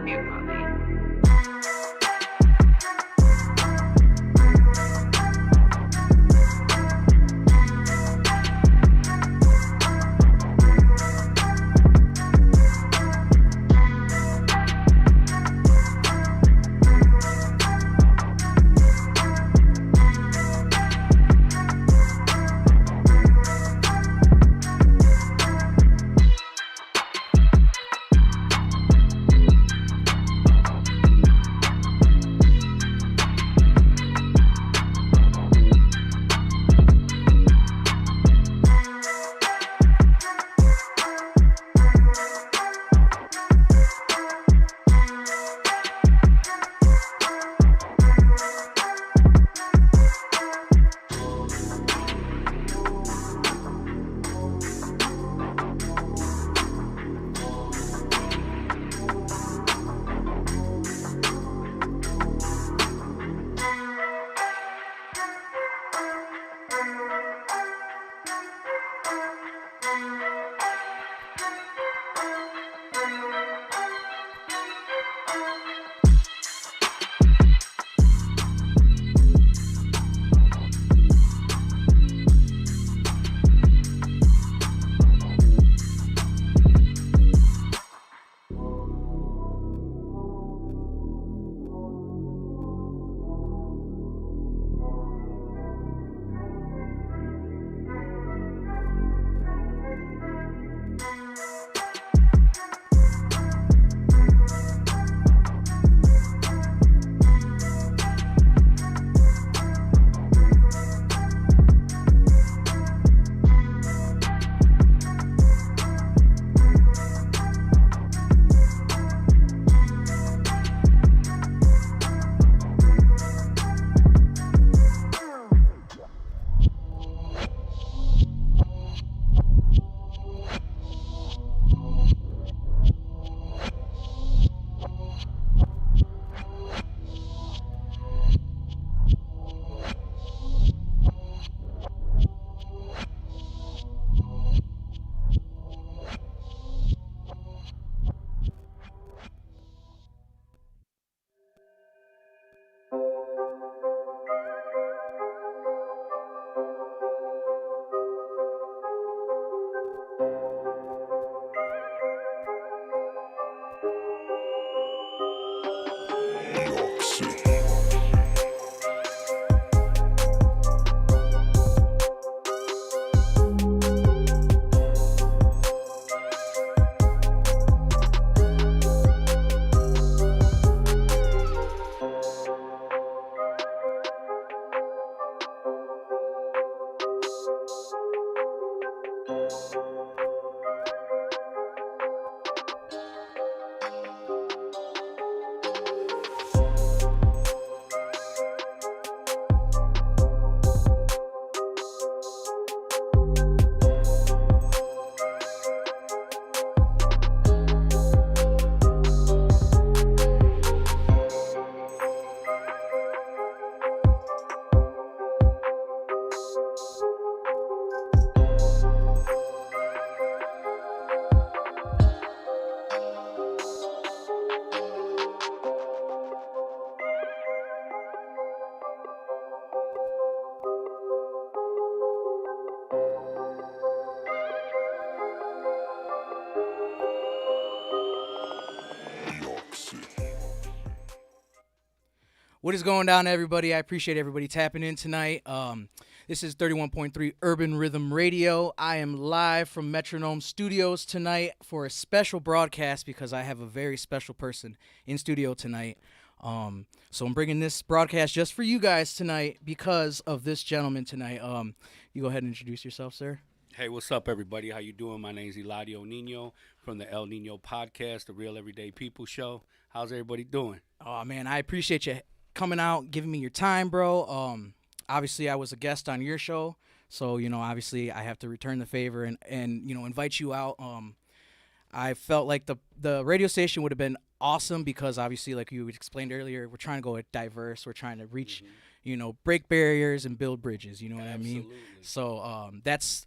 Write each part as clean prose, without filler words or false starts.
love you, mommy. What is going down, everybody? I appreciate everybody tapping in tonight. This is 31.3 Urban Rhythm Radio. I am live from Metronome Studios tonight for a special broadcast because I have a very special person in studio tonight. So I'm bringing this broadcast just for you guys tonight because of this gentleman tonight. You go ahead and introduce yourself, sir. Hey, what's up, everybody? How you doing? My name's Eladio Nino from the El Nino Podcast, the Real Everyday People Show. How's everybody doing? Oh, man, I appreciate you coming out, giving me your time, bro. Obviously, I was a guest on your show, so, obviously I have to return the favor and invite you out. I felt like the radio station would have been awesome because, obviously, like you explained earlier, we're trying to go diverse. We're trying to reach, break barriers and build bridges, you know what I mean? So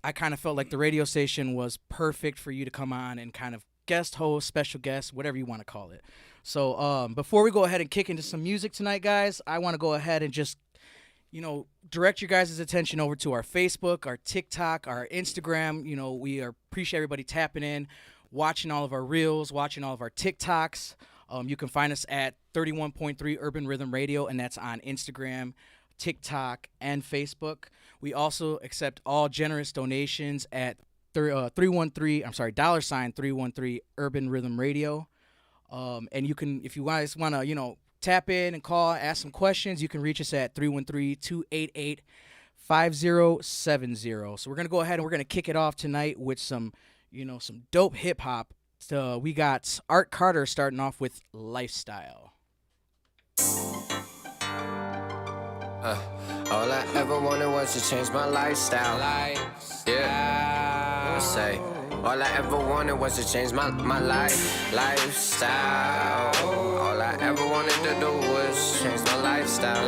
I kind of felt like the radio station was perfect for you to come on and kind of guest host, special guest, whatever you want to call it. So before we go ahead and kick into some music tonight, guys, I want to go ahead and just direct your guys' attention over to our Facebook, our TikTok, our Instagram. We appreciate everybody tapping in, watching all of our reels, watching all of our TikToks. You can find us at 31.3 Urban Rhythm Radio, and that's on Instagram, TikTok, and Facebook. We also accept all generous donations at $313 Urban Rhythm Radio. And you can, if you guys want to, tap in and call, ask some questions, you can reach us at 313-288-5070. So we're going to go ahead and we're going to kick it off tonight with some dope hip hop. So we got Art Carter starting off with Lifestyle. All I ever wanted was to change my lifestyle. Yeah. I say, all I ever wanted was to change my lifestyle. All I ever wanted to do was change my lifestyle.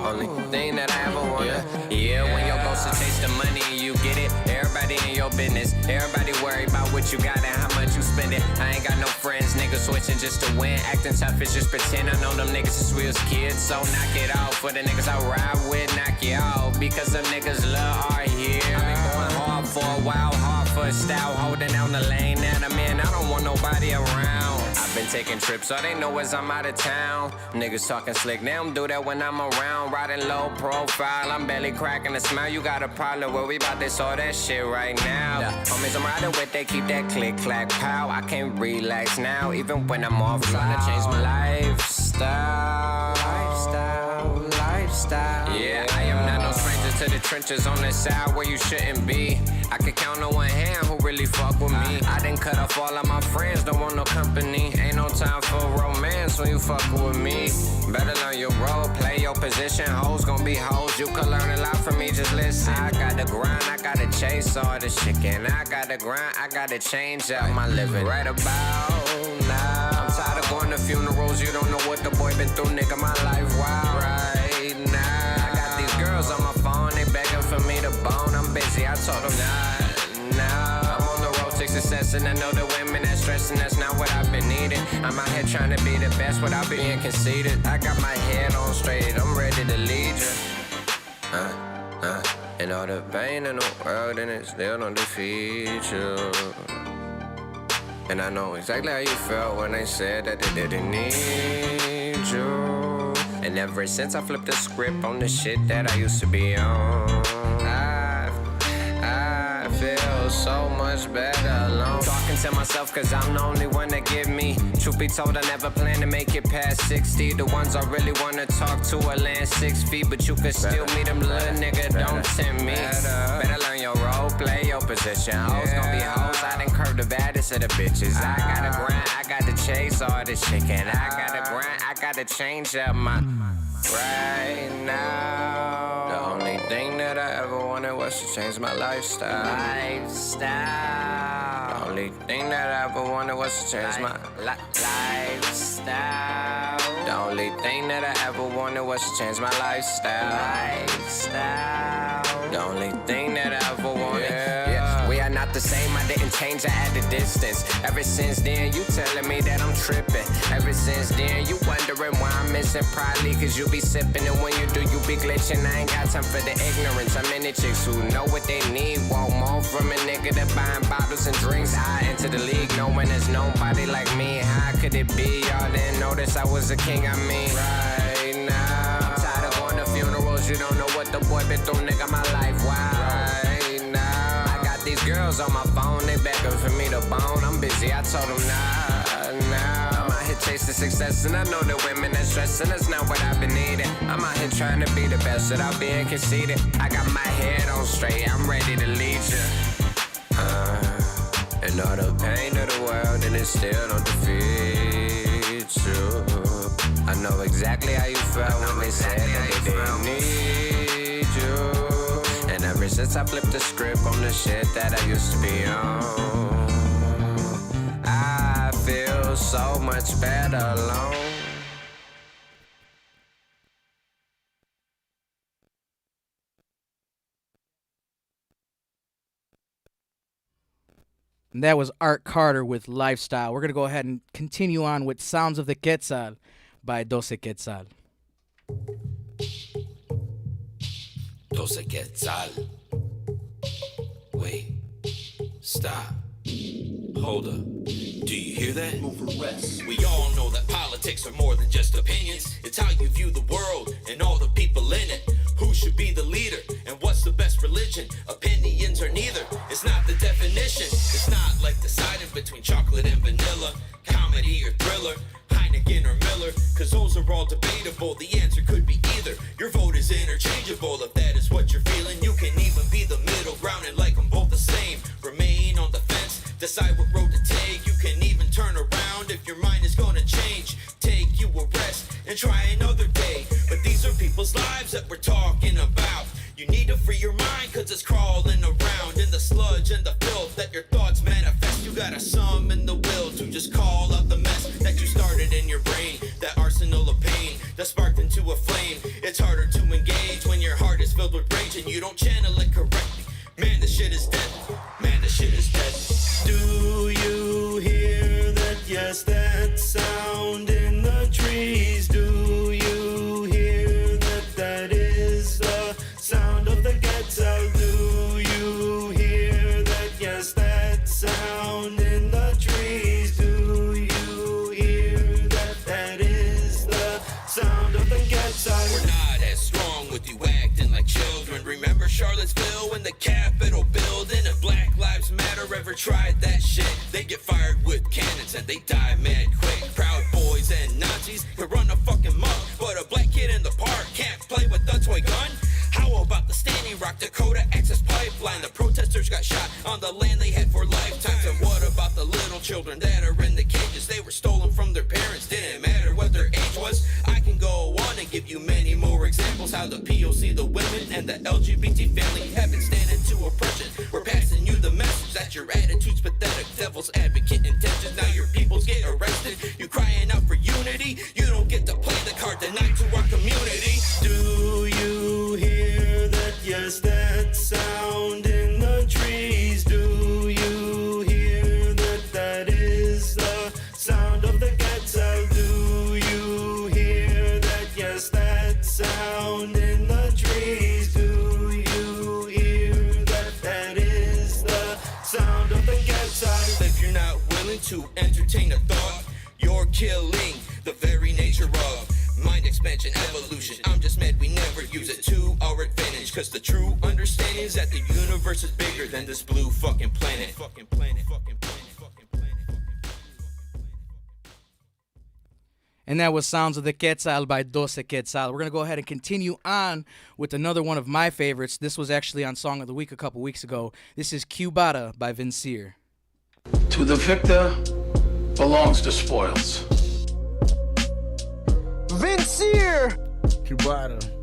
Only thing that I ever wanted. Yeah, when your goals to chase the money, you get it. Everybody in your business. Everybody worry about what you got and how much you spend it. I ain't got no friends, niggas switching just to win. Acting tough is just pretend. I know them niggas since we was kids, so knock it off. For the niggas I ride with, knock it off. Because them niggas love our here. I been going hard for a while, hard for a style. Holding down the lane that I'm in. I don't want nobody around. I've been taking trips, all they know is I'm out of town. Niggas talking slick, they don't do that when I'm around. Riding low profile, I'm barely cracking a smile. You got a problem, worry about this, all that shit right now. Homies I'm riding with, they keep that click, clack, pow. I can't relax now, even when I'm off. Trying to change my lifestyle. Yeah, I am not no stranger to the trenches on the side where you shouldn't be. I could count on one hand who really fuck with me. I done cut off all of my friends, don't want no company. Ain't no time for romance when you fuckin' with me. Better learn your role, play your position. Hoes gon' be hoes, you can learn a lot from me, just listen. I gotta grind, I gotta chase all this chicken. I gotta grind, I gotta change up my living. Right about now, I'm tired of going to funerals. You don't know what the boy been through, nigga, my life wild right now. I got these girls on my phone, they begging for me to bone. I'm busy, I told them nah. I'm on the road to success and I know the women that's stressing, that's not what I've been needing. I'm out here trying to be the best without being conceited. I got my head on straight, I'm ready to lead you. And all the pain in the world and it still don't defeat you. And I know exactly how you felt when they said that they didn't need you. And ever since I flipped the script on the shit that I used to be on, I feel so much better alone. Talking to myself cause I'm the only one that get me. Truth be told, I never plan to make it past 60. The ones I really wanna talk to are land 6 feet. But you can still meet them, little nigga, don't tempt me. Better learn your role, play your position. Hoes gon' be hoes, I done curved the baddest of the bitches. I gotta grind, I gotta chase all this chicken. I gotta grind, I gotta change up my right now. The only thing that I ever wanted was to change my lifestyle. The only thing that I ever wanted was to change my lifestyle. The only thing that I ever wanted was to change my lifestyle. The only thing that I ever wanted. Yeah. We are not the same, I didn't change, I added distance. Ever since then, you telling me that I'm tripping. Ever since then, you wondering why I'm missing. Probably cause you be sipping, and when you do, you be glitching. I ain't got time for the ignorance. I'm in the chicks who know what they need. Want more from a nigga that buying bottles and drinks. I enter the league knowing there's nobody like me. How could it be? Y'all didn't notice I was a king, I mean. Right now, I'm tired of going to funerals. You don't know what the boy been through, nigga, my life wild. Right now, I got these girls on my phone, they begging for me to bone. I'm busy, I told them nah. I'm out here chasing success, and I know the women that's stressing, that's not what I've been needing. I'm out here trying to be the best without being conceited. I got my head on straight, I'm ready to lead you. And all the pain of the world, and it still don't defeat you. I know exactly how you felt when they said that they didn't need you. And ever since I flipped the script on the shit that I used to be on, I feel so much better alone. And that was Art Carter with Lifestyle. We're going to go ahead and continue on with Sounds of the Quetzal by 12 Quetzal. 12 Quetzal. Wait. Stop. Hold up. Do you hear that? Move for rest. We all know that politics are more than just opinions. It's how you view the world and all the people in it. Who should be the leader and what's the best religion? Opinions are neither. It's not the definition. It's not like deciding between chocolate and vanilla, comedy or thriller, Heineken or Miller, cause those are all debatable. The answer could be either. Your vote is interchangeable. If that is what you're feeling, you can even be the middle ground and like them both the same. Remain on the fence, decide what road to take. You can even turn around if your mind is gonna change. Take you a rest and try another day. But these are people's lives that we're talking about. You need to free your mind cause it's crawling around in the sludge and the filth that your thoughts manifest. You gotta summon the will to just call out the mess that you started in your brain. That arsenal of pain that sparked into a flame. It's harder to engage when your heart is filled with rage and you don't channel it correctly. Man, this shit is dead. Man, this shit is dead. Do you hear that? Yes, that sound in the trees. Do you hear that? That is the sound of the Quetzal. Do you hear that? Yes, that sound in the trees. Do you hear that? That is the sound of the Quetzal. We're not as strong with you acting like children. Remember Charlottesville when the Capitol building and Black Lives Matter ever tried that shit? They get fired with cannons and they die mad quick. Proud Boys and Nazis can run a fucking muck, but a black kid in the park can't play with a toy gun. How about the Standing Rock Dakota access pipeline? The protesters got shot on the land they had for lifetimes. And what about the little children that are in the cages? They were stolen from their parents, didn't matter what their age was. I can go on and give you many more examples how the POC, the women, and the LGBT family have been standing to oppression. We're passing you the message that your attitude's pathetic, devil's advocate intentions. Now your peoples get arrested. You crying out for unity. You don't get to play the card denied to our community. Do you hear that? Yes, that sound in the trees. Do you hear that? That is the sound of the Quetzal. Do you hear that? Yes, that sound in the trees. Do you hear that? That is the sound of the Quetzal. If you're not willing to entertain a thought, you're killing the very nature of mind expansion, evolution. I'm just mad we never use it to our advantage. Cause the true understanding is that the universe is bigger than this blue fucking planet. Fucking planet, fucking planet, fucking planet. And that was Sounds of the Quetzal by 12 Quetzal. We're going to go ahead and continue on with another one of my favorites. This was actually on Song of the Week a couple weeks ago. This is Cubata by Vincier. To the victor belongs the spoils. Vincier! Cubata.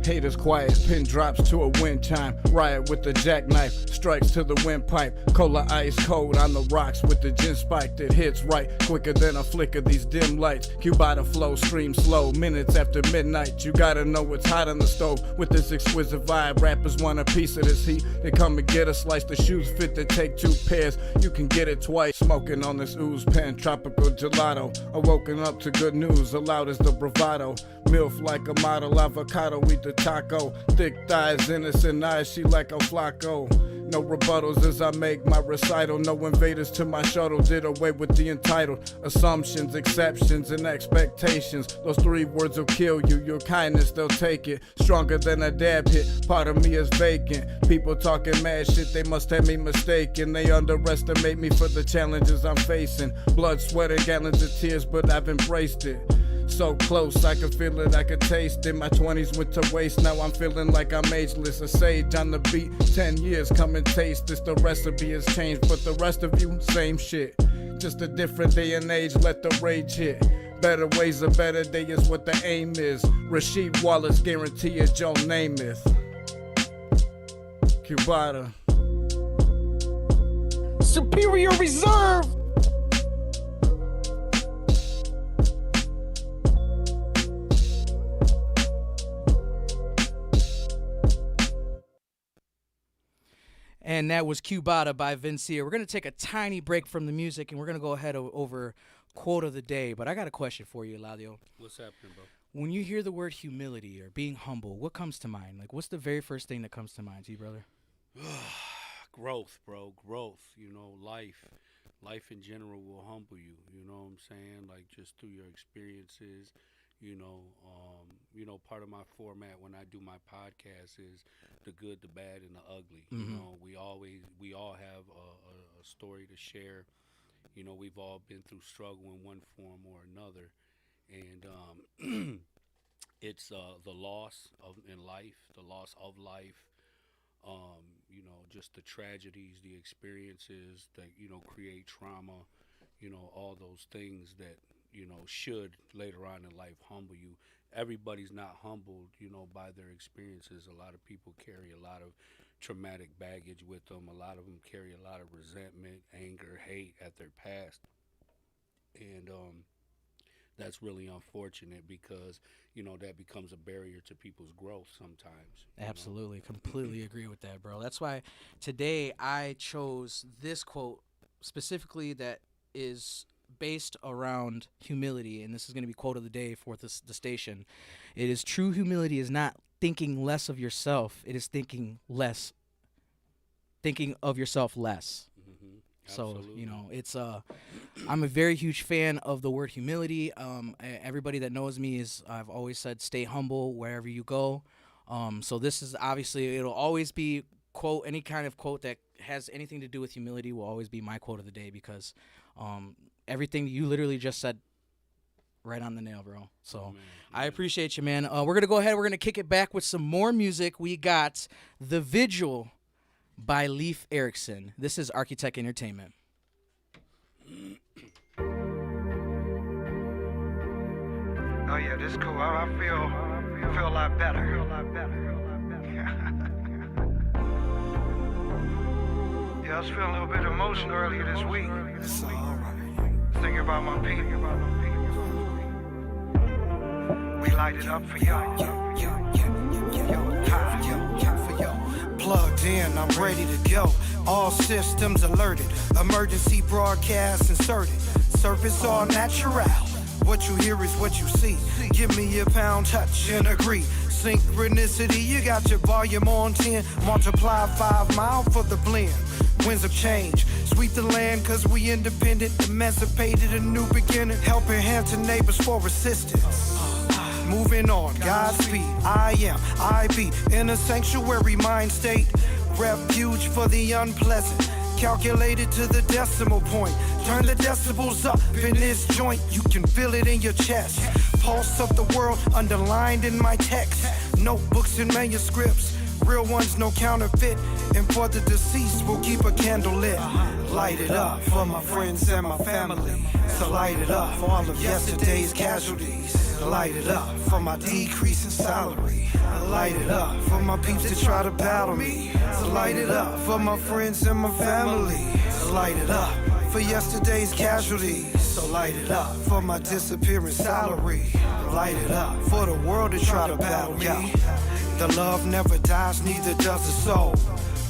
Haters quiet, pin drops to a wind chime. Riot with the jackknife, strikes to the windpipe. Cola ice cold on the rocks with the gin spike that hits right quicker than a flicker. These dim lights, Cubata flow, stream slow. Minutes after midnight, you gotta know it's hot on the stove. With this exquisite vibe, rappers want a piece of this heat. They come and get a slice. The shoes fit to take 2 pairs. You can get it twice. Smoking on this ooze pen, tropical gelato. Awoken up to good news, allowed as the bravado. Milf like a model, avocado, eat the taco. Thick thighs, innocent eyes, she like a flaco. No rebuttals as I make my recital. No invaders to my shuttle, did away with the entitled. Assumptions, exceptions, and expectations. Those 3 words will kill you, your kindness they'll take it. Stronger than a dab hit, part of me is vacant. People talking mad shit, they must have me mistaken. They underestimate me for the challenges I'm facing. Blood, sweat, and gallons of tears, but I've embraced it. So close, I could feel it, I could taste it. My 20s went to waste, now I'm feeling like I'm ageless. A sage on the beat, 10 years, come and taste this. The recipe has changed, but the rest of you, same shit. Just a different day and age, let the rage hit. Better ways, a better day is what the aim is. Rasheed Wallace, guarantee it, Joe Namath. Cubata. Superior Reserve! And that was Cubata by Vincia. We're going to take a tiny break from the music, and we're going to go ahead over quote of the day. But I got a question for you, Eladio. What's happening, bro? When you hear the word humility or being humble, what comes to mind? Like, what's the very first thing that comes to mind to you, brother? Growth, bro. Growth. You know, life in general will humble you. You know what I'm saying? Like, just through your experiences. Part of my format when I do my podcast is the good, the bad, and the ugly. Mm-hmm. You know, we all have a story to share. You know, we've all been through struggle in one form or another, and it's the loss in life, the loss of life. Just the tragedies, the experiences that create trauma. All those things that should later on in life humble you. Everybody's not humbled, by their experiences. A lot of people carry a lot of traumatic baggage with them. A lot of them carry a lot of resentment, anger, hate at their past. And that's really unfortunate because, that becomes a barrier to people's growth sometimes. Absolutely. Completely agree with that, bro. That's why today I chose this quote specifically that is based around humility, and this is going to be quote of the day for the station. It is true humility is not thinking less of yourself. It is thinking of yourself less. Mm-hmm. So, it's I'm a very huge fan of the word humility. Everybody that knows me I've always said, stay humble wherever you go. So this is obviously, it'll always be quote, any kind of quote that has anything to do with humility will always be my quote of the day because everything you literally just said right on the nail, bro. So I appreciate you, man. We're going to go ahead. We're going to kick it back with some more music. We got The Vigil by Leif Erikson. This is Architect Entertainment. Oh yeah, this is cool. I feel a lot better. Yeah, I was feeling a little bit emotional earlier this week. It's all right. Thinking about my people. We light it up for y'all. Plugged in, I'm ready to go. All systems alerted. Emergency broadcast inserted. Surface all natural. What you hear is what you see. Give me your pound, touch, and agree. Synchronicity, you got your volume on 10. Multiply 5 mile for the blend. Winds of change, sweep the land cause we independent. Emancipated, a new beginning. Helping hand to neighbors for assistance. Moving on, Godspeed, I be in a sanctuary mind state. Refuge for the unpleasant. Calculated to the decimal point. Turn the decibels up in this joint. You can feel it in your chest. Pulse of the world underlined in my text. Notebooks and manuscripts. Real ones, no counterfeit. And for the deceased, we'll keep a candle lit. Light it up for my friends and my family. So light it up for all of yesterday's casualties. Light it up for my decrease in salary. Light it up for my peeps that try to battle me. So light it up for my friends and my family. So light it up for yesterday's casualties. So light it up for my disappearing salary. Light it up for the world that try to battle me. The love never dies, neither does the soul.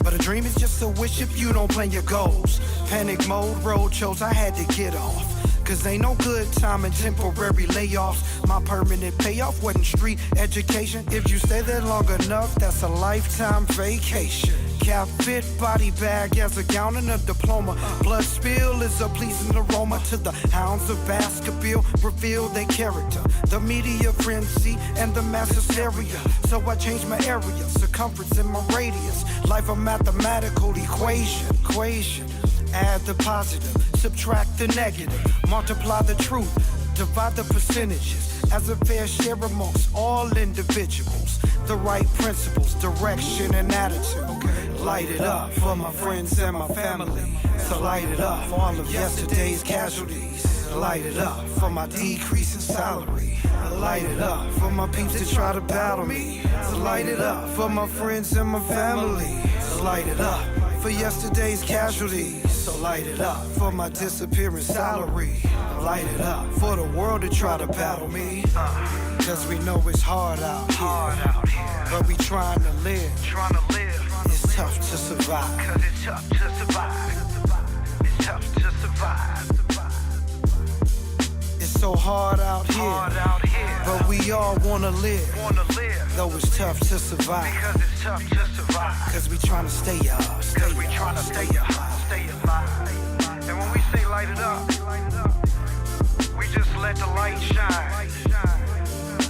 But a dream is just a wish if you don't plan your goals. Panic mode, road chose, I had to get off. Cause ain't no good time in temporary layoffs. My permanent payoff wasn't street education. If you stay there long enough, that's a lifetime vacation. Cap fit, body bag as a gown and a diploma. Blood spill is a pleasing aroma to the hounds of Baskerville. Reveal their character. The media frenzy and the mass hysteria. So I changed my area, circumference and my radius. Life a mathematical equation. Add the positive, subtract the negative, multiply the truth, divide the percentages as a fair share amongst all individuals. The right principles, direction, and attitude. Light it up for my friends and my family. So light it up for all of yesterday's casualties. Light it up for my decrease in salary. Light it up for my peeps that try to battle me. So light it up for my friends and my family. So light it up for yesterday's casualties. So light it up for my disappearing salary. Light it up for the world to try to battle me. Cause we know it's hard out here. But we trying to live. It's tough to survive. Cause it's tough to survive. It's tough to survive. It's so hard out here, but we all wanna live. Though it's tough to survive. Because it's tough to survive. Cause we tryna stay up. Cause we tryna stay alive. And when we say light it up, we just let the light shine.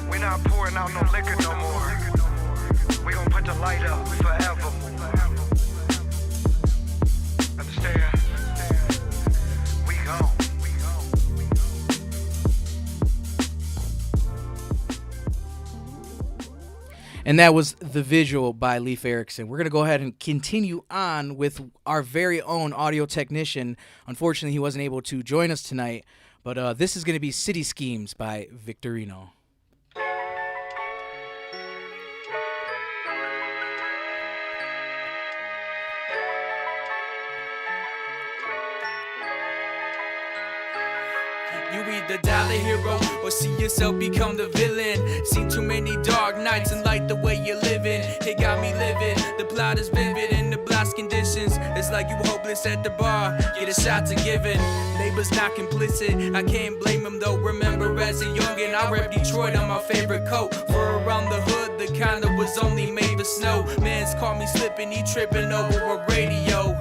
We're not pouring out no liquor no more. We gon' put the light up forevermore. Understand? We gone. And that was The Visual by Leif Erikson. We're going to go ahead and continue on with our very own audio technician. Unfortunately, he wasn't able to join us tonight, but this is going to be City Schemes by Victorino. You either die the hero or see yourself become the villain. Seen too many dark nights and like the way you're living. It got me living. The plot is vivid in the blast conditions. It's like you hopeless at the bar. Get a shot to giving. Neighbors not complicit. I can't blame them though. Remember as a youngin', I rep Detroit on my favorite coat. For around the hood, the kind that was only made for snow. Mans caught me slipping, he tripping over a radio.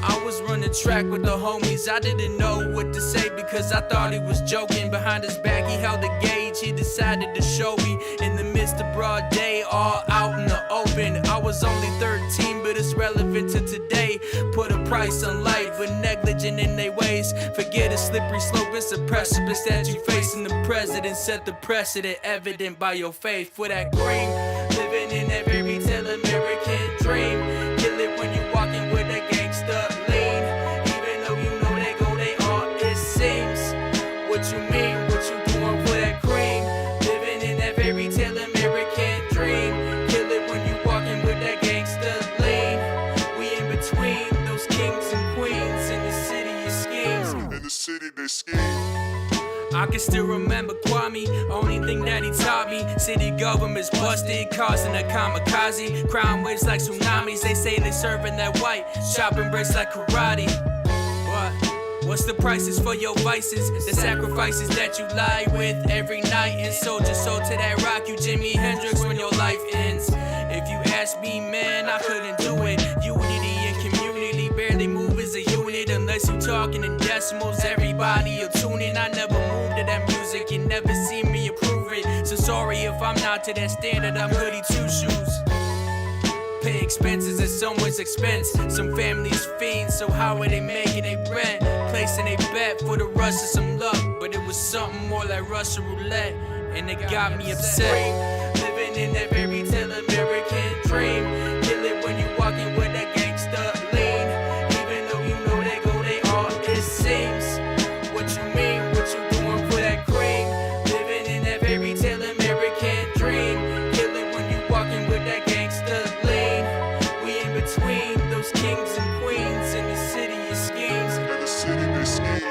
I was running track with the homies, I didn't know what to say because I thought he was joking. Behind his back he held a gauge, he decided to show me. In the midst of broad day, all out in the open. I was only 13, but it's relevant to today. Put a price on life, but negligent in their ways. Forget a slippery slope, it's a precipice that you face. And the president set the precedent, evident by your faith. For that green, living in that fairy tale American dream. Kill it when you walking with a gangster. What you mean, what you doing for that cream? Living in that fairy tale American dream. Kill it when you walking with that gangster lean. We in between those kings and queens in the city of schemes. In the city they scheme. I can still remember Kwame, only thing that he taught me. City government's busted, causing a kamikaze. Crime waves like tsunamis, they say they serving that white. Chopping bricks like karate. What? What's the prices for your vices? The sacrifices that you lie with every night. And sold your soul to that rock, you Jimi Hendrix when your life ends. If you ask me, man, I couldn't do it. Unity and community barely move as a unit. Unless you talking in decimals, everybody will tune in. I never moved to that music, you never see me approve it. So sorry if I'm not to that standard, I'm goody two shoes. Pay expenses at someone's expense. Some families fiends, so how are they making they rent? Placing a bet for the rush of some luck, but it was something more like Russian roulette, and it got me upset. Living in that fairy tale American dream. Kill it when you walking with that gangster lean. Even though you know they go, they all it seems. What you mean, what you doing for that cream? Living in that fairy tale American dream. Kill it when you walking with that gangster lean. We in between those kings and queens in the city of schemes. In the city they scheme.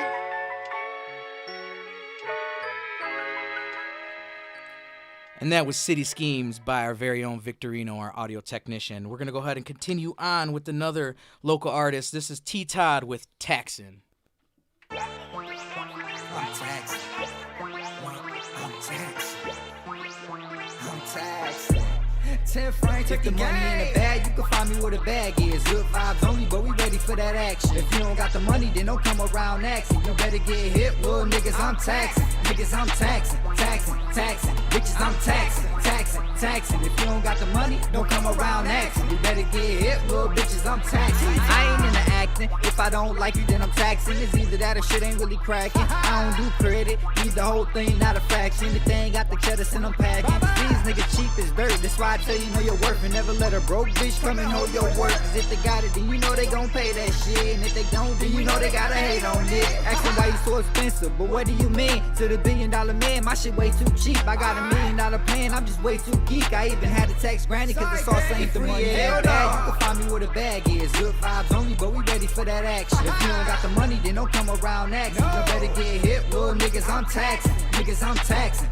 And that was City Schemes by our very own Victorino, our audio technician. We're going to go ahead and continue on with another local artist. This is T. Todd with Taxin'. I'm taxing. I'm taxing. 10 francs, take the money in the bag. You can find me where the bag is. Good vibes only, but we ready for that action. If you don't got the money, then don't come around asking. You better get hit, little niggas. I'm taxing. Niggas, I'm taxing. Bitches, I'm taxing. If you don't got the money, don't come around asking. You better get hit, little bitches. I'm taxing. I ain't into acting. If I don't like you, then I'm taxing. It's either that or shit ain't really cracking. I don't do credit, need the whole thing, not a fraction. The thing got the cheddar, send them packing. These niggas cheap as dirt. That's why I tell you know your worth and never let a broke bitch come and hold your worth. Cause if they got it, then you know they gon' pay that shit. And if they don't, then you know they gotta hate on it. Asking why you so expensive, but what do you mean? To the $1 billion man, my shit way too cheap. I got $1 million plan, I'm just way too geek. I even had to text granny cause the sauce ain't the money in the bag. You can find me where the bag is. Good vibes only, but we ready for that action. If you don't got the money, then don't come around asking. You better get hit, little niggas, I'm taxing. Niggas, I'm taxing.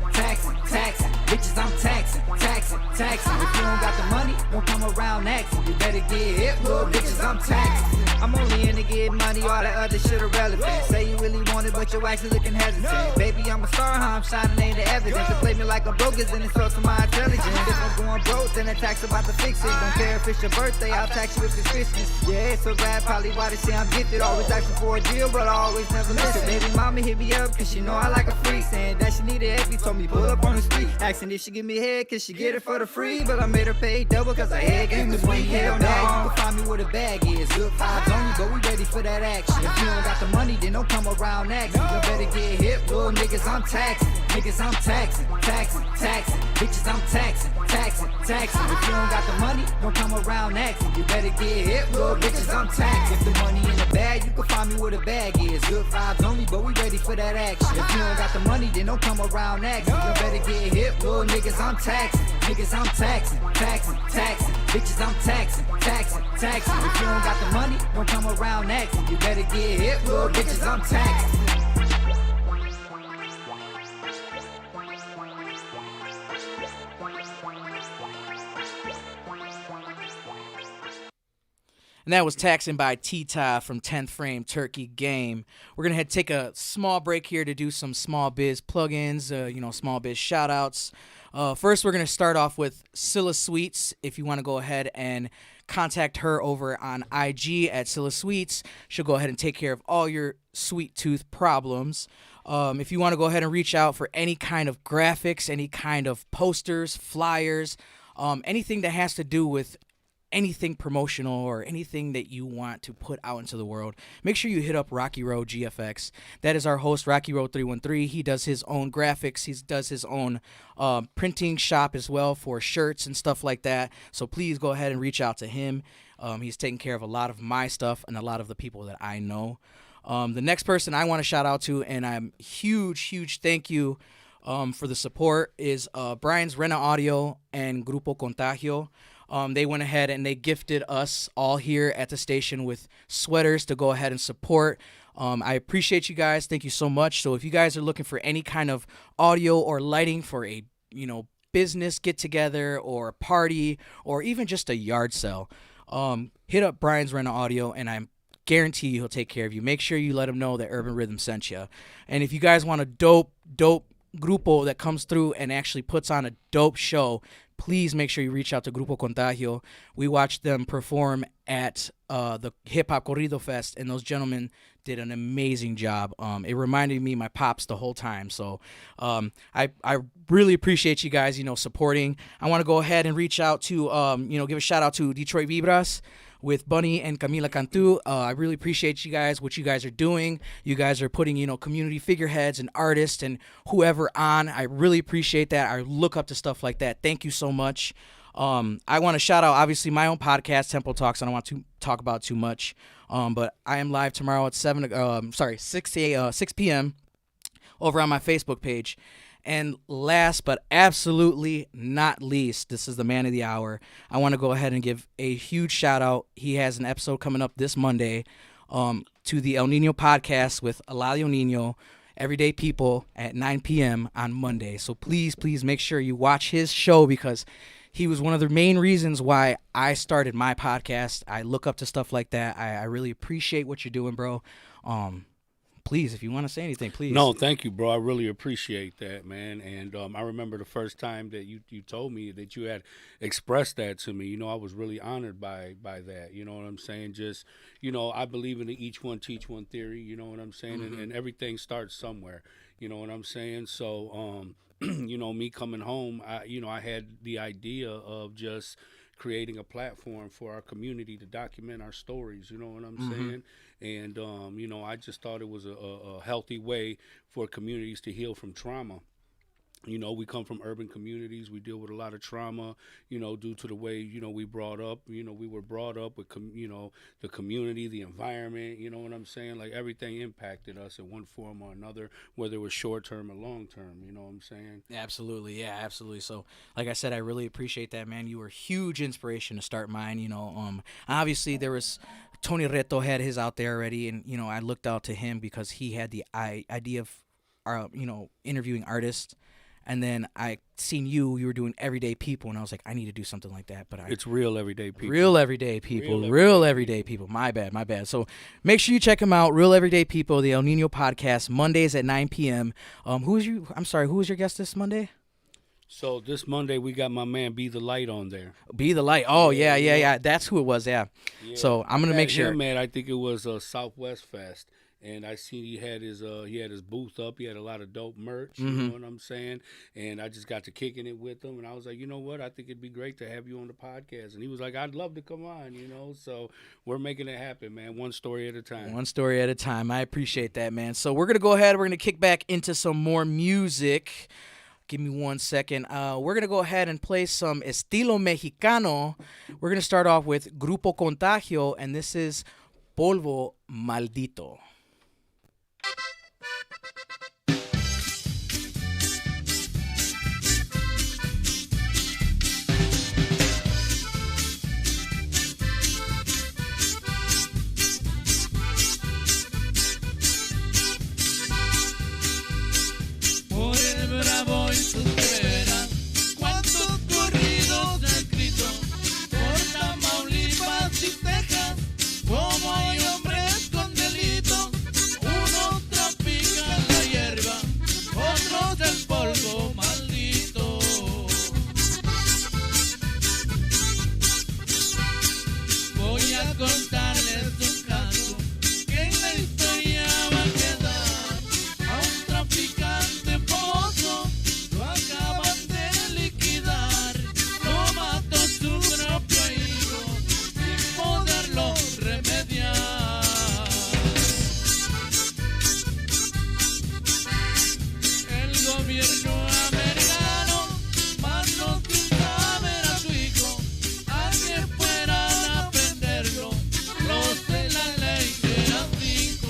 Bitches, I'm taxing. If you don't got the money, don't come around acting. You better get hit, little bitches, I'm taxing. I'm only in to get money, all that other shit irrelevant. Say you really want it, but your actually looking hesitant. Baby, I'm a star, how I'm shining ain't the evidence. To play me like a broke is an insult to my intelligence. If I'm going broke, then the tax about to fix it. Don't care if it's your birthday, I'll tax you if it's Christmas. Yeah, it's so bad, probably why they say I'm gifted. Always asking for a deal, but I always never listen. Baby mama hit me up, cause she know I like a freak. Saying that she needed every, told me pull up on the street. Asking if she give me head, cause she get it for the free. But I made her pay double, cause I head game was sweet. Hell no, you can find me where the bag is. Good vibes only, but we ready for that action. If you don't got the money, then don't come around acting. You better get hit, little niggas, I'm taxing. Niggas, I'm taxing. Bitches, I'm taxing. If you don't got the money, don't come around acting. You better get hit, little bitches, I'm taxing. If the money in the bag, you can find me where the bag is. Good vibes only, but we ready for that action. If you don't got the money, then don't come around acting. You better get hit, little niggas, I'm taxing. Niggas, I'm taxing. Bitches, I'm taxing. If you don't got the money, don't come around acting. You better get hit, little bitches, I'm taxing. And that was Taxing by T-Ty from 10th Frame Turkey Game. We're going to take a small break here to do some small biz plugins, small biz shout-outs. First, we're going to start off with Scylla Sweets. If you want to go ahead and contact her over on IG at Scylla Sweets, she'll go ahead and take care of all your sweet tooth problems. If you want to go ahead and reach out for any kind of graphics, any kind of posters, flyers, anything that has to do with anything promotional or anything that you want to put out into the world, make sure you hit up Rocky Road GFX. That is our host, RockyRoad313. He does his own graphics. He does his own printing shop as well for shirts and stuff like that. So please go ahead and reach out to him. He's taking care of a lot of my stuff and a lot of the people that I know. The next person I want to shout out to, and I'm huge thank you for the support, is Brian's Rena Audio and Grupo Contagio. They went ahead and they gifted us all here at the station with sweaters to go ahead and support. I appreciate you guys. Thank you so much. So if you guys are looking for any kind of audio or lighting for a, business get together or a party or even just a yard sale, hit up Brian's Rental Audio and I guarantee you he'll take care of you. Make sure you let him know that Urban Rhythm sent you. And if you guys want a dope grupo that comes through and actually puts on a dope show, please make sure you reach out to Grupo Contagio. We watched them perform at the Hip Hop Corrido Fest, and those gentlemen did an amazing job. It reminded me of my pops the whole time. So I really appreciate you guys, supporting. I want to go ahead and reach out to, give a shout out to Detroit Vibras with Bunny and Camila Cantu. I really appreciate you guys, what you guys are doing. You guys are putting, community figureheads and artists and whoever on. I really appreciate that. I look up to stuff like that. Thank you so much. I want to shout out, obviously, my own podcast, Temple Talks. I don't want to talk about too much, but I am live tomorrow at 6 p.m. over on my Facebook page. And last but absolutely not least, this is the man of the hour. I want to go ahead and give a huge shout out. He has an episode coming up this Monday to the El Nino podcast with Eladio Nino, Everyday People, at 9 p.m. on Monday. So please make sure you watch his show because he was one of the main reasons why I started my podcast. I look up to stuff like that. I really appreciate what you're doing, bro. Please, if you want to say anything, please. No, thank you, bro. I really appreciate that, man. And I remember the first time that you told me that you had expressed that to me. I was really honored by that. You know what I'm saying? Just, I believe in the each one teach one theory. You know what I'm saying? Mm-hmm. And everything starts somewhere. You know what I'm saying? So, me coming home, I had the idea of just creating a platform for our community to document our stories, you know what I'm saying? And, I just thought it was a healthy way for communities to heal from trauma. We come from urban communities. We deal with a lot of trauma, due to the way, we brought up. We were brought up with, the community, the environment, you know what I'm saying? Like everything impacted us in one form or another, whether it was short term or long term, you know what I'm saying? Absolutely, yeah, absolutely. So, like I said, I really appreciate that, man. You were a huge inspiration to start mine, Obviously, there was Tony Reto had his out there already, and, I looked out to him because he had the idea of interviewing artists. And then I seen you were doing everyday people, and I was like, I need to do something like that. But it's real everyday people. Real everyday people. Real everyday people. My bad. So make sure you check them out. Real Everyday People, the El Nino podcast, Mondays at 9 p.m. Who was your guest this Monday? So this Monday we got my man Be the Light on there. Be the Light. Oh yeah. That's who it was. Yeah. So I'm gonna make sure. Man, I think it was Southwest Fest. And I seen he had his booth up. He had a lot of dope merch. You know what I'm saying? And I just got to kicking it with him. And I was like, you know what? I think it'd be great to have you on the podcast. And he was like, I'd love to come on. So we're making it happen, man. One story at a time. One story at a time. I appreciate that, man. So we're gonna go ahead. We're gonna kick back into some more music. Give me 1 second. We're going to go ahead and play some Estilo Mexicano. We're going to start off with Grupo Contagio, and this is Polvo Maldito. Como hay hombres con delito, unos trafican la hierba, otros el polvo maldito. Voy a contarles un caso que en la historia va a quedar. A un traficante pozo lo acaban de liquidar, lo mató su propio hijo sin poderlo remediar. El gobierno americano mandó sin saber a su hijo a que fueran a prenderlo los de la ley de las 5.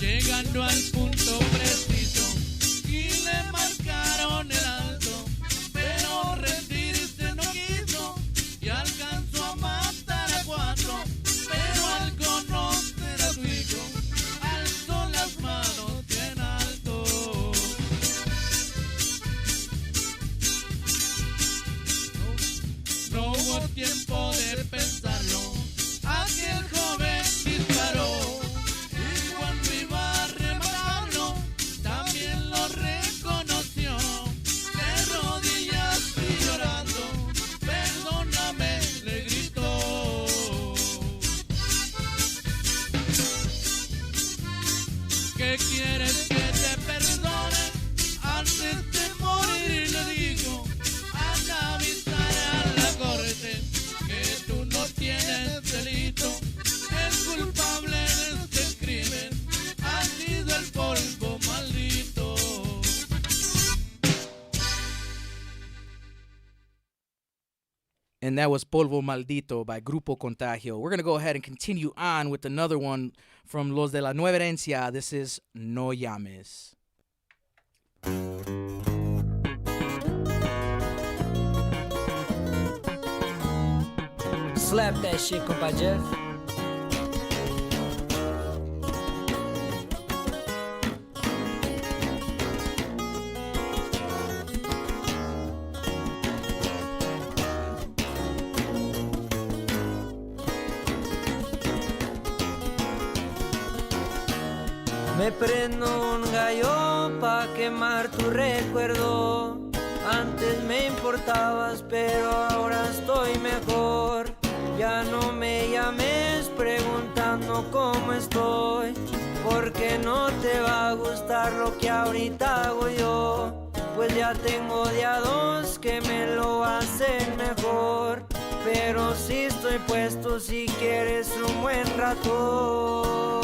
Llegando al punto preciso y le marcaron el alto, pero rendirse no quiso y alcanzó a matar a 4, pero al conocer a su hijo alzó las manos bien alto. No hubo tiempo de pensarlo, aquel joven disparó. Y cuando iba a rematarlo, también lo reconoció. De rodillas y llorando, perdóname, le gritó. ¿Qué quieres que te perdone? Antes de morir le dijo, anda a avisar a la corte que tú no tienes delito. El culpable de este crimen ha sido el polvo maldito. And that was Polvo Maldito by Grupo Contagio. We're going to go ahead and continue on with another one from Los de la Nueva Herencia. This is No Llames. Slap that shit, compa Jeff. Me prendo un gallo pa' quemar tu recuerdo. Antes me importabas, pero ahora estoy mejor. Ya no me llames preguntando cómo estoy, porque no te va a gustar lo que ahorita hago yo. Pues ya tengo de a 2 que me lo hacen mejor. Pero sí estoy puesto si quieres un buen rato.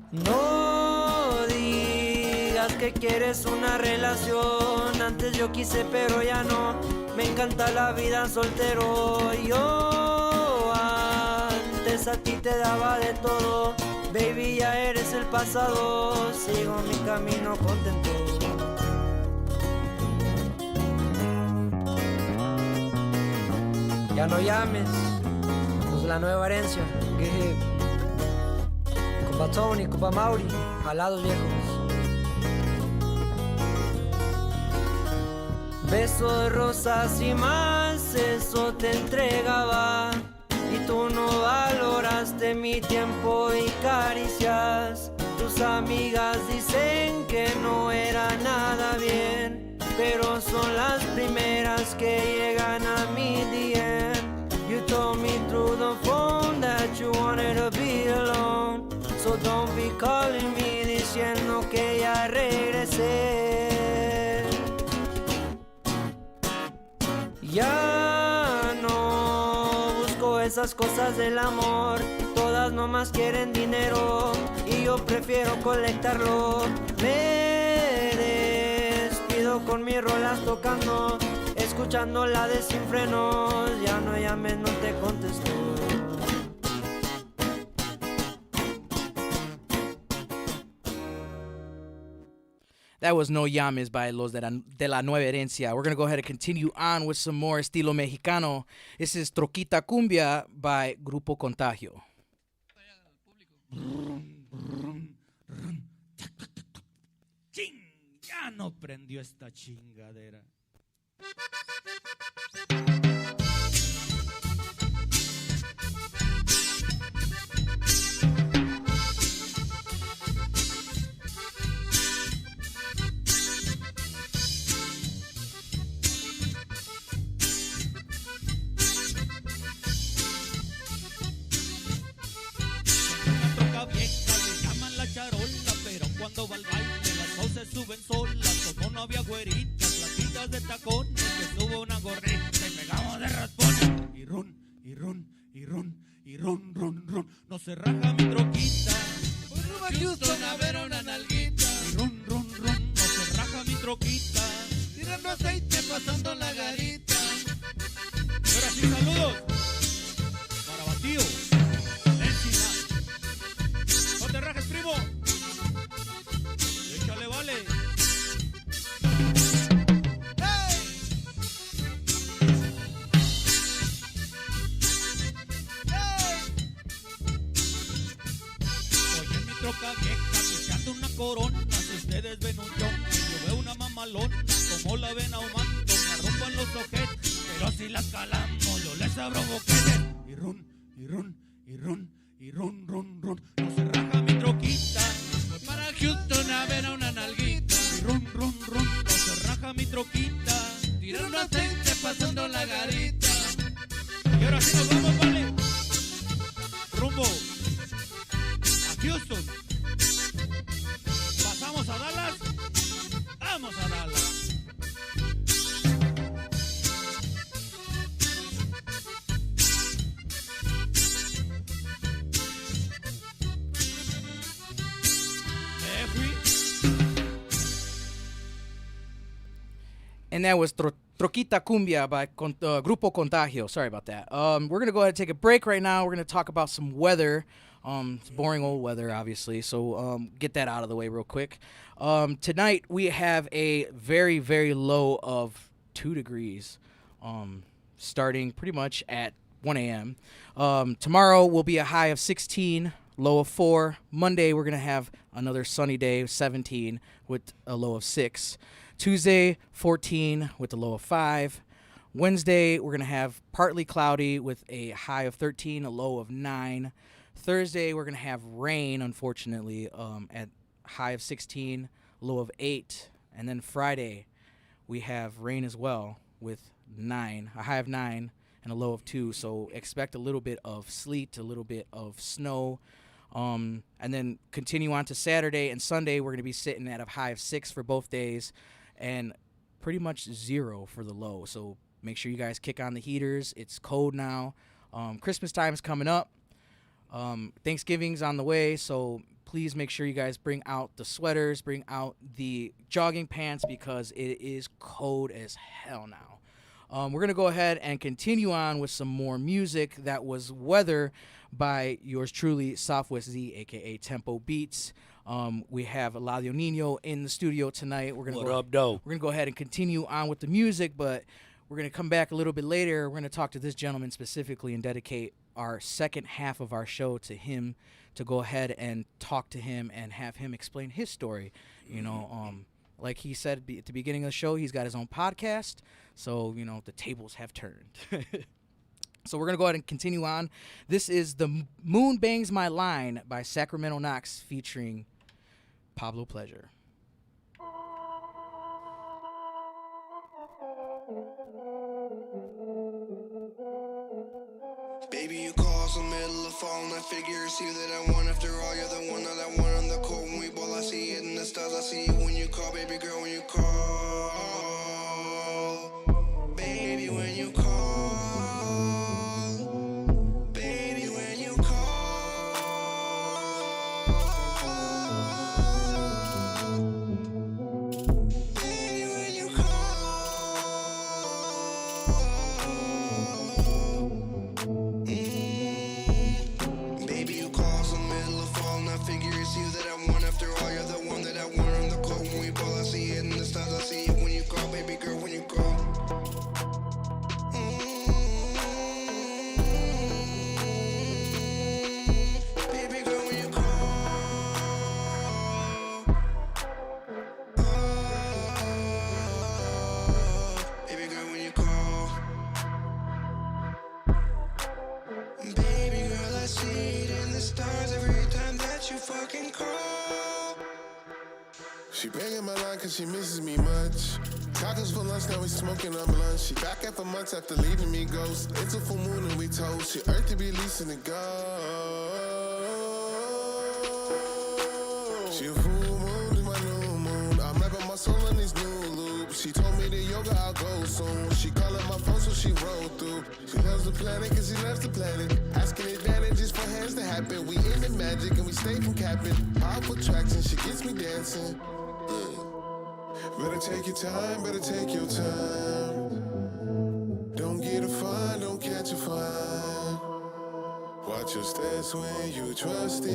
No digas que quieres una relación. Antes yo quise pero ya no. Me encanta la vida soltero. Yo antes antes a ti te daba de todo. Baby, ya eres el pasado. Sigo mi camino contento. Ya no llames, pues la nueva herencia. Que Compa Tony, Compa Mauri, jalados viejos. Besos de rosas y más, eso te entregaba. Y tú no valoraste mi tiempo y caricias. Tus amigas dicen que no era nada bien, pero son las primeras que llegan a mi DM. You told me through the phone that you wanted to be alone. So don't be calling me diciendo que ya regresé. Ya no busco esas cosas del amor. Todas nomás quieren dinero y yo prefiero colectarlo. Me despido con mis rolas tocando, escuchando la de Sin Frenos. Ya no llames, no te contesto. That was No Llames by Los de la Nueva Herencia. We're going to go ahead and continue on with some more estilo mexicano. This is Troquita Cumbia by Grupo Contagio. Ya no prendió esta chingadera. Cuando va al baile, las dos se suben solas. Como no había güeritas, platitas de tacones, que subo una gorrita y pegamos de raspones. Y ron, y ron, y ron, y ron, ron, ron. No se raja mi troquita. Voy rumbo a Houston a ver una nalguita. Y ron, ron, ron, no se raja mi troquita. Tirando aceite, pasando la garita. Y ahora sí, saludos. Para Batío, Encina. No te rajes, primo. Échale, vale. ¡Hey! ¡Hey! Oye, mi troca vieja, pisteando una corona. Si ustedes ven un yon, yo veo una mamalona. Como la ven ahumando, me arrumban los ojetes. Pero si las calamos, yo les abro boquetes. Y ron, y ron, y ron, y ron, ron, ron. No se raja mi troquita. Voy para Houston a ver a una nalguita. Y ron, ron, ron, no se raja mi troquita. Tirando aceite, pasando la garita. Y ahora sí nos vamos, vale. Rumbo a Houston. Pasamos a Dallas. Vamos a Dallas. And that was Troquita Cumbia by Grupo Contagio. Sorry about that. We're going to go ahead and take a break right now. We're going to talk about some weather. It's boring old weather, obviously, so get that out of the way real quick. Tonight, we have a very, very low of 2 degrees, starting pretty much at 1 a.m. Tomorrow will be a high of 16, low of 4. Monday, we're going to have another sunny day, 17, with a low of 6. Tuesday, 14 with a low of 5. Wednesday, we're going to have partly cloudy with a high of 13, a low of 9. Thursday, we're going to have rain, unfortunately, at high of 16, low of 8. And then Friday, we have rain as well with 9, a high of 9 and a low of 2. So expect a little bit of sleet, a little bit of snow. And then continue on to Saturday and Sunday, we're going to be sitting at a high of 6 for both days. And pretty much 0 for the low. So make sure you guys kick on the heaters. It's cold now. Christmas time is coming up. Thanksgiving's on the way. So please make sure you guys bring out the sweaters, bring out the jogging pants, because it is cold as hell now. We're going to go ahead and continue on with some more music. That was Weather by yours truly, SwZee, a.k.a. Tempo Beats. We have Eladio Nino in the studio tonight. We're gonna We're going to go ahead and continue on with the music, but we're going to come back a little bit later. We're going to talk to this gentleman specifically and dedicate our second half of our show to him, to go ahead and talk to him and have him explain his story. You know, like he said at the beginning of the show, he's got his own podcast. So, you know, the tables have turned. So we're going to go ahead and continue on. This is The Moon Bangs My Line by Sacramento Knox featuring Pablo Pleasure. Baby, you call the middle of fall, and I figure it's you that I want. After all, you're the one that I want on the court. When we ball, I see it in the stars. I see you when you call, baby girl, when you call. Baby, when you call. Baby, when you call. Baby, when you Baby, you call some middle of fall, and I figure it's you that I want. After all, you're the one that I want on the court. When we ball, I see it in the stars. I see it when you call, baby girl, when you call. Baby girl, when you call. Baby girl, when you call. Baby girl, I see it in the stars every time that you fucking call. She banging my line cause she misses me much. Tacos for lunch, now we smoking on blunt. She back after months after leaving me ghost. It's a full moon and we told she earth to be leasing to go. She a full moon, is my new moon. I'm rapping my soul in these new loops. She told me the yoga I'll go soon. She calling my phone so she roll through. She loves the planet cause she loves the planet. Asking advantages for hands to happen. We in the magic and we stay from capping. Powerful traction, she gets me dancing. Better take your time, better take your time. Don't get a fine, don't catch a fine. Watch your steps when you trusting.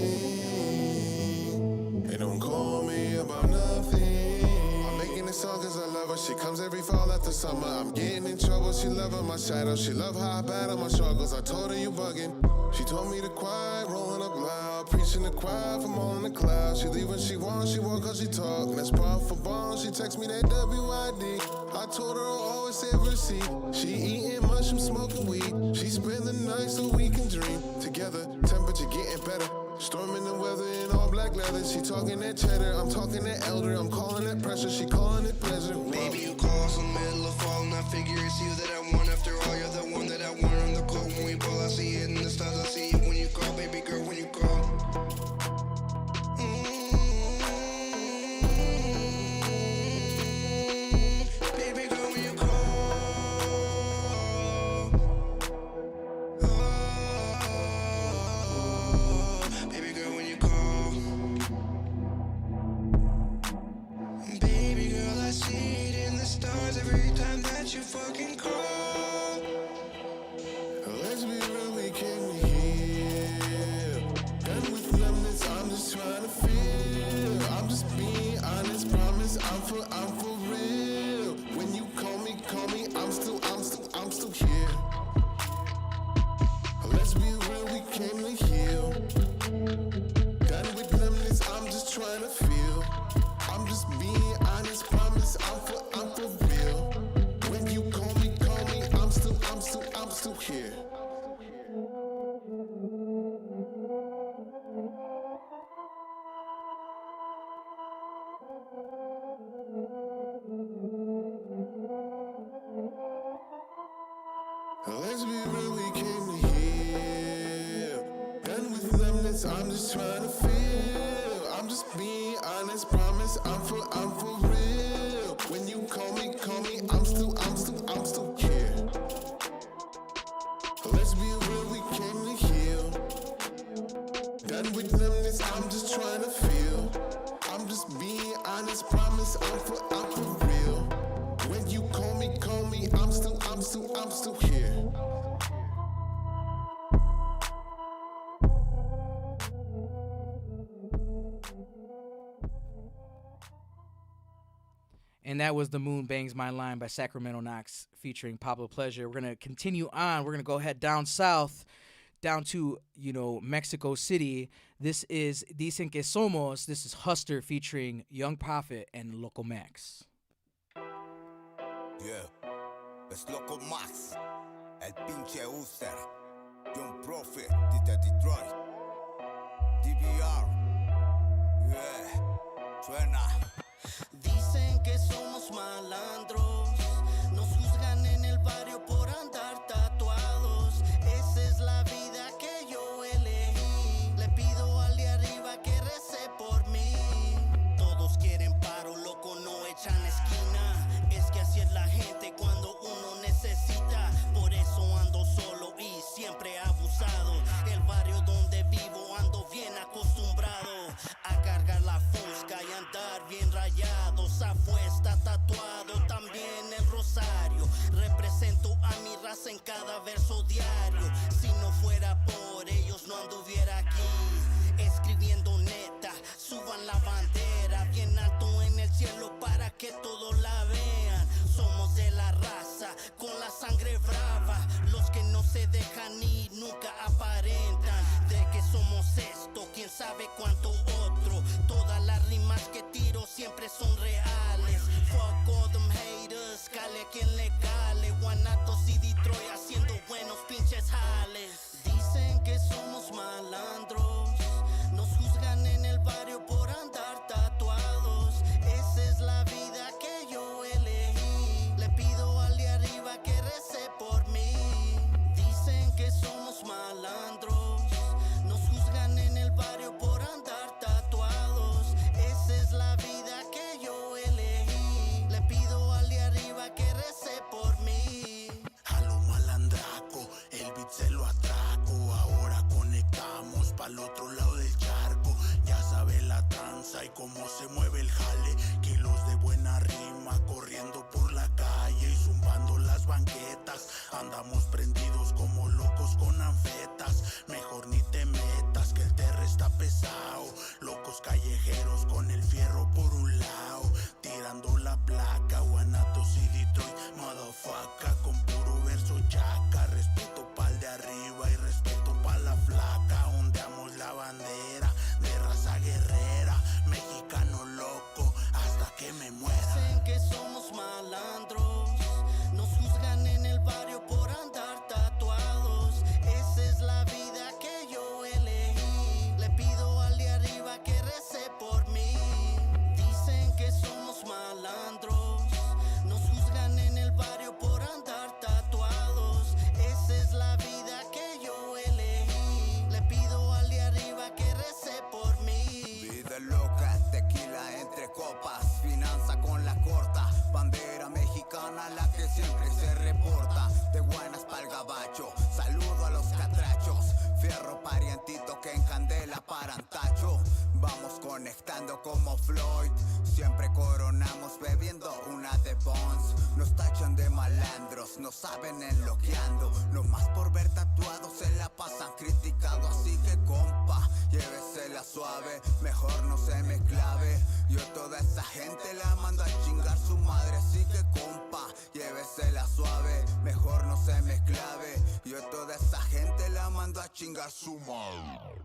And don't call me about nothing. I'm making this song cause I love her. She comes every fall after summer. I'm getting in trouble, she loving my shadow. She love how I battle my struggles. I told her you bugging. She told me to quiet, rolling up loud. Preaching the choir from all in the clouds. She leave when she wants, she walk cause she talk. That's proud for bones, she text me that WID. I told her I'll always save her seat. She eating mushroom, smoking weed. She spend the night so we can dream together. Temperature getting better. Storming the weather in all black leather. She talking that cheddar, I'm talking that elder. I'm calling that pressure, she calling it pleasure. Baby, you call some middle of fall, and I figure it's you that I want. After all, you're the one that I want on the court. When we ball, I see it in the stars. I see it when you call, baby girl, when you call. Baby girl, when you call. Baby girl, when you call. Baby girl, I see it in the stars every time that you fucking call. Let's be real, we came here. Done with numbness, I'm just trying to feel. I'm just being honest, promise I'm for real. When you call me, I'm still here. Let's be real, we came to heal. Done with numbness, I'm just trying to feel. I'm just being honest, promise I'm for real. When you call me, I'm still here. Let's be real, we came to heal. Done with numbness, I'm just trying to feel. I'm just being honest, promise I'm for real. When you call me, I'm still here. Let's be real, we came to heal. Done with numbness, I'm just trying to feel. I'm just being honest, promise I'm for real. When you call me, I'm still And that was The Moon Bangs My Line by Sacramento Knox featuring Pablo Pleasure. We're going to continue on. We're going to go ahead down south, down to, Mexico City. This is Dicen Que Somos. This is Huster featuring Young Prophet and Loco Max. Yeah, es Loco Max, el pinche Huster, Young Prophet, desde Detroit, DBR, yeah, suena. Dicen que somos malandros, nos juzgan en el barrio por andar tatuados. Esa es la vida que yo elegí. Le pido al de arriba que rece por mí. Todos quieren paro, loco, no echan esquina. Es que así es la gente cuando uno necesita. Por eso ando solo y siempre abusado. El barrio donde vivo ando bien acostumbrado a cargar la fusca y andar bien rayado. Zafo está tatuado, también el rosario. Represento a mi raza en cada verso diario. Si no fuera por ellos no anduviera aquí. Escribiendo neta, suban la bandera bien alto en el cielo para que todos la vean. Somos de la raza, con la sangre brava. Los que no se dejan ir nunca aparentan. De que somos esto, quién sabe cuánto otro. Todas las rimas que tiro siempre son reales. Fuck all them haters, cale a quien le cale. Guanatos y Detroit haciendo buenos pinches jales. Dicen que somos malandros, nos juzgan en el barrio por andar tatuados. Esa es la vida que yo elegí. Le pido al de arriba que rece por mí. Dicen que somos malandros, nos juzgan en el barrio por andar tatuados. Esa es la vida que yo elegí. Le pido al de arriba que rece por mí. A lo malandraco, el beat se lo atraco. Ahora conectamos pa'l otro lado del charco. Ya sabe la tranza y cómo se mueve el jale. Kilos de buena rima corriendo por la calle y zumbando las banquetas. Andamos prendidos como locos con anfetas. Mejor ni te metas que el terre está pesado. Locos callejeros con el fierro por un lado. Tirando la placa, Guanatos y Detroit, motherfucker, con puro verso chaca. Respeto pa'l de arriba y respeto pa' la flaca. Ondeamos la bandera de raza guerrera. Mexicano loco hasta que me muera. Dicen que somos malandros, nos juzgan en el barrio por andar tatuados. Esa es la vida que yo elegí. Le pido al de arriba que rece por mí. Dicen que somos malandros, nos juzgan en el barrio por andar tatuados. Esa es la vida que yo elegí. Le pido al de arriba que rece por mí. Vida loca, tequila entre copas, finanza con la corta, bandera mexicana la que siempre se reporta. De buenas pa'l gabacho, saludo a los catrachos, fierro parientito que encandela para antacho. Vamos conectando como Floyd, siempre coronamos bebiendo una de Bonds. Nos tachan de malandros, no saben en lo que ando. No más por ver tatuados se la pasan criticando. Así que compa, llévesela suave, mejor no se me clave. Yo toda esa gente la mando a chingar su madre. Así que compa, llévesela suave, mejor no se me clave. Yo toda esa gente la mando a chingar su madre.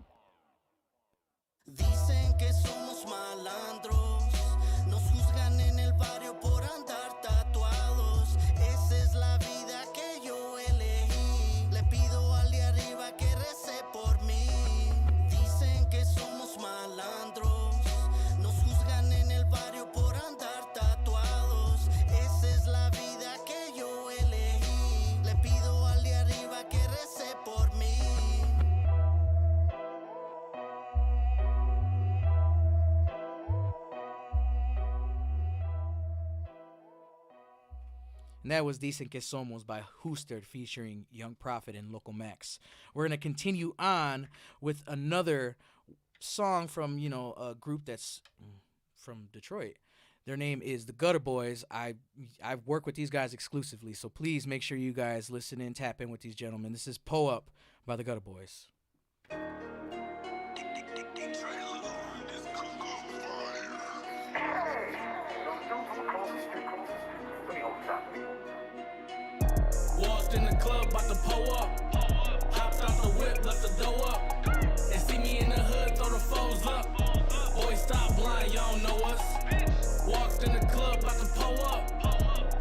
Dicen que somos malandros, nos juzgan en el barrio por andar tatuados. Esa es la vida que yo elegí. Le pido al de arriba que rece por mí. Dicen que somos malandros, nos juzgan en el barrio por andar tatuados. Esa es la vida que yo elegí. Le pido al de arriba que rece por mí. And that was Dicen Que Somos by Huster featuring Young Prophet and Loco Max. We're going to continue on with another song from, a group that's from Detroit. Their name is the Gutter Boys. I've worked with these guys exclusively, so please make sure you guys listen in, tap in with these gentlemen. This is Pull Up by the Gutter Boys. Hey, about to pull up. Hopped out the whip, left the dough up. They see me in the hood, throw the foes up. Boys, stop blind, y'all know us. Walked in the club, about to pull up.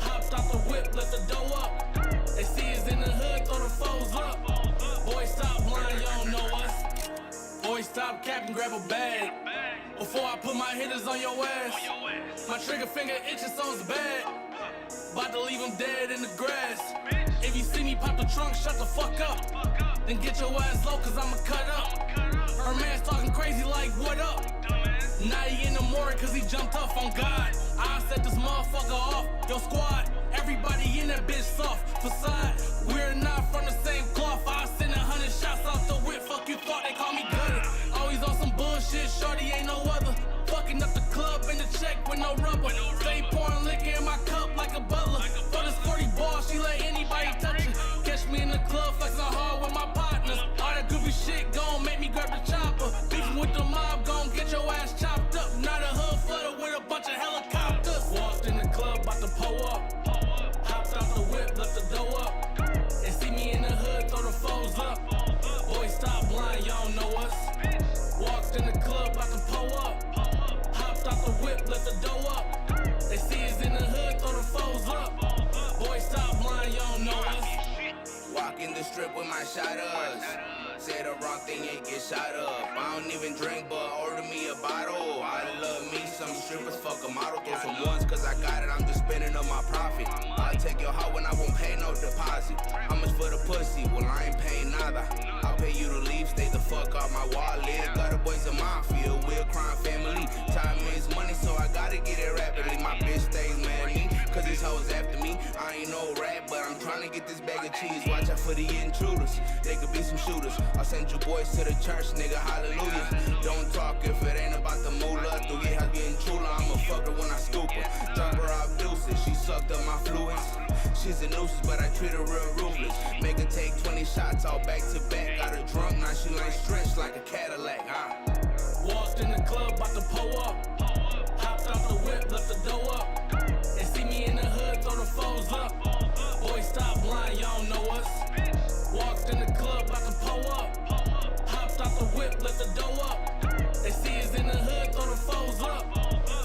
Hopped out the whip, left the dough up. They see us in the hood, throw the foes up. Boys, stop blind, y'all know us. Boys, stop capping, grab a bag. Before I put my hitters on your ass. My trigger finger itching, so it's bad. About to leave him dead in the grass. If you see me pop the trunk, shut the fuck up. Then get your ass low, cause I'ma cut up. Her man's talking crazy like, what up? Now he in the morning cause he jumped up on God. I set this motherfucker off, yo squad. Everybody in that bitch soft facade. We're not from the same cloth. I send 100 shots off the whip. Fuck you thought they call me gutter. Always on some bullshit, shorty ain't no other. Fucking up the club in the check with no rubber. Stay pouring liquor in my cup like a butler. For this 40 ball, she let anybody touch it. Catch me in the club flexing hard with my partners. All that goofy shit gon' make me grab the chopper. Beefing with the mob gon' get your ass chopped up. Now the hood flooded with a bunch of helicopters. Walked in the club, bout to pull up. Hopped out the whip, left the dough up. They see me in the hood, throw the foes up. Boys, stop blind, y'all know us. Walked in the club, bout to pull up. Hopped out the whip, left the dough up. They see us in the hood, throw the foes up. Boys, stop blind, y'all know us. Walk in the strip with my shotters. Say the wrong thing and get shot up. I don't even drink, but order me a bottle. I love me some strippers, fuck a model. Throw some ones, cause I got it, I'm just spending up my profit. I'll take your heart when I won't pay no deposit. How much for the pussy? Well, I ain't paying nada. I'll pay you to leave, stay the fuck off my wallet. Got the boys in mafia, we're a crime family. Time is money, so I gotta get it rapidly. My bitch stays mad at me, cause these hoes after me. I ain't no rat, but I'm trying to get this bag of cheese. Watch out for the intruders, they could be some shooters. I'll send you boys to the church, nigga, hallelujah. Don't talk if it ain't about the moolah. Do get her getting chula, I'ma fuck her when I scoop her. Drop her off deuces, she sucked up my fluids. She's a nuisance, but I treat her real ruthless. Make her take 20 shots all back to back. Got her drunk, now she like stretched like a Cadillac, Walked in the club, bout to pull up. Hopped out the whip, left the dough up. They see me in the hood, throw the foes up. Boys, stop blind, y'all know us. Walked in the club, bout to pull up. Hopped out the whip, left the dough up. They see us in the hood, throw the foes up.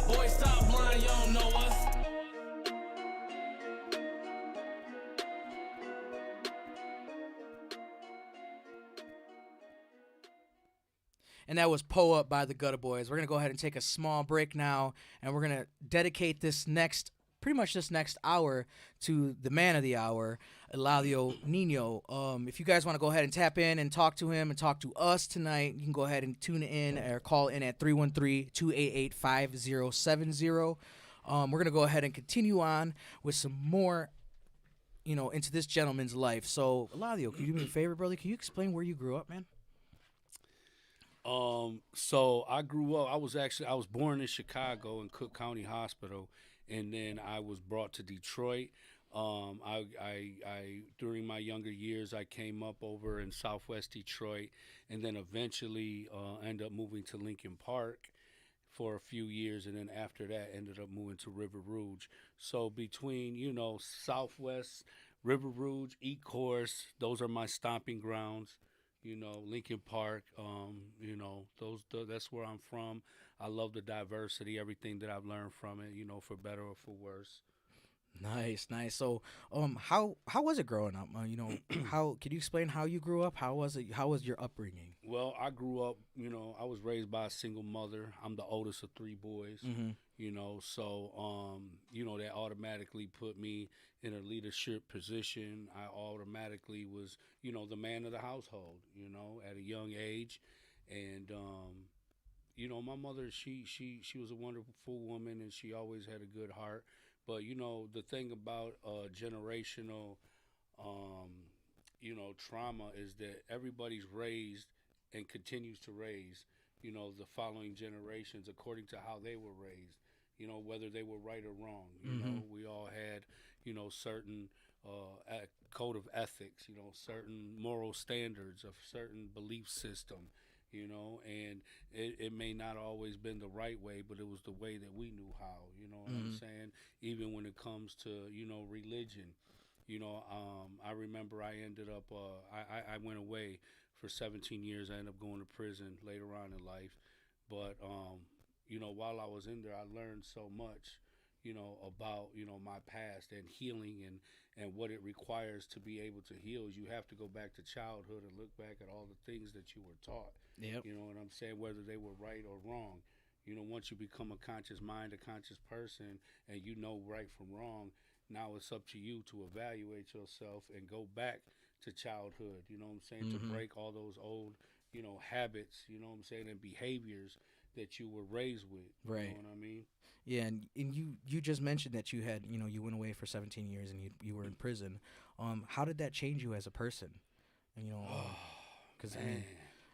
Boys, stop blind, y'all know us. And that was Pull Up by the Gutter Boys. We're going to go ahead and take a small break now, and we're going to dedicate pretty much this next hour to the man of the hour, Eladio Nino. If you guys want to go ahead and tap in and talk to him and talk to us tonight, you can go ahead and tune in or call in at 313-288-5070. We're going to go ahead and continue on with some more, into this gentleman's life. So, Eladio, can you do me a favor, brother? Can you explain where you grew up, man? So I grew up. I was born in Chicago in Cook County Hospital, and then I was brought to Detroit. I during my younger years, I came up over in Southwest Detroit, and then eventually ended up moving to Lincoln Park for a few years, and then after that, ended up moving to River Rouge. So between Southwest, River Rouge, Ecorse, those are my stomping grounds. Lincoln Park, that's where I'm from. I love the diversity, everything that I've learned from it, for better or for worse. Nice. So, how was it growing up? How can you explain how you grew up? How was it? How was your upbringing? Well, I grew up, I was raised by a single mother. I'm the oldest of three boys, so, that automatically put me in a leadership position. I automatically was, the man of the household, at a young age. And, my mother, she was a wonderful woman, and she always had a good heart. But, the thing about generational, trauma is that everybody's raised and continues to raise, the following generations according to how they were raised, whether they were right or wrong. We all had, certain code of ethics, certain moral standards, of certain belief system, and it may not always been the right way, but it was the way that we knew how, what I'm saying? Even when it comes to, religion, I remember I ended up, I went away for 17 years. I ended up going to prison later on in life. But, while I was in there, I learned so much, about, my past and healing and what it requires to be able to heal. You have to go back to childhood and look back at all the things that you were taught. Yep. You know what I'm saying? Whether they were right or wrong. Once you become a conscious mind, a conscious person, and you know right from wrong, now it's up to you to evaluate yourself and go back to childhood, you know what I'm saying, to break all those old, habits, you know what I'm saying, and behaviors that you were raised with. Right. You know what I mean? Yeah, and you just mentioned that you had, you went away for 17 years and you were in prison. How did that change you as a person? And, because,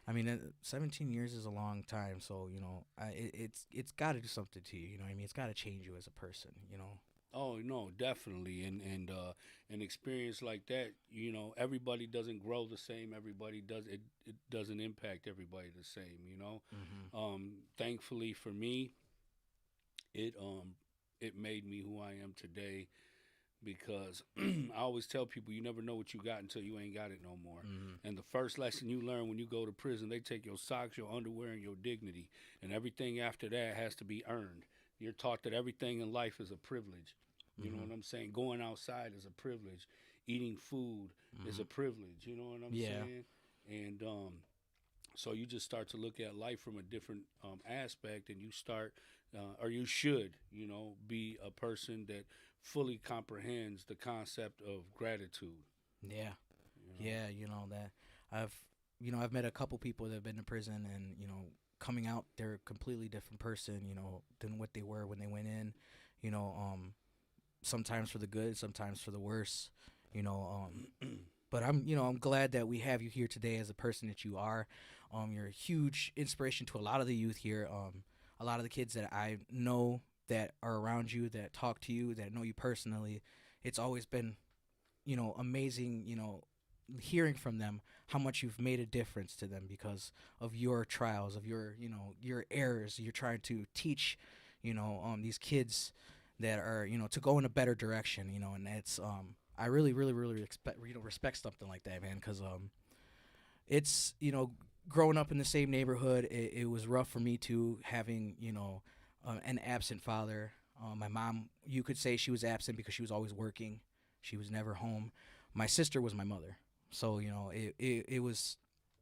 I mean, 17 years is a long time, so, it's got to do something to you, you know what I mean? It's got to change you as a person, Oh no, definitely, and an experience like that, everybody doesn't grow the same. Everybody does it. It doesn't impact everybody the same. Thankfully for me, it made me who I am today, because I always tell people you never know what you got until you ain't got it no more. And the first lesson you learn when you go to prison, they take your socks, your underwear, and your dignity, and everything after that has to be earned. You're taught that everything in life is a privilege. You know what I'm saying? Going outside is a privilege. Eating food is a privilege. You know what I'm saying? And so you just start to look at life from a different aspect, and you start, or you should, be a person that fully comprehends the concept of gratitude. Yeah. Yeah, that I've met a couple people that have been to prison, and, coming out, they're a completely different person, than what they were when they went in, sometimes for the good, sometimes for the worse, but I'm glad that we have you here today as a person that you are. You're a huge inspiration to a lot of the youth here. A lot of the kids that I know that are around you, that talk to you, that know you personally. It's always been, amazing, hearing from them how much you've made a difference to them because of your trials, of your errors. You're trying to teach, these kids that are, to go in a better direction, and that's, I really, really, really respect something like that, man, because it's, growing up in the same neighborhood, it was rough for me too, having, an absent father. My mom, you could say she was absent because she was always working. She was never home. My sister was my mother. So, it was,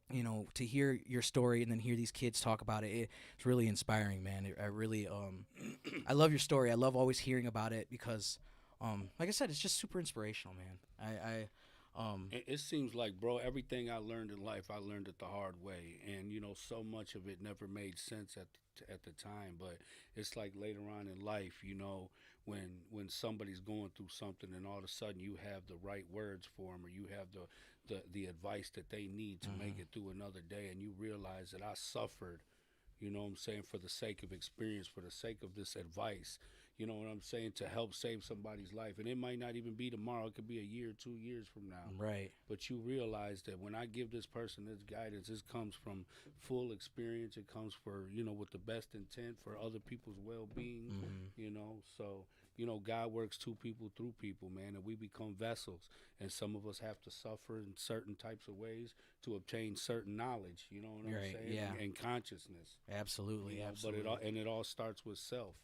to hear your story and then hear these kids talk about it, it's really inspiring, man. I really, I love your story. I love always hearing about it because, like I said, it's just super inspirational, man. It seems like, bro, everything I learned in life, I learned it the hard way. And, so much of it never made sense at the time. But it's like later on in life, when somebody's going through something and all of a sudden you have the right words for them, or you have the advice that they need to make it through another day, and you realize that I suffered, for the sake of experience, for the sake of this advice, to help save somebody's life. And it might not even be tomorrow. It could be a year, 2 years from now. Right. But you realize that when I give this person this guidance, this comes from full experience. It comes with the best intent for other people's well-being, So, God works to people through people, man, and we become vessels. And some of us have to suffer in certain types of ways to obtain certain knowledge, you know what I'm saying? Yeah. And consciousness. Absolutely, absolutely. But it all starts with self.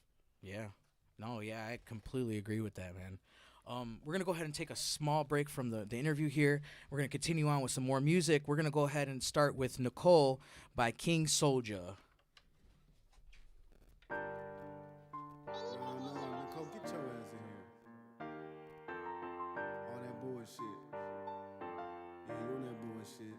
Yeah. No, yeah, I completely agree with that, man. We're going to go ahead and take a small break from the interview here. We're going to continue on with some more music. We're going to go ahead and start with Nicole by King Soulja. Nicole, get your ass in here. All that bullshit. Yeah, you on that bullshit.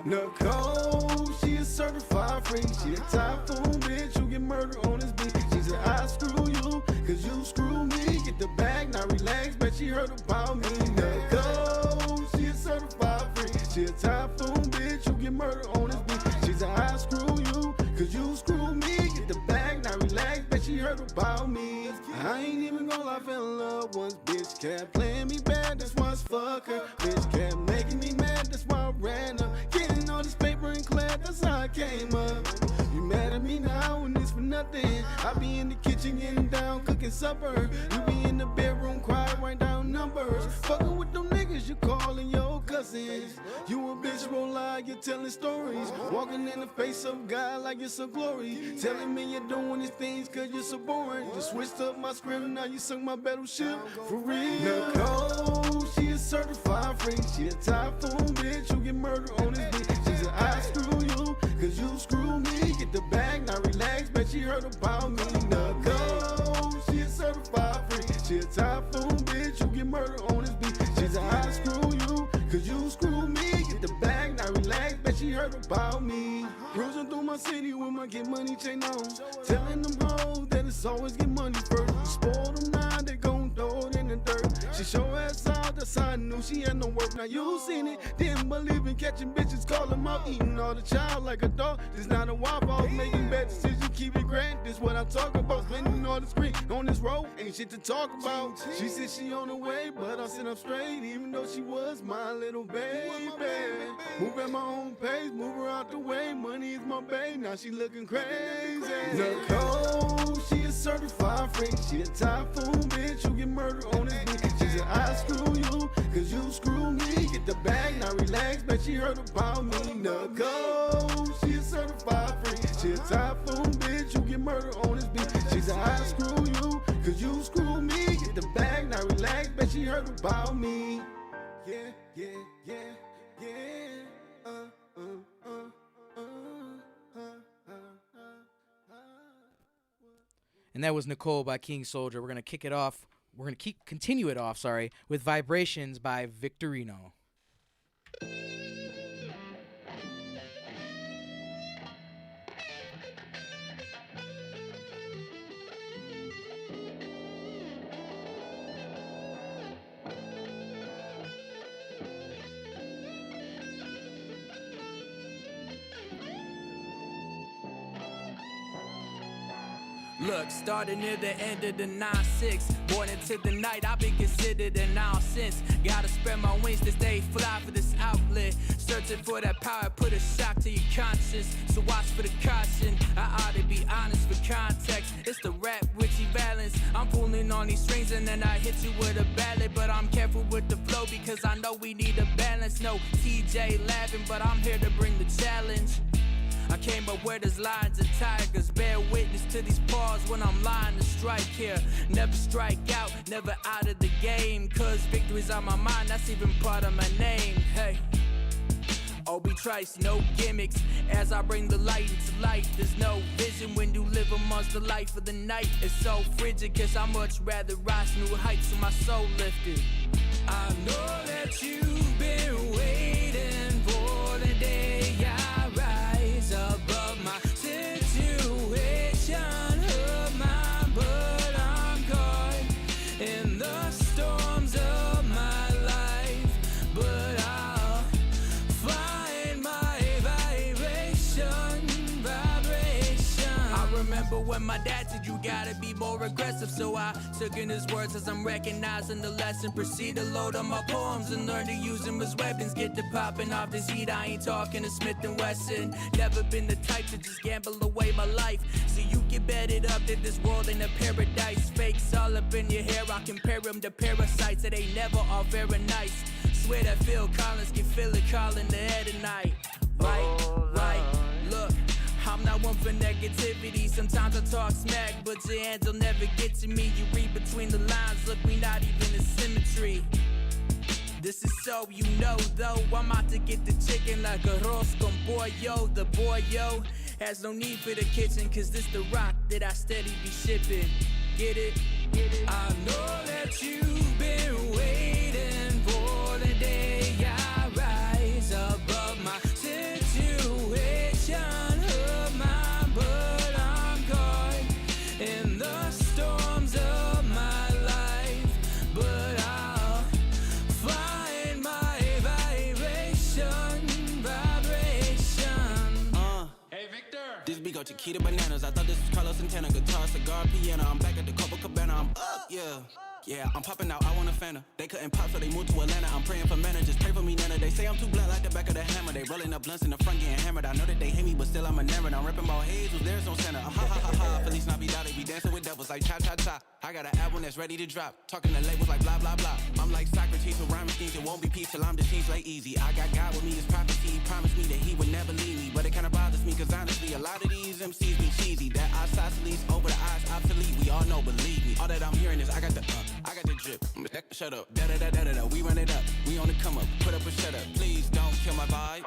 Nicole, she a certified freak. She a typhoon bitch who get murdered on this beat. She said, I screw you, cause you screw me. Get the bag, now relax, but she heard about me. Nicole, she a certified freak. She a typhoon bitch who get murdered on this beat. She said, I screw you, cause you screw me. Get the bag, now relax, but she heard about me. I ain't even gonna lie, fell in love once. Bitch kept playing me bad, that's why I fuck her. Bitch kept making me mad, that's why I ran her. Getting all this paper and clad, that's how I came up. You mad at me now and it's for nothing. I be in the kitchen getting down, cooking supper. You be in the bedroom crying, write down numbers. Fucking with them niggas you calling your cousins. You a bitch roll out, you're telling stories. Walking in the face of God like it's a glory. Telling me you're doing these things cause you're so boring. Just switched up my script, now you sunk my battleship. For real. Nicole, she a certified freak. She a typhoon bitch, you get murdered on this beat. She said I screw you, cause you screw me. Get the bag, now relax, bet she heard about me. Nicole, she a certified freak. She a typhoon bitch, you get murdered on this beat. She said I screw you, cause you screw me. Get the bag, now relax, bet she heard about me. Cruising through my city with my get money chain on. Telling them hoes that it's always get money first. You spoil them now, they gon' throw it in the dirt. She show ass out, that's how I knew she had no work. Now you seen it, didn't believe in catching bitches, call them out, eating all the child like a dog. This not a wild off, making bad decisions, keep it grand. This what I'm talking about, spending all the screen on this road, ain't shit to talk about. She said she on the way, but I sit up straight, even though she was my little baby. Move at my own pace, move her out the way, money is my babe, now she looking crazy. Nicole, she a certified freak, she a typhoon bitch, you get murdered on this beat. She said I screw you, cause you screw me. Get the bag, now relax, bet she heard about me. Nicole, she a certified freak, she a typhoon bitch, you get murdered on this beat. She said I screw you, cause you screw me. Get the bag, now relax, bet she heard about me. Yeah, yeah, yeah, yeah. And that was Nicole by King Soldier. We're gonna kick it off. We're gonna continue it off. Sorry, with Vibrations by Victorino. Look, starting near the end of the 9-6, born into the night, I've been considered a nonsense. Gotta spread my wings to stay fly for this outlet. Searching for that power, put a shock to your conscience. So watch for the caution, I ought to be honest for context. It's the rap Richie Valens. I'm pulling on these strings and then I hit you with a ballad. But I'm careful with the flow because I know we need a balance. No TJ laughing, but I'm here to bring the challenge. I came up where there's lions and tigers. Bear witness to these paws when I'm lying to strike here. Never strike out, never out of the game. Cause victory's on my mind, that's even part of my name. Hey, Obi Trice, no gimmicks. As I bring the light into life, there's no vision when you live amongst the life of the night. It's so frigid, cause I much rather rise new heights with my soul lifted. I know that you've been waiting for the day I rise above my situation of mine, but I'm caught in the storms of my life. But I'll find my vibration. I remember when my dad said you gotta be more aggressive, so I took in his words as I'm recognizing the lesson. Proceed to load up my poems and learn to use them as weapons. Get to popping off this heat, I ain't talking to Smith & Wesson. Never been the type to just gamble away my life, so you can bet it up that this world ain't a paradise. Fakes all up in your hair, I compare them to parasites that ain't never all fair and nice. Swear that Phil Collins can feel it calling the air tonight. Right, look, I'm not one for negativity. Sometimes I talk smack, but your hands will never get to me. You read between the lines, look, we not even in symmetry. This is so you know, though, I'm out to get the chicken like arroz con pollo. The boy, yo, has no need for the kitchen, cause this the rock that I steady be shipping. Get it? I know that you've been waiting for the day I rise above my situation of mine, but I'm caught in the storms of my life. But I'll find my vibration. Hey Victor, this beat got Chiquita bananas. I thought this was Carlos Santana, guitar, cigar, piano. I'm back at the Copacabana, I'm up, yeah. Yeah, I'm popping out, I want a Fanta. They couldn't pop, so they moved to Atlanta. I'm praying for managers, pray for me, Nana. They say I'm too blunt like the back of the hammer. They rolling up blunts in the front, getting hammered. I know that they hate me, but still I'm enamored. I'm ripping about heads, with there's no center. I'm ha ha ha ha. Feliz Navidad, they be dancing with devils like cha cha cha. I got an album that's ready to drop. Talking to labels like blah blah blah. I'm like Socrates with rhyme schemes. It won't be peace till I'm deceased like easy. I got God with me, his prophecy. He promised me that he would never leave me. But it kinda bothers me, cause honestly, a lot of these MCs be cheesy. That isosceles over the eyes obsolete. We all know, believe me. All that I'm hearing is I got the drip. Shut up, da da da da da da. We run it up, we on the come up. Put up or shut up, please don't kill my vibe.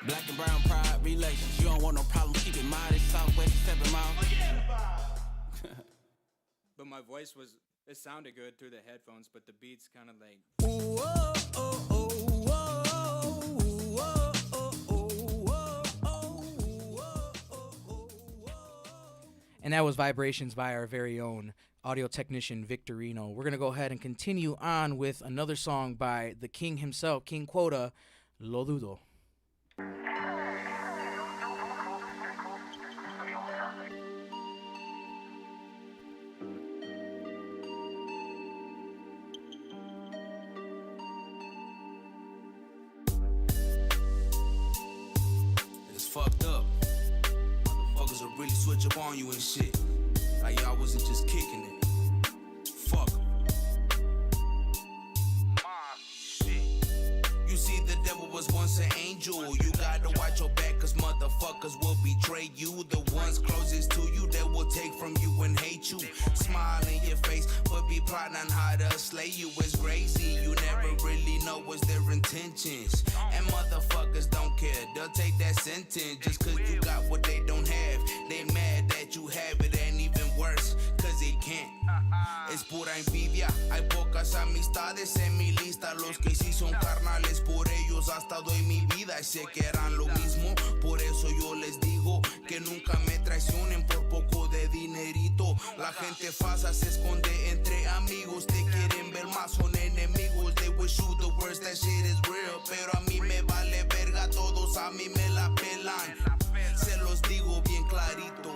Black and brown pride relations. You don't want no problems, keep it modest. Southwest 7 Mile. But my voice it sounded good through the headphones, but the beat's kind of like. And that was Vibrations by our very own audio technician Victorino. We're going to go ahead and continue on with another song by the king himself, King Quota, Lo Dudo. It's fucked up. Motherfuckers will really switch up on you and shit. Like y'all wasn't just kicking it. Fuck 'em. You see, the devil was once an angel. You gotta watch your back, cause motherfuckers will betray you. The ones closest to you, they will take from you and hate you. Smile in your face, but be plotting on how to slay you. It's crazy, you never really know what's their intentions. And motherfuckers don't care, they'll take that sentence. Just cause you got what they don't have. They mad that you have it, and even worse, cause they can't. Es pura envidia, hay pocas amistades en mi lista. Los que sí son carnales, por ellos hasta doy mi vida. Y sé que harán lo mismo, por eso yo les digo que nunca me traicionen por poco de dinerito. La gente falsa se esconde entre amigos, te quieren ver más, son enemigos. They wish you the worst, that shit is real. Pero a mí me vale verga, todos a mí me la pelan. Se los digo bien clarito.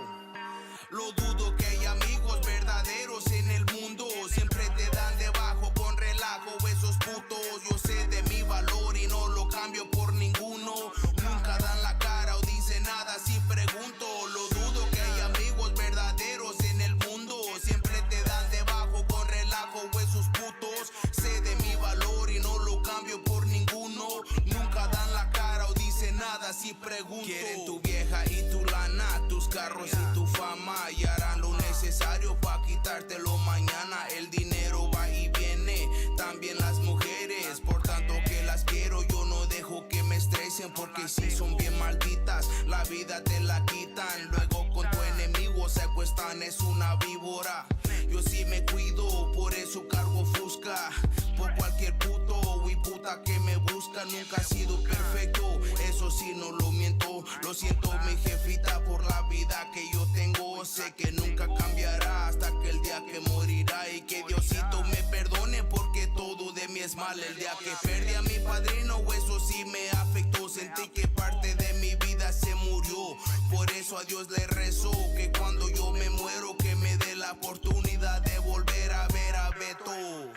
Lo dudo que hay amigos verdaderos en el mundo. Siempre te dan debajo con relajo esos putos. Yo sé de mi valor y no lo cambio por ninguno. Nunca dan la cara o dicen nada si pregunto. Lo dudo que hay amigos verdaderos en el mundo. Siempre te dan debajo con relajo esos putos. Sé de mi valor y no lo cambio por ninguno. Nunca dan la cara o dicen nada si pregunto. Quieren tu vieja y tu lana, tus carros y tu fama. Y harán lo necesario pa' quitártelo mañana. El dinero va y viene, también las mujeres. Por tanto que las quiero, yo no dejo que me estresen. Porque si son bien malditas, la vida te la quitan. Luego con tu enemigo se acuestan, es una víbora. Yo sí me cuido, por eso cargo fusca. Por cualquier puto y puta que me busca. Nunca ha sido perfecto, eso sí no lo miento. Lo siento mi jefita por la vida que yo tengo. Sé que nunca cambiará hasta que el día que morirá. Y que Diosito me perdone porque todo de mí es mal. El día que perdí a mi padrino, eso sí me afectó. Sentí que parte de mi vida se murió. Por eso a Dios le rezo que cuando yo me muero que me dé la oportunidad de volver a ver a Beto.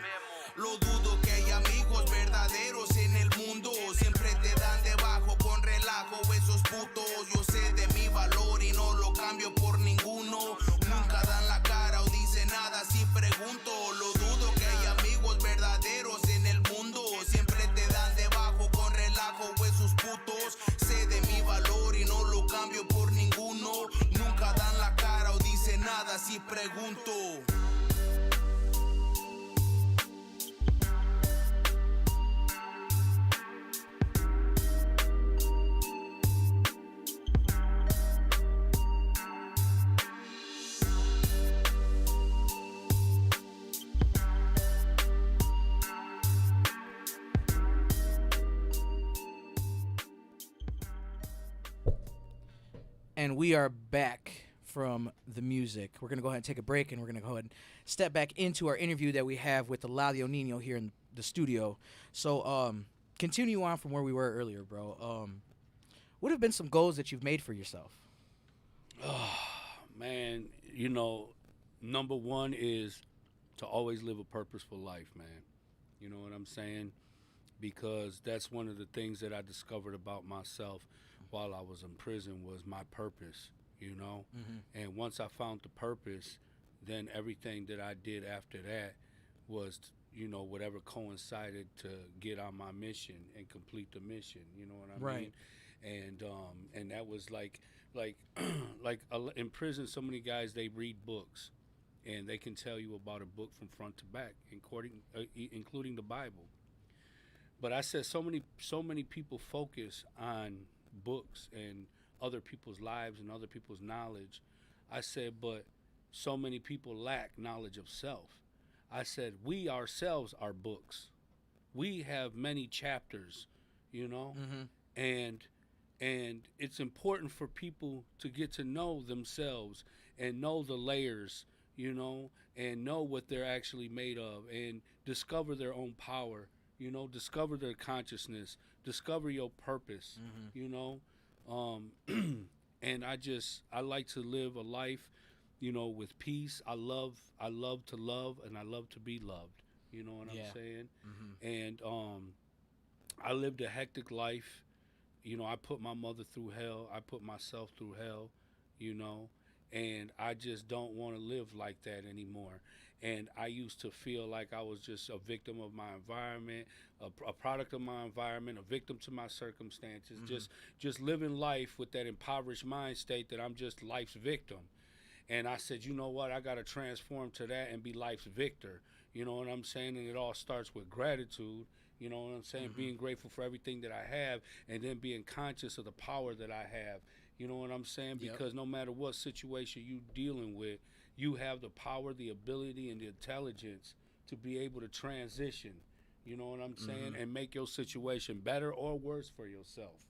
Lo dudo que hay amigos verdaderos en el mundo. Siempre te dan debajo con relajo esos putos. Yo sé de mi valor y no lo cambio por ninguno. Nunca dan la cara o dicen nada si pregunto. Lo dudo que hay amigos verdaderos en el mundo. Siempre te dan debajo con relajo esos putos. Sé de mi valor y no lo cambio por ninguno. Nunca dan la cara o dicen nada si pregunto. And we are back from the music. We're going to go ahead and take a break, and we're going to go ahead and step back into our interview that we have with Eladio Nino here in the studio. So, continue on from where we were earlier, bro. What have been some goals that you've made for yourself? Oh, man, you know, number one is to always live a purposeful life, man. You know what I'm saying? Because that's one of the things that I discovered about myself while I was in prison was my purpose, you know? And once I found the purpose, then everything that I did after that was, you know, whatever coincided to get on my mission and complete the mission, you know what I Right. mean? And that was like in prison, so many guys, they read books and they can tell you about a book from front to back, including the Bible. But I said so many people focus on books and other people's lives and other people's knowledge. I said, but so many people lack knowledge of self. I said, we ourselves are books. We have many chapters, you know, and it's important for people to get to know themselves and know the layers, you know, and know what they're actually made of and discover their own power, you know, discover their consciousness, discover your purpose, you know. And I like to live a life, you know, with peace. I love to love, and I love to be loved. You know what I'm saying? And I lived a hectic life. You know, I put my mother through hell. I put myself through hell, you know, and I just don't want to live like that anymore. And I used to feel like I was just a victim of my environment, a product of my environment, a victim to my circumstances, just living life with that impoverished mind state that I'm just life's victim. And I said, you know what, I got to transform to that and be life's victor. You know what I'm saying? And it all starts with gratitude. You know what I'm saying? Being grateful for everything that I have, and then being conscious of the power that I have. You know what I'm saying? Because no matter what situation you're dealing with, you have the power, the ability, and the intelligence to be able to transition. You know what I'm saying? And make your situation better or worse for yourself.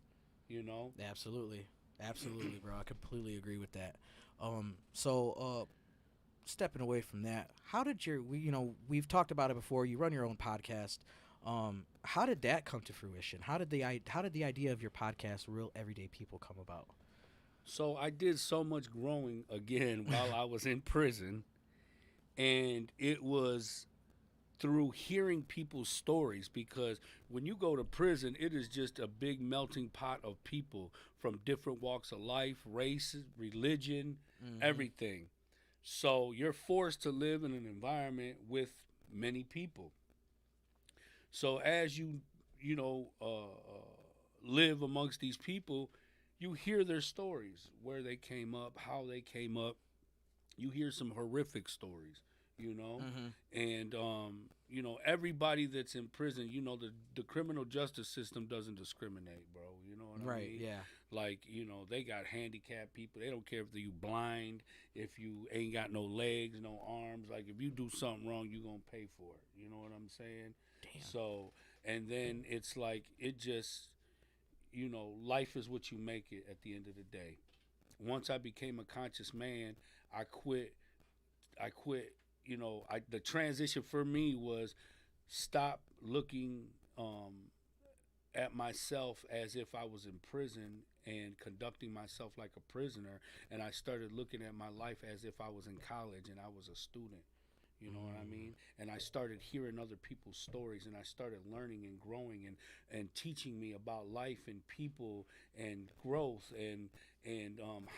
You know? Absolutely, bro. I completely agree with that. So stepping away from that, how did we've talked about it before. You run your own podcast. How did that come to fruition? How did the idea of your podcast, Real Everyday People, come about? So I did so much growing again while I was in prison, and it was through hearing people's stories, because when you go to prison, it is just a big melting pot of people from different walks of life, races, religion, everything. So you're forced to live in an environment with many people. So as you live amongst these people, you hear their stories, where they came up, how they came up. You hear some horrific stories, you know, and you know, everybody that's in prison, you know, the criminal justice system doesn't discriminate, bro. You know what I mean? Right. Yeah. Like, you know, they got handicapped people. They don't care if you blind, if you ain't got no legs, no arms. Like, if you do something wrong, you gonna pay for it. You know what I'm saying? Damn. So, and then it's like, it just, you know, life is what you make it at the end of the day. Once I became a conscious man, I quit, you know, the transition for me was stop looking at myself as if I was in prison and conducting myself like a prisoner, and I started looking at my life as if I was in college and I was a student. You know what I mean? And I started hearing other people's stories, and I started learning and growing and teaching me about life and people and growth and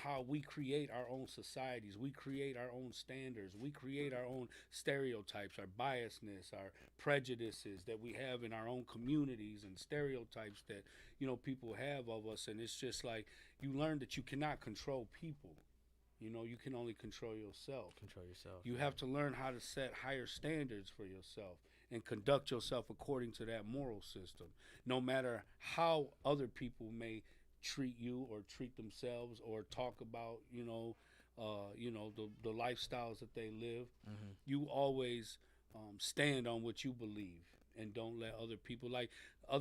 how we create our own societies. We create our own standards. We create our own stereotypes, our biasness, our prejudices that we have in our own communities, and stereotypes that, you know, people have of us. And it's just like, you learn that you cannot control people. You know, you can only control yourself. You have to learn how to set higher standards for yourself and conduct yourself according to that moral system, no matter how other people may treat you or treat themselves or talk about, the lifestyles that they live. You always stand on what you believe, and don't let other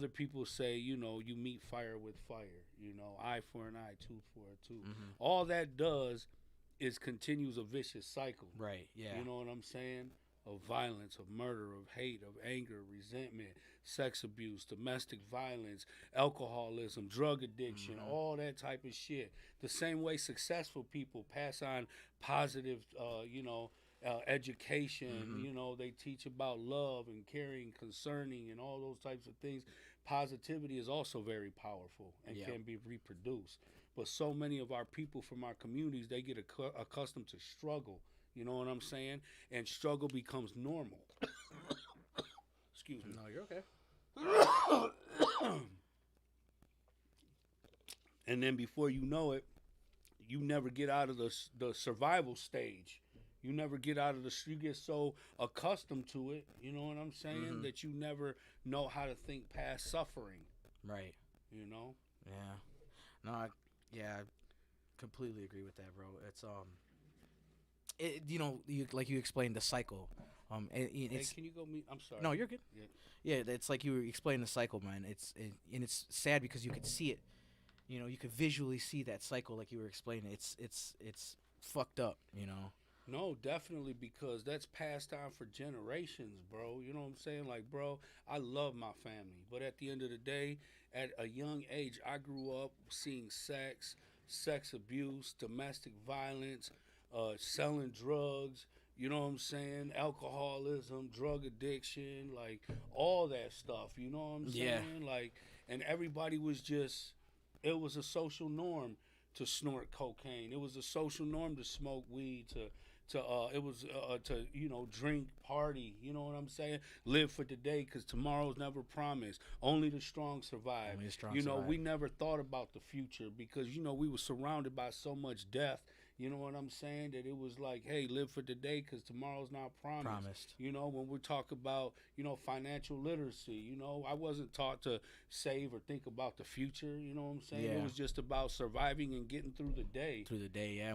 people say, you know, you meet fire with fire, you know, eye for an eye, tooth for a tooth. All that does is continues a vicious cycle. Right, yeah. You know what I'm saying? Of violence, of murder, of hate, of anger, resentment, sex abuse, domestic violence, alcoholism, drug addiction, all that type of shit. The same way successful people pass on positive, education. You know, they teach about love and caring, concerning, and all those types of things. Positivity is also very powerful and can be reproduced. But so many of our people from our communities, they get accustomed to struggle. You know what I'm saying? And struggle becomes normal. Excuse me. No, you're okay. And then before you know it, you never get out of the survival stage. You never get out of you get so accustomed to it, you know what I'm saying, that you never know how to think past suffering. Right. You know? Yeah. No, I completely agree with that, bro. It's you know, like you explained the cycle. It's, hey, can you go meet? I'm sorry. No, you're good. Yeah, it's like you were explaining the cycle, man. And it's sad because you could see it. You know, you could visually see that cycle, like you were explaining. It's fucked up, you know. No, definitely, because that's passed down for generations, bro. You know what I'm saying? Like, bro, I love my family, but at the end of the day, at a young age, I grew up seeing sex abuse, domestic violence, selling drugs. You know what I'm saying? Alcoholism, drug addiction, like all that stuff. You know what I'm saying? Like, and everybody was just. It was a social norm to snort cocaine. It was a social norm to smoke weed, to drink, party. You know what I'm saying? Live for today, because tomorrow's never promised. Only the strong survive. Only the strong you know, survive. we never thought about the future because, you know, we were surrounded by so much death. You know what I'm saying? That it was like, hey, live for today because tomorrow's not promised. You know, when we talk about, you know, financial literacy, you know, I wasn't taught to save or think about the future. You know what I'm saying? It was just about surviving and getting through the day.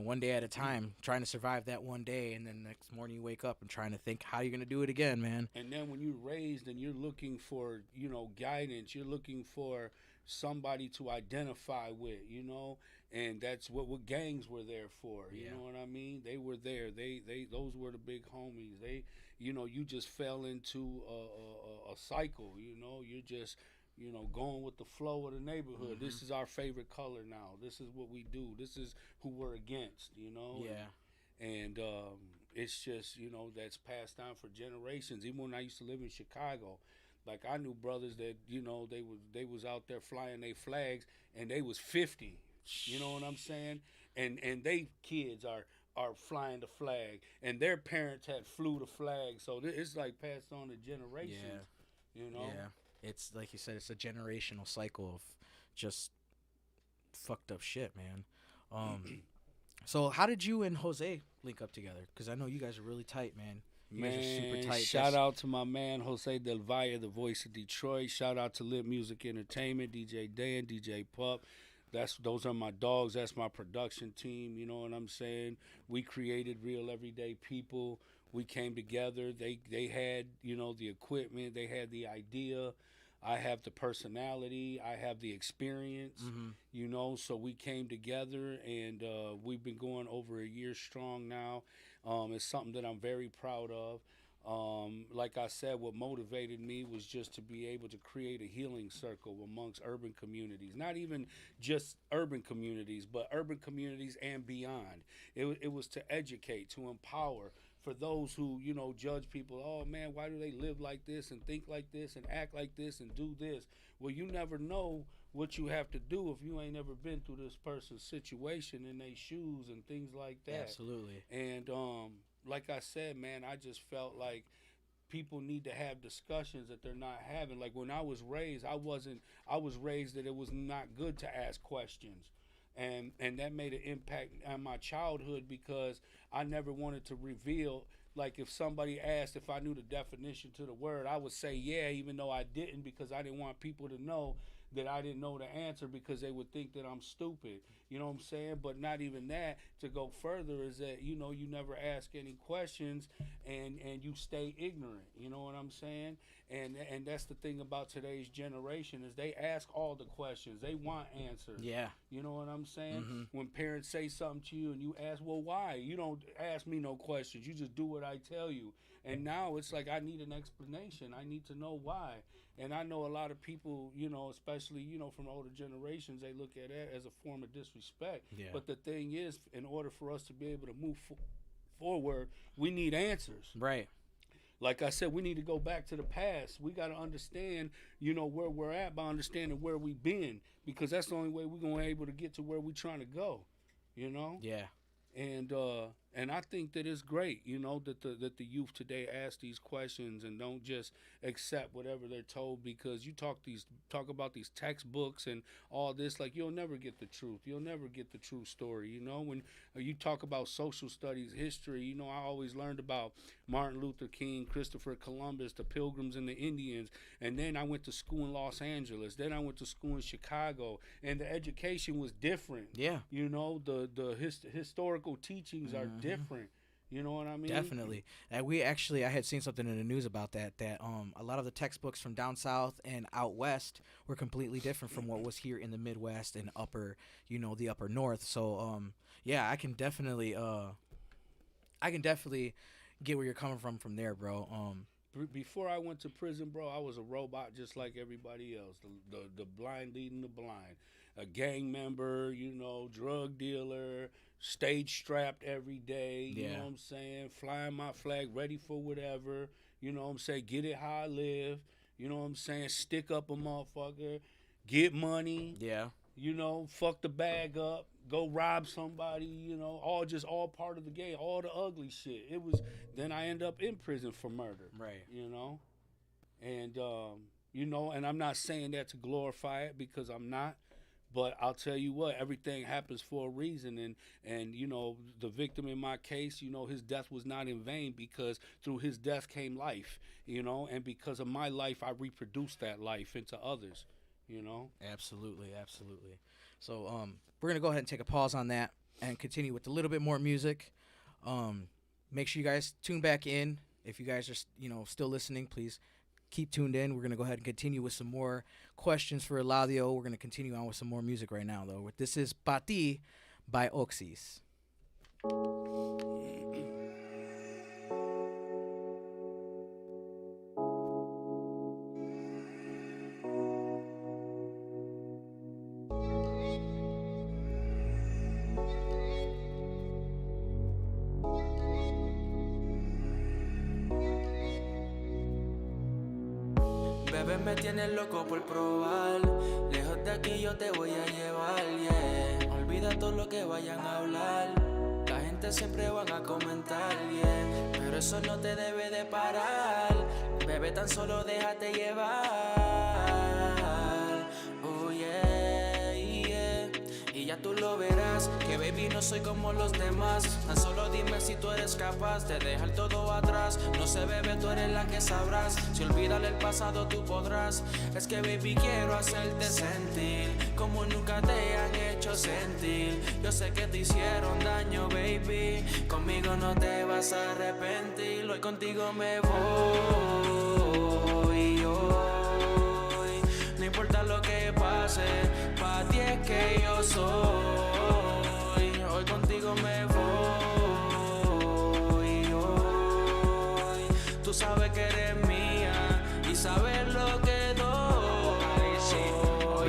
One day at a time, trying to survive that one day, and then next morning you wake up and trying to think how you're going to do it again, man. And then when you're raised and you're looking for, you know, guidance, you're looking for somebody to identify with, you know, and that's what gangs were there for. You know what I mean? They were there. They those were the big homies. They, you know, you just fell into a cycle. You know, you're just, you know, going with the flow of the neighborhood. This is our favorite color now. This is what we do. This is who we're against. You know. And it's just, you know, that's passed down for generations. Even when I used to live in Chicago, like I knew brothers that, you know, they was out there flying their flags and they was 50. You know what I'm saying? And they kids are flying the flag, and their parents had flew the flag. So it's like passed on to generations. You know? Yeah. It's like you said, it's a generational cycle of just fucked up shit, man. So how did you and Jose link up together? Because I know you guys are really tight, man. You guys are super tight. Shout out to my man Jose Del Valle, the voice of Detroit. Shout out to Lit Music Entertainment, DJ Dan, DJ Pup. Those are my dogs. That's my production team. You know what I'm saying? We created Real Everyday People. We came together. They had, you know, the equipment. They had the idea. I have the personality. I have the experience. You know, so we came together, and we've been going over a year strong now. It's something that I'm very proud of. Like I said, what motivated me was just to be able to create a healing circle amongst urban communities. Not even just urban communities, but urban communities and beyond. It was to educate, to empower. For those who, you know, judge people, oh man, why do they live like this and think like this and act like this and do this? Well, you never know what you have to do if you ain't ever been through this person's situation in their shoes and things like that. Absolutely. And like I said, man, I just felt like people need to have discussions that they're not having. Like when I was raised, I was raised that it was not good to ask questions. And that made an impact on my childhood because I never wanted to reveal, like if somebody asked if I knew the definition to the word, I would say yeah, even though I didn't, because I didn't want people to know that I didn't know the answer because they would think that I'm stupid. You know what I'm saying? But not even that. To go further is that, you know, you never ask any questions and you stay ignorant. You know what I'm saying? And that's the thing about today's generation is they ask all the questions. They want answers. Yeah. You know what I'm saying? When parents say something to you and you ask, well, why? You don't ask me no questions. You just do what I tell you. And now it's like I need an explanation. I need to know why. And I know a lot of people, you know, especially, you know, from older generations, they look at it as a form of disrespect. Yeah. But the thing is, in order for us to be able to move forward, we need answers. Right. Like I said, we need to go back to the past. We got to understand, you know, where we're at by understanding where we've been, because that's the only way we're going to be able to get to where we're trying to go, you know? Yeah. And I think that it's great, you know, that the youth today ask these questions and don't just accept whatever they're told, because you talk about these textbooks and all this, like, you'll never get the truth. You'll never get the true story, you know. When you talk about social studies, history, you know, I always learned about Martin Luther King, Christopher Columbus, the Pilgrims and the Indians, and then I went to school in Los Angeles, then I went to school in Chicago, and the education was different. Yeah. You know, the historical teachings are different. You know what I mean? Definitely. And I had seen something in the news about that a lot of the textbooks from down south and out west were completely different from what was here in the Midwest and the upper north. So yeah, I can definitely get where you're coming from there, bro. Before I went to prison, bro, I was a robot just like everybody else. The blind leading the blind. A gang member, you know, drug dealer, stage strapped every day, you know what I'm saying? Flying my flag, ready for whatever, you know what I'm saying? Get it how I live, you know what I'm saying? Stick up a motherfucker, get money, you know, fuck the bag up, go rob somebody, you know, all part of the game, all the ugly shit. Then I end up in prison for murder, right? You know, and you know, and I'm not saying that to glorify it, because I'm not. But I'll tell you what, everything happens for a reason, and you know, the victim in my case, you know, his death was not in vain, because through his death came life, you know, and because of my life, I reproduced that life into others, you know. Absolutely. So we're gonna go ahead and take a pause on that and continue with a little bit more music. Make sure you guys tune back in. If you guys are still listening, please keep tuned in. We're going to go ahead and continue with some more questions for Eladio. We're going to continue on with some more music right now, though. This is Pa Ti by Oxys. Bebé, me tienes loco por probar. Lejos de aquí yo te voy a llevar, yeah. Olvida todo lo que vayan a hablar. La gente siempre van a comentar, yeah. Pero eso no te debe de parar. Bebé, tan solo déjate llevar. Oh yeah, yeah. Y ya tú lo verás, que baby no soy como los demás. Tan solo dime si tú eres capaz de dejar todo atrás. No sé, bebé, tú eres la que sabrás. Si olvidar el pasado tú podrás. Es que baby quiero hacerte sentir como nunca te han hecho sentir. Yo sé que te hicieron daño, baby. Conmigo no te vas a arrepentir. Hoy contigo me voy. No importa lo que pase, pa' ti es que yo soy. Hoy contigo me voy. Tú sabes que eres mía y sabes lo que doy.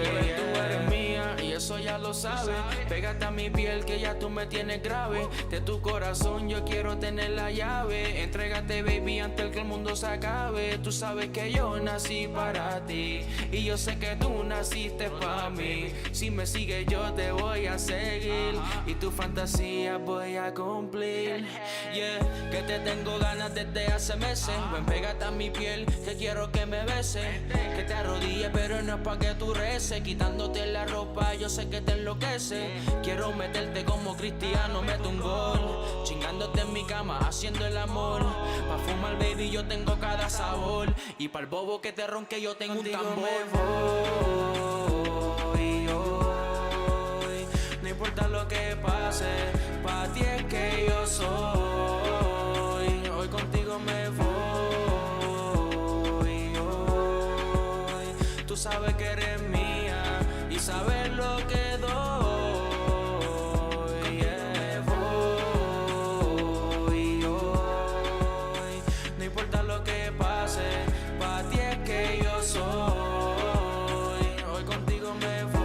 Bebé, tú eres mía y eso ya lo sabes. Pégate a mi piel que ya tú me tienes grave. De tu corazón yo quiero tener la llave. Entrégate, baby, antes que el mundo se acabe. Tú sabes que yo nací para ti y yo sé que tú naciste para mí. Si me sigues yo te voy a seguir y tu fantasía voy a cumplir. Yeah, que te tengo ganas desde hace meses. Ven, pégate a mi piel que quiero que me beses. Que te arrodilles pero no es pa' que tú reces. Quitándote la ropa yo sé que te enloquece. Quiero meterte como Cristiano mete un gol. Chingándote en mi cama haciendo el amor. Pa' fumar, baby, yo tengo cada sabor. Y pa'l bobo que te ronque yo tengo un tambor. Me voy hoy. No importa lo que pase, pa' ti es que yo soy. Hoy contigo me voy. Tú sabes que eres mía y sabes lo que doy. No importa lo que pase, pa' ti es que yo soy. Hoy contigo me voy.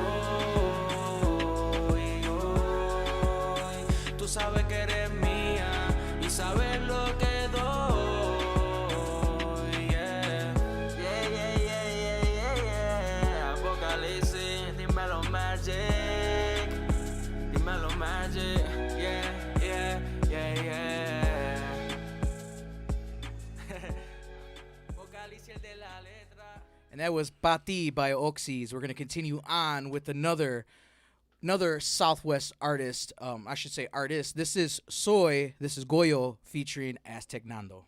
Tú sabes que eres mía y sabes And that was Pati by Oxys. We're going to continue on with another Southwest artist. I should say artist. This is Soy. This is Goyo featuring Aztec Nando.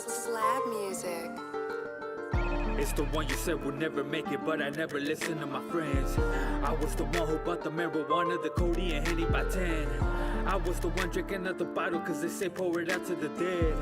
Slab music. It's the one you said would never make it, but I never listened to my friends. I was the one who bought the marijuana, the codeine, and Henny by 10. I was the one drinking out the bottle, cause they say pour it out to the dead.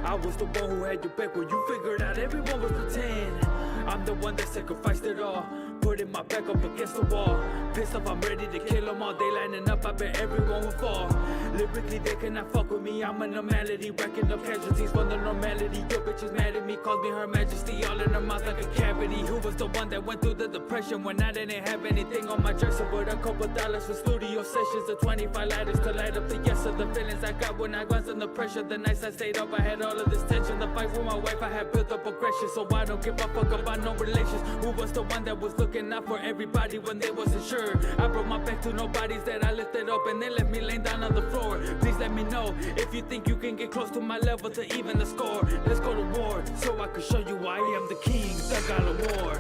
I was the one who had your back when you figured out everyone was pretend. I'm the one that sacrificed it all, putting my back up against the wall. Pissed off, I'm ready to kill them all. They lining up, I bet everyone will fall. Lyrically, they cannot fuck with me. I'm a normality, racking up casualties from the normality. Your bitch is mad at me, calls me her majesty, all in her mouth like a cavity. Who was the one that went through the depression when I didn't have anything on my dresser but a couple dollars for studio sessions? The 25 lighters to light up the yes of the feelings I got when I was under pressure. The nights I stayed up, I had all of this tension. The fight with my wife, I had built up aggression, so I don't give a fuck about no relations. Who was the one that was looking out for everybody when they wasn't sure? I broke my back to nobodies that I lifted up and they left me laying down on the floor. Please let me know if you think you can get close to my level to even the score. Let's go to war so I can show you I am the king, the God of war.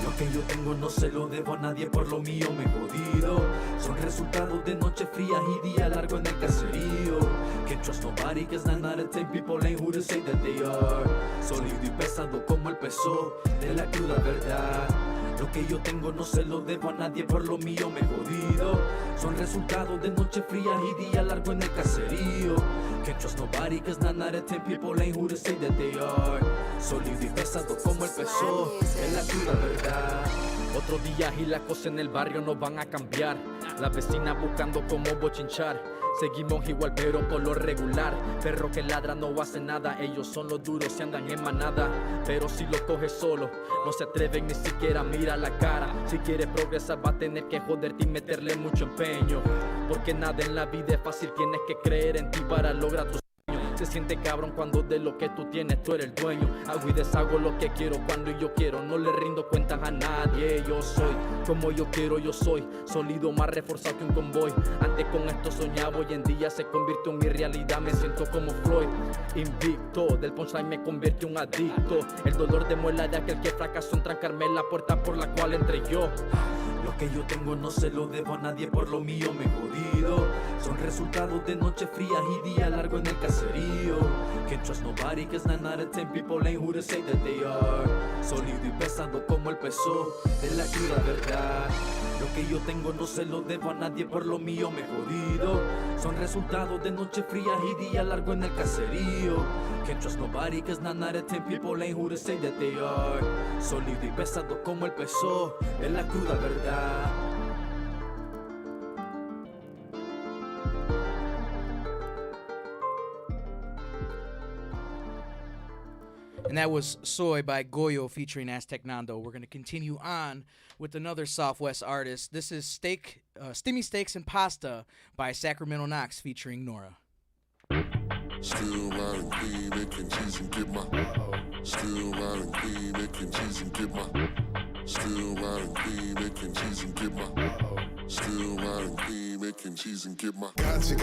Lo que yo tengo no se lo debo a nadie, por lo mío me he jodido. Son resultados de noches frías y día largo en el caserío. Can't trust nobody, cause 9 out of 10 people ain't who to say that they are. Sólido y pesado como el peso de la cruda verdad. Lo que yo tengo no se lo debo a nadie, por lo mío me he jodido. Son resultados de noches frías y día largo en el caserío. Can't trust nobody, cause 9 out of 10 people ain't who to say that they are. Sólido y pesado como el peso es la cruda verdad. Otro día y las cosas en el barrio no van a cambiar. Las vecinas buscando cómo bochinchar. Seguimos igual pero por lo regular. Perro que ladra no hace nada. Ellos son los duros y andan en manada. Pero si lo coges solo, no se atreven ni siquiera a mirar la cara. Si quieres progresar va a tener que joderte y meterle mucho empeño. Porque nada en la vida es fácil, tienes que creer en ti para lograr tus sueños. Se siente cabrón cuando de lo que tú tienes tú eres el dueño. Hago y deshago lo que quiero cuando yo quiero. No le rindo cuentas a nadie. Yo soy como yo quiero, yo soy sólido, más reforzado que un convoy. Antes con esto soñaba, hoy en día se convirtió en mi realidad. Me siento como Floyd, invicto. Del punchline me convierte un adicto. El dolor de muela de aquel que fracasó en trancarme la puerta por la cual entré yo. Lo que yo tengo no se lo debo a nadie, por lo mío me he jodido. Son resultados de noches frías y día largo en el caserío. Can't trust nobody, cause 9 out of 10 people ain't who to say that they are. Sólido y pesado como el peso de la cruda verdad. Lo que yo tengo no se lo debo a nadie, por lo mío me he jodido. Son resultados de noches frías y día largo en el caserío. Can't trust nobody, cause 9 out of 10 people ain't who to say that they are. Sólido y pesado como el peso es la cruda verdad. And that was Soy by Goyo featuring Aztec Nando. We're going to continue on with another Southwest artist. This is Stimmy Steaks and Pasta by Sacramento Knox featuring Nora. Still riding clean, making cheese and get my. Still riding clean, making cheese and get my. Still riding clean, making cheese and get my. Still riding clean, making cheese and get my. Gotcha,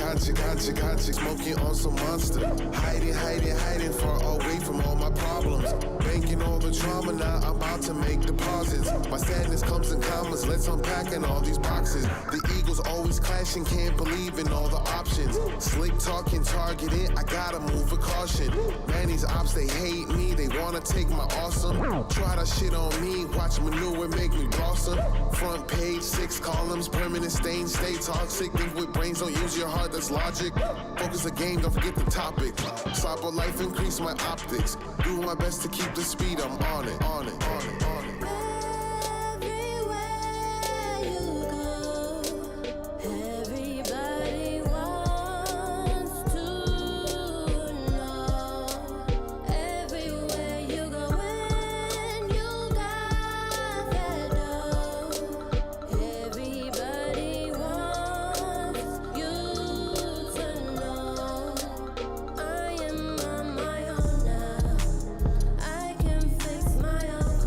smoking on some monster. Hiding far away from all my problems. Banking all the trauma, now I'm about to make deposits. My sadness comes in commas, let's unpack in all these boxes. The Eagles always clashing, can't believe in all the options. Slick talking, targeted, I gotta move with caution. Man, these ops, they hate me, they wanna take my awesome. Try to shit on me, watch manure make me blossom. Front page, 6 columns, permanent stain, stay toxic. Think with brains, don't use your heart, that's logic. Focus the game, don't forget the topic. Cyber life, increase my optics. Do my best to keep the speed, I'm on it. Everybody wants to know. Everywhere you go, when you got that dough. Everybody wants you to know. I am on my own now. I can fix my own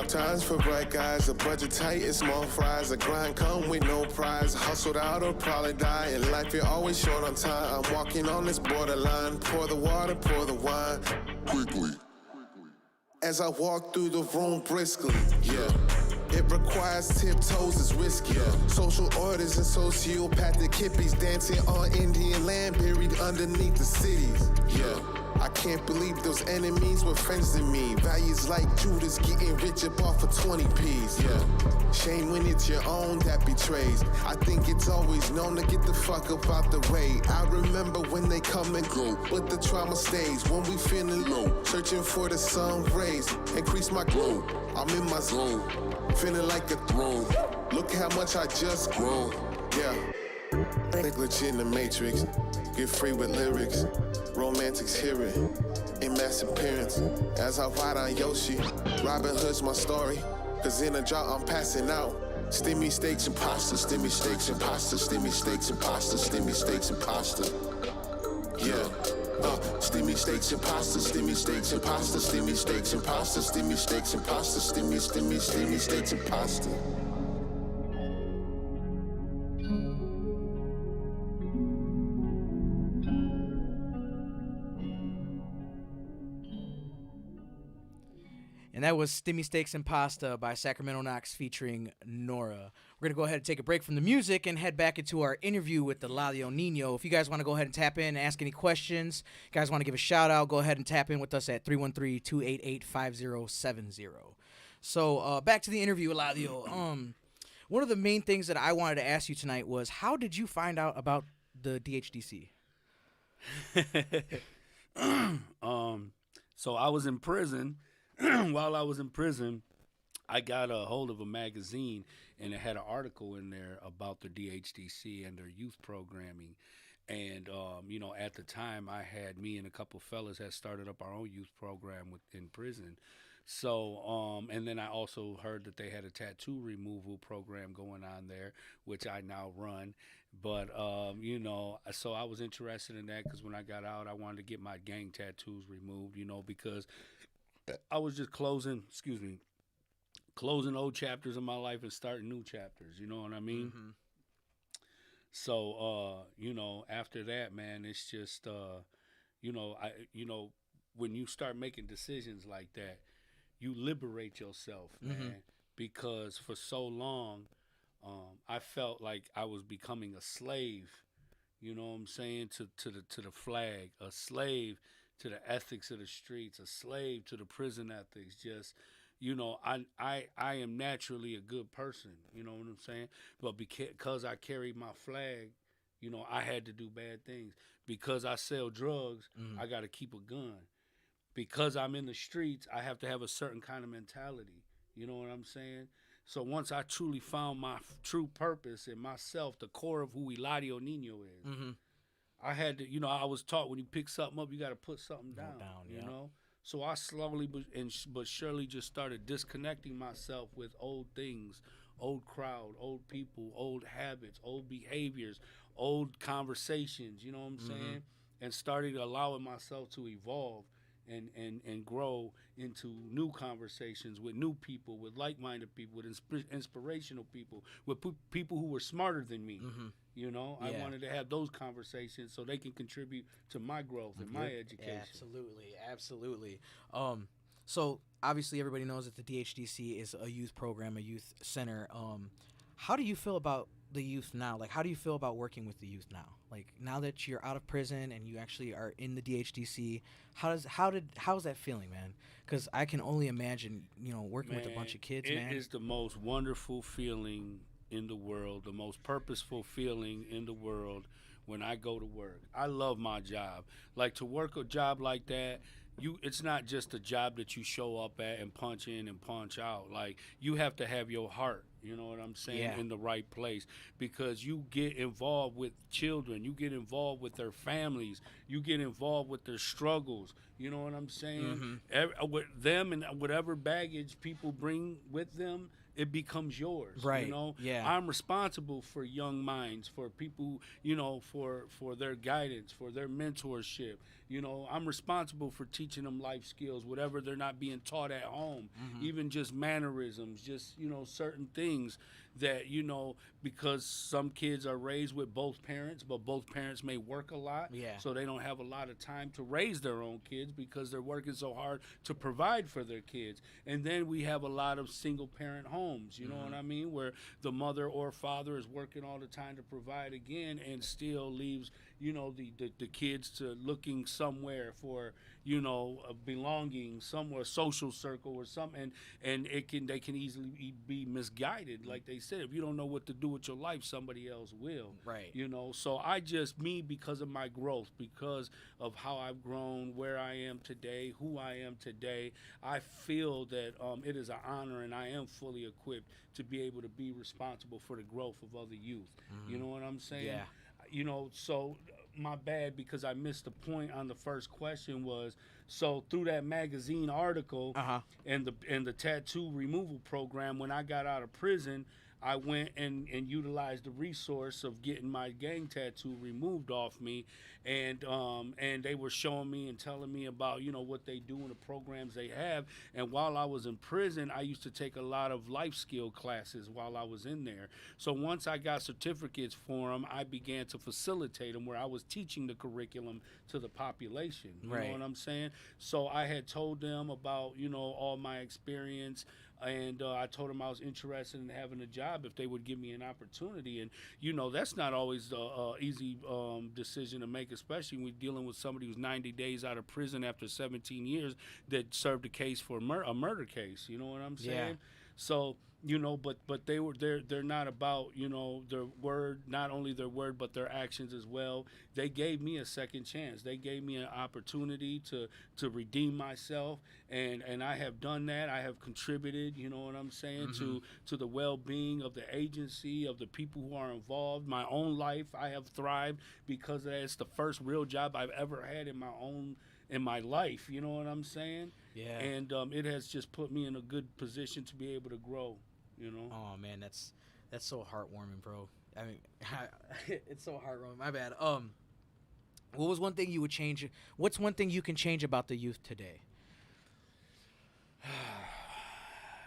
Times for bright guys, a budget tight and small fries. A grind come with no prize. Hustled out or probably die. In life you're always short on time. I'm walking on this borderline. Pour the water, pour the wine. Quickly. As I walk through the room briskly, yeah. It requires tiptoes, it's risky. Yeah. Social orders and sociopathic hippies dancing on Indian land buried underneath the cities. Yeah. I can't believe those enemies were friends to me. Values like Judas getting rich up off of 20p's. Yeah. Shame when it's your own that betrays. I think it's always known to get the fuck up out the way. I remember when they come and go, but the trauma stays. When we feeling low, searching for the sun rays. Increase my glow, I'm in my zone. Feeling like a throne. Look how much I just grown. Yeah. Think legit in the matrix. Get free with lyrics. Romantics hear it. In mass appearance. As I ride on Yoshi. Robin Hood's my story. Cause in a drought I'm passing out. Stimmy steaks and pasta. Stimmy steaks and pasta. Stimmy steaks and pasta. Stimmy steaks and pasta. Yeah. Stimmy steaks and pasta, stimmy steaks and pasta, stimmy steaks and pasta, stimmy steaks and pasta, stimmy steaks and pasta. And that was Stimmy Steaks and Pasta by Sacramento Knox featuring Nora. We're going to go ahead and take a break from the music and head back into our interview with the Eladio Nino. If you guys want to go ahead and tap in and ask any questions, you guys want to give a shout out, go ahead and tap in with us at 313-288-5070. So back to the interview, Eladio. One of the main things that I wanted to ask you tonight was, how did you find out about the DHDC? So I was in prison. While I was in prison, I got a hold of a magazine, and it had an article in there about the DHDC and their youth programming. And, at the time, me and a couple fellas had started up our own youth program in prison. So, and then I also heard that they had a tattoo removal program going on there, which I now run. But, so I was interested in that because when I got out, I wanted to get my gang tattoos removed, because I was just closing old chapters of my life and starting new chapters. You know what I mean? Mm-hmm. So, after that, man, it's just, when you start making decisions like that, you liberate yourself, man, because for so long, I felt like I was becoming a slave. You know what I'm saying? To the flag, a slave to the ethics of the streets, a slave to the prison ethics. Just, I am naturally a good person, you know what I'm saying? But because I carried my flag, I had to do bad things. Because I sell drugs, I got to keep a gun. Because I'm in the streets, I have to have a certain kind of mentality. You know what I'm saying? So once I truly found my true purpose in myself, the core of who Eladio Nino is, I had to, I was taught when you pick something up, you got to put something down, you know? So I slowly but surely just started disconnecting myself with old things, old crowd, old people, old habits, old behaviors, old conversations, you know what I'm saying? And started allowing myself to evolve and grow into new conversations with new people, with like-minded people, with inspirational people, with people who were smarter than me. I wanted to have those conversations so they can contribute to my growth and my education. Absolutely. So obviously everybody knows that the DHDC is a youth program, a youth center. How do you feel about the youth now? Like, how do you feel about working with the youth now? Like, now that you're out of prison and you actually are in the DHDC, how's that feeling, man? Because I can only imagine, working with a bunch of kids, man. It is the most wonderful feeling in the world, the most purposeful feeling in the world when I go to work. I love my job. Like, to work a job like that, it's not just a job that you show up at and punch in and punch out. Like, you have to have your heart You know what I'm saying? Yeah. In the right place, because you get involved with children, you get involved with their families, you get involved with their struggles. You know what I'm saying? With them and whatever baggage people bring with them, it becomes yours. Right. You know. Yeah. I'm responsible for young minds, for people. You know, for their guidance, for their mentorship. You know, I'm responsible for teaching them life skills, whatever they're not being taught at home, even just mannerisms, just, you know, certain things that, you know, because some kids are raised with both parents, but both parents may work a lot. Yeah. So they don't have a lot of time to raise their own kids because they're working so hard to provide for their kids. And then we have a lot of single parent homes, you know what I mean, where the mother or father is working all the time to provide again and still leaves, you know, the kids to looking somewhere for, you know, a belonging, somewhere, social circle or something, and they can easily be misguided. Like they said, if you don't know what to do with your life, somebody else will. Right. You know, so because of my growth, because of how I've grown, where I am today, who I am today, I feel that it is an honor, and I am fully equipped to be able to be responsible for the growth of other youth. You know what I'm saying? Yeah. You know, so my bad, because I missed the point on the first question was, so through that magazine article and the tattoo removal program, when I got out of prison, I went and utilized the resource of getting my gang tattoo removed off me, and they were showing me and telling me about, you know, what they do and the programs they have. And while I was in prison, I used to take a lot of life skill classes while I was in there. So once I got certificates for them, I began to facilitate them, where I was teaching the curriculum to the population. You know what I'm saying? So I had told them about, you know, all my experience. And I told them I was interested in having a job if they would give me an opportunity. And, you know, that's not always an easy decision to make, especially when we're dealing with somebody who's 90 days out of prison after 17 years that served a case for a murder case. You know what I'm saying? Yeah. So, you know, but they're not about, you know, their word, not only their word, but their actions as well. They gave me a second chance. They gave me an opportunity to redeem myself, and I have done that. I have contributed, you know what I'm saying, to the well-being of the agency, of the people who are involved. My own life, I have thrived because it's the first real job I've ever had in my life, you know what I'm saying? Yeah. And it has just put me in a good position to be able to grow, you know? Oh man, that's so heartwarming, bro. I mean, it's so heartwarming. My bad. What was one thing you would change? What's one thing you can change about the youth today?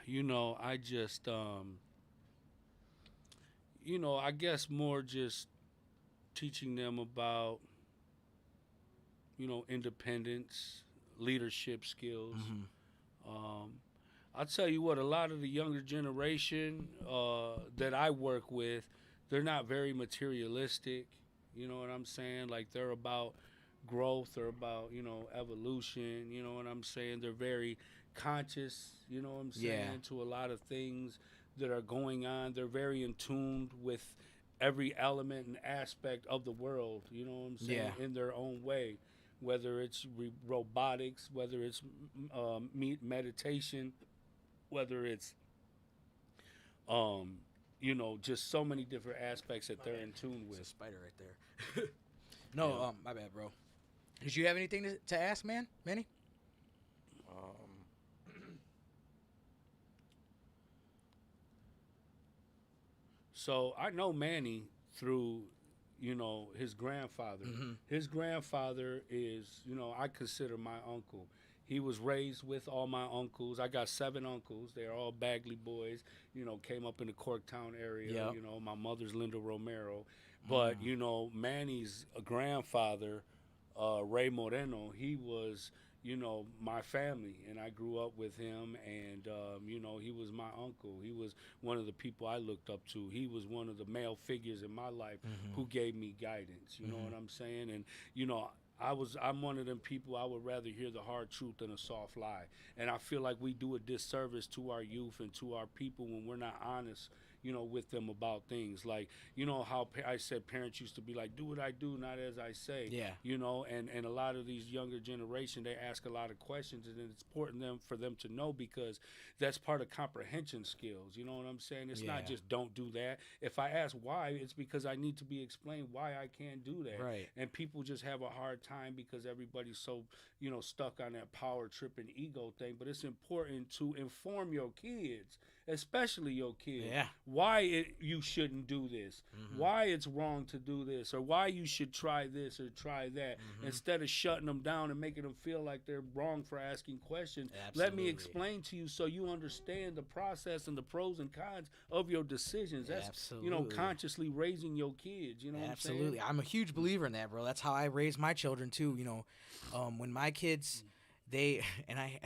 You know, I just, you know, I guess more just teaching them about, you know, independence, leadership skills. I'll tell you what, a lot of the younger generation that I work with, they're not very materialistic. You know what I'm saying? Like, they're about growth, they're about, you know, evolution. You know what I'm saying? They're very conscious, you know what I'm saying, to a lot of things that are going on. They're very in tune with every element and aspect of the world, you know what I'm saying, in their own way. Whether it's robotics, whether it's meditation, whether it's, you know, just so many different aspects that they're in tune with. There's a spider right there. No, my bad, bro. Did you have anything to ask, man, Manny? So I know Manny through, you know, his grandfather. His grandfather is, you know, I consider my uncle. He was raised with all my uncles. I got 7 uncles. They're all Bagley boys, you know, came up in the Corktown area. You know, my mother's Linda Romero. But, you know, Manny's grandfather, Ray Moreno, he was, you know, my family, and I grew up with him, and, you know, he was my uncle. He was one of the people I looked up to. He was one of the male figures in my life who gave me guidance, you know what I'm saying? And, you know, I'm one of them people, I would rather hear the hard truth than a soft lie. And I feel like we do a disservice to our youth and to our people when we're not honest, with them about things. Like, how I said parents used to be like, do what I do, not as I say. Yeah. And a lot of these younger generation, they ask a lot of questions, and it's important for them to know, because that's part of comprehension skills. You know what I'm saying? It's not just don't do that. If I ask why, it's because I need to be explained why I can't do that. Right. And people just have a hard time because everybody's so, stuck on that power trip and ego thing. But it's important to inform your kids, especially your kids, why you shouldn't do this, why it's wrong to do this, or why you should try this or try that, instead of shutting them down and making them feel like they're wrong for asking questions. Let me explain to you so you understand the process and the pros and cons of your decisions. That's, consciously raising your kids, you know what I'm saying? Absolutely. I'm a huge believer in that, bro. That's how I raise my children too. When my kids,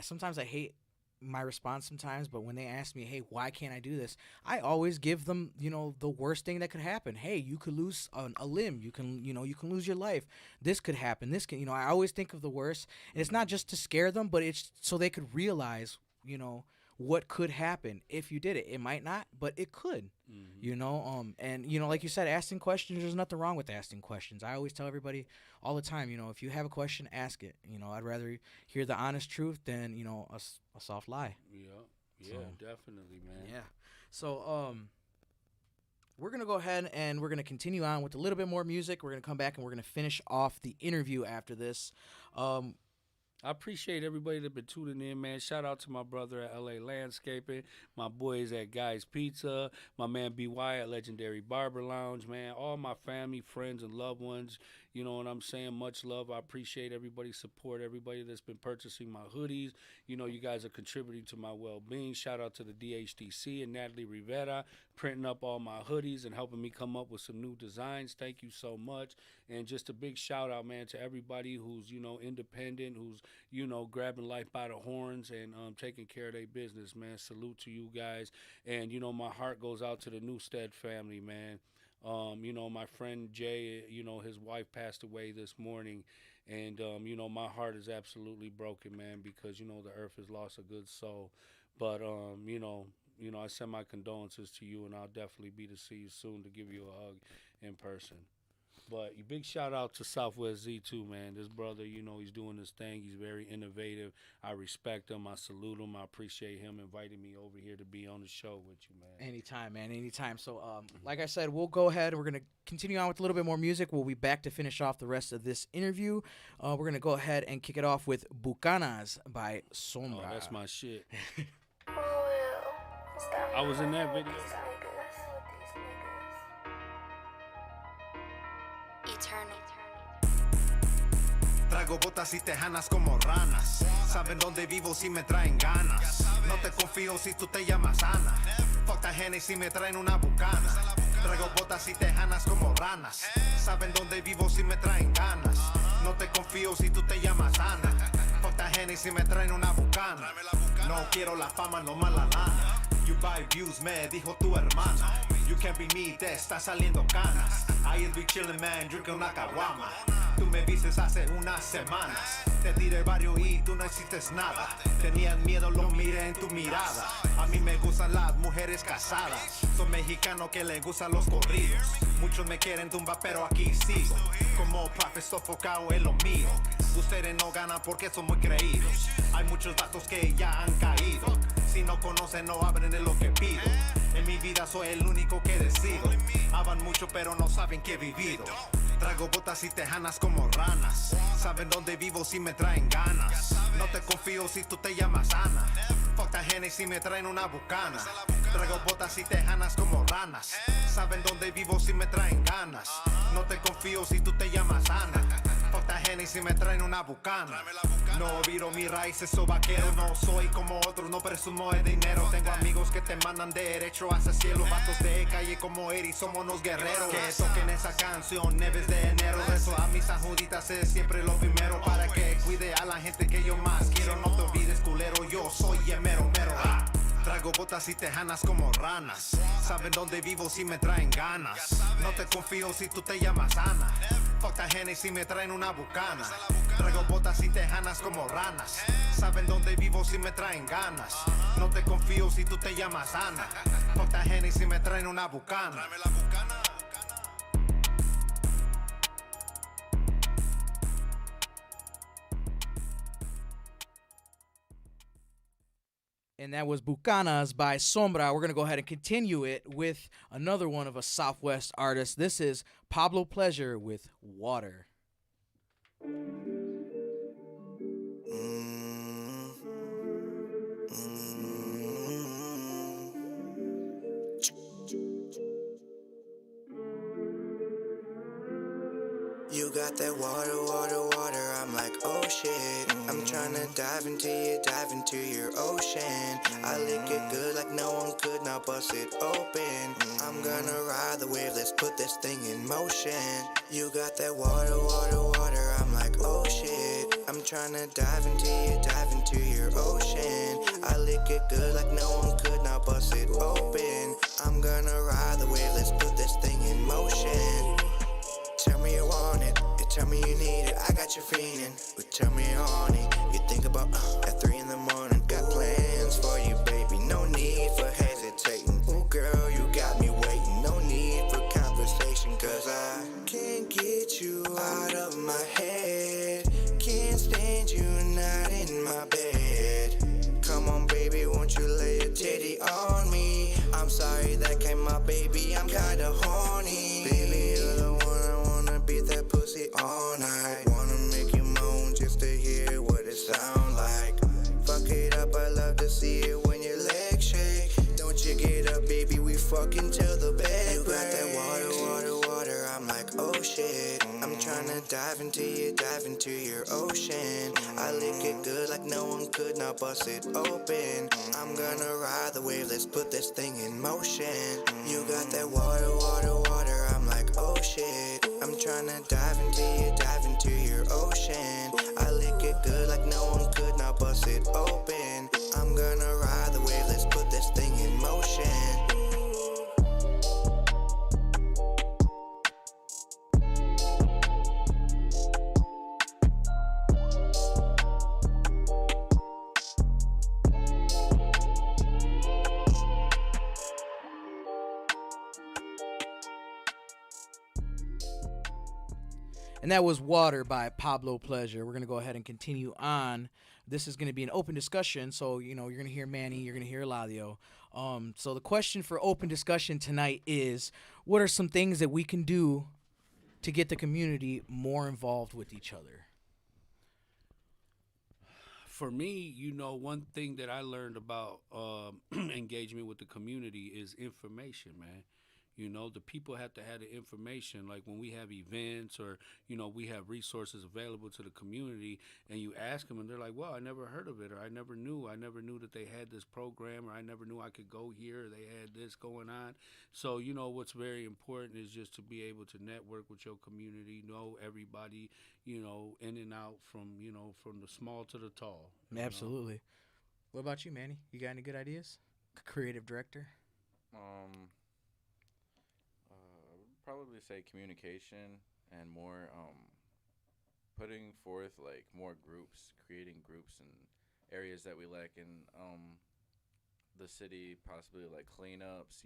sometimes I hate my response sometimes, but when they ask me, hey, why can't I do this, I always give them, the worst thing that could happen. Hey, you could lose a limb, you can lose your life, this could happen, I always think of the worst. And it's not just to scare them, but it's so they could realize, what could happen if you did it. It might not, but it could. And like you said, asking questions, there's nothing wrong with asking questions. I always tell everybody all the time, if you have a question, ask it. I'd rather hear the honest truth than a soft lie. Definitely, man. Yeah. So we're gonna go ahead and we're gonna continue on with a little bit more music. We're gonna come back and we're gonna finish off the interview after this. I appreciate everybody that been tuning in, man. Shout out to my brother at LA Landscaping, my boys at Guy's Pizza, my man BY at Legendary Barber Lounge, man. All my family, friends, and loved ones. You know what I'm saying? Much love. I appreciate everybody's support, everybody that's been purchasing my hoodies. You guys are contributing to my well-being. Shout out to the DHTC and Natalie Rivera printing up all my hoodies and helping me come up with some new designs. Thank you so much. And just a big shout out, man, to everybody who's, independent, who's, grabbing life by the horns and taking care of their business, man. Salute to you guys. And, my heart goes out to the Newstead family, man. My friend Jay, his wife passed away this morning, and, my heart is absolutely broken, man, because, the earth has lost a good soul. But, I send my condolences to you, and I'll definitely be to see you soon to give you a hug in person. But big shout out to SwZee too, man. This brother, he's doing this thing. He's very innovative. I respect him. I salute him. I appreciate him inviting me over here to be on the show with you, man. Anytime, man. Anytime. So, like I said, we'll go ahead. We're going to continue on with a little bit more music. We'll be back to finish off the rest of this interview. We're going to go ahead and kick it off with Bucanas by Sombra. Oh, that's my shit. I was in that video. Traigo botas y tejanas como ranas. Saben dónde vivo si me traen ganas. No te confío si tú te llamas Ana. Fuck that Henny si me traen una bucana. Traigo botas y tejanas como ranas. Saben dónde vivo si me traen ganas. No te confío si tú te llamas Ana. Fuck that Henny si me traen una bucana. No quiero la fama, no mala lana. You buy views, me dijo tu hermana. You can't be me, te está saliendo canas. I be chillin', man, drinking una caguama. Tú me vistes hace unas semanas. Te tiré el barrio y tú no hiciste nada. Tenían miedo, lo miré en tu mirada. A mí me gustan las mujeres casadas. Soy mexicano que le gustan los corridos. Muchos me quieren tumbar, pero aquí sigo. Como profe sofocado en lo mío. Ustedes no ganan porque son muy creídos. Hay muchos datos que ya han caído. Si no conocen, no abren de lo que pido. En mi vida soy el único que decido. Hablan mucho, pero no saben que he vivido. Traigo botas y tejanas como ranas. Saben dónde vivo si me traen ganas. No te confío si tú te llamas Ana. Fuck that Henny si me traen una bucana. Traigo botas y tejanas como ranas. Saben dónde vivo si me traen ganas. No te confío si tú te llamas Ana. Fuck that Henny si me traen una bucana. No viro mis raíces, soy vaquero. No soy como otros, no presumo de dinero. Tengo amigos que te mandan derecho hacia el cielo. Vatos de calle como Eri, somos unos guerreros. Que toquen esa canción, neves de enero. Rezo a mis sanjuditas, es siempre lo primero. Para que cuide a la gente que yo más quiero. No te olvides, culero, yo soy el mero mero. Traigo botas y tejanas como ranas. Saben dónde vivo si me traen ganas. No te confío si tú te llamas Ana. Fuck that Hennessy, me traen una bucana. Traigo botas y tejanas como ranas. Saben dónde vivo si me traen ganas. No te confío si tú te llamas Ana. Fuck that Hennessy, me traen una bucana. And that was Bucanas by Sombra. We're going to go ahead and continue it with another one of a Southwest artist. This is Pablo Pleasure with Water. You got that water, water, water, I'm like, oh shit. I'm tryna dive into your ocean. I lick it good like no one could, now bust it open. I'm gonna ride the wave, let's put this thing in motion. You got that water, water, water, I'm like, oh shit. I'm tryna dive into your ocean. I lick it good like no one could, now bust it open. I'm gonna ride the wave, let's put this thing in motion. Tell me you want it, you tell me you need it, I got you feeling. But tell me you're on it, you think about at 3 in the morning. Got plans for you, baby, no need for hesitating. Ooh girl, you got me waiting, no need for conversation. Cause I can't get you out of my head. Can't stand you not in my bed. Come on baby, won't you lay a titty on me? I'm sorry that came out, baby, I'm kinda horny. Baby, you're the one I wanna beat that pussy all night. Wanna make you moan just to hear what it sound like. Fuck it up, I love to see it when your legs shake. Don't you get up, baby, we fucking till the bed. You got that water, water, water, I'm like, oh shit. I'm tryna dive into your ocean. I lick it good like no one could, now bust it open. I'm gonna ride the wave, let's put this thing in motion. You got that water, water, water, I'm like, oh shit. I'm tryna dive into your ocean. I lick it good like no one could, now bust it open. I'm gonna ride the wave, let's put this thing in motion. And that was Water by Pablo Pleasure. We're going to go ahead and continue on. This is going to be an open discussion. So, you're going to hear Manny, you're going to hear Eladio. So the question for open discussion tonight is, what are some things that we can do to get the community more involved with each other? For me, one thing that I learned about engagement with the community is information, man. The people have to have the information. Like when we have events or, we have resources available to the community and you ask them and they're like, well, I never heard of it, or I never knew that they had this program, or I never knew I could go here, or they had this going on. So, what's very important is just to be able to network with your community, know everybody, in and out from the small to the tall. Absolutely. What about you, Manny? You got any good ideas? Creative director? Probably say communication and more putting forth like more groups, creating groups in areas that we lack in the city, possibly like cleanups,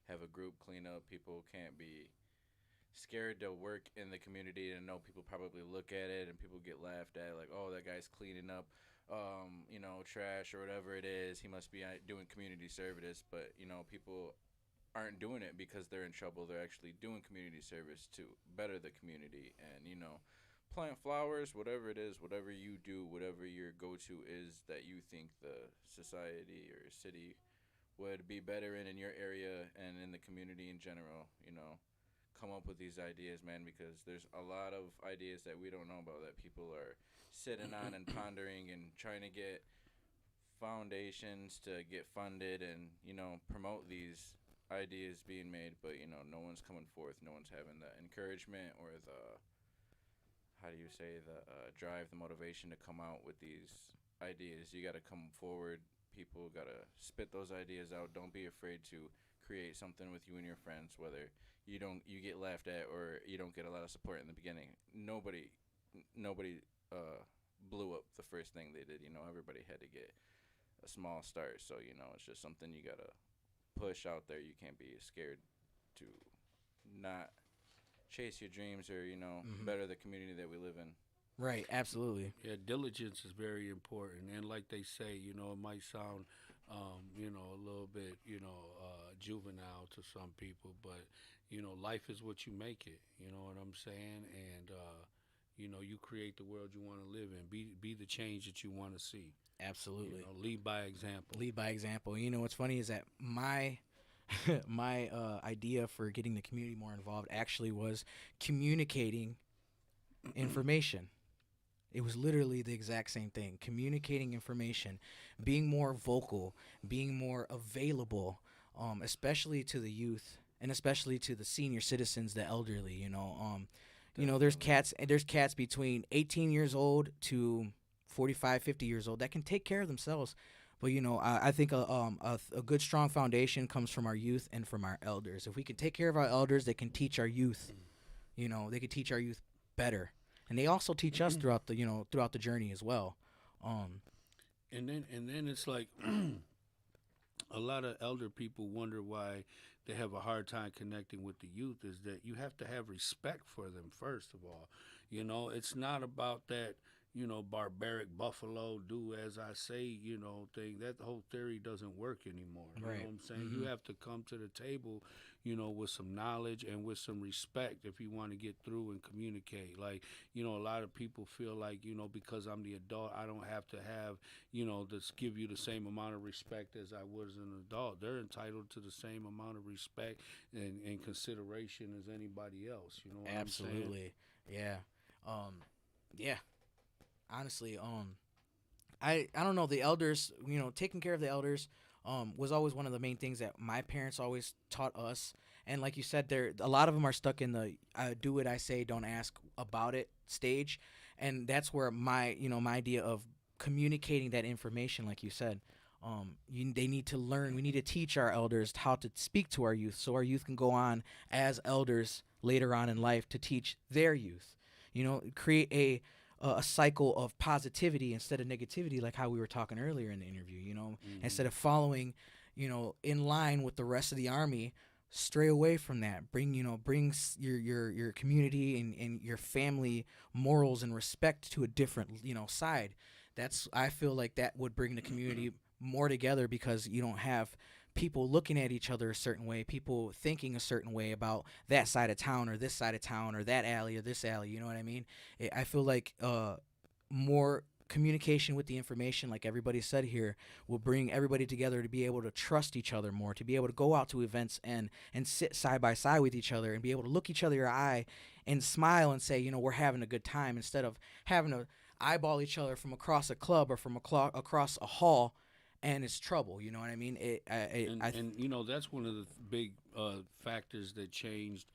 have a group cleanup. People can't be scared to work in the community and know people probably look at it and people get laughed at like, oh, that guy's cleaning up trash or whatever it is. He must be doing community service, but people aren't doing it because they're in trouble. They're actually doing community service to better the community and, plant flowers, whatever it is, whatever you do, whatever your go-to is that you think the society or city would be better in your area and in the community in general, come up with these ideas, man, because there's a lot of ideas that we don't know about that people are sitting on and pondering and trying to get foundations to get funded and, promote these ideas being made, but no one's coming forth, no one's having the encouragement or the drive, the motivation to come out with these ideas. You got to come forward, people got to spit those ideas out. Don't be afraid to create something with you and your friends, whether you get laughed at or you don't get a lot of support in the beginning. Nobody blew up the first thing they did. Everybody had to get a small start. So it's just something you gotta push out there. You can't be scared to not chase your dreams or better the community that we live in. Right, absolutely. Yeah, diligence is very important, and like they say, it might sound, a little bit, juvenile to some people, but life is what you make it. You know what I'm saying? And you create the world you want to live in. Be the change that you want to see. Absolutely. Lead by example. Lead by example. What's funny is that my my idea for getting the community more involved actually was communicating information. It was literally the exact same thing. Communicating information, being more vocal, being more available, especially to the youth and especially to the senior citizens, the elderly. There's cats between 18 years old to 45, 50 years old that can take care of themselves. But I think a good strong foundation comes from our youth and from our elders. If we can take care of our elders, they can teach our youth. They can teach our youth better. And they also teach us throughout the journey as well. And then it's like a lot of elder people wonder why they have a hard time connecting with the youth. Is that you have to have respect for them first of all. It's not about that. Barbaric buffalo, do as I say, thing. That whole theory doesn't work anymore. You know what I'm saying? You have to come to the table, with some knowledge and with some respect if you want to get through and communicate. Like, a lot of people feel like, because I'm the adult, I don't have to have, give you the same amount of respect as I would as an adult. They're entitled to the same amount of respect and consideration as anybody else. You know what Absolutely. I'm saying? Yeah. Yeah. Honestly, I don't know, the elders, taking care of the elders was always one of the main things that my parents always taught us. And like you said, a lot of them are stuck in the do what I say, don't ask about it stage. And that's where my idea of communicating that information, like you said, they need to learn. We need to teach our elders how to speak to our youth so our youth can go on as elders later on in life to teach their youth. Create a cycle of positivity instead of negativity, like how we were talking earlier in the interview. Instead of following, in line with the rest of the army, stray away from that. Bring your community and your family morals and respect to a different side. I feel like that would bring the community more together, because you don't have people looking at each other a certain way, people thinking a certain way about that side of town or this side of town or that alley or this alley. You know what I mean? I feel like more communication with the information, like everybody said here, will bring everybody together to be able to trust each other more, to be able to go out to events and sit side by side with each other and be able to look each other in the eye and smile and say, we're having a good time, instead of having to eyeball each other from across a club or from across a hall. And it's trouble, you know what I mean? That's one of the big factors that changed,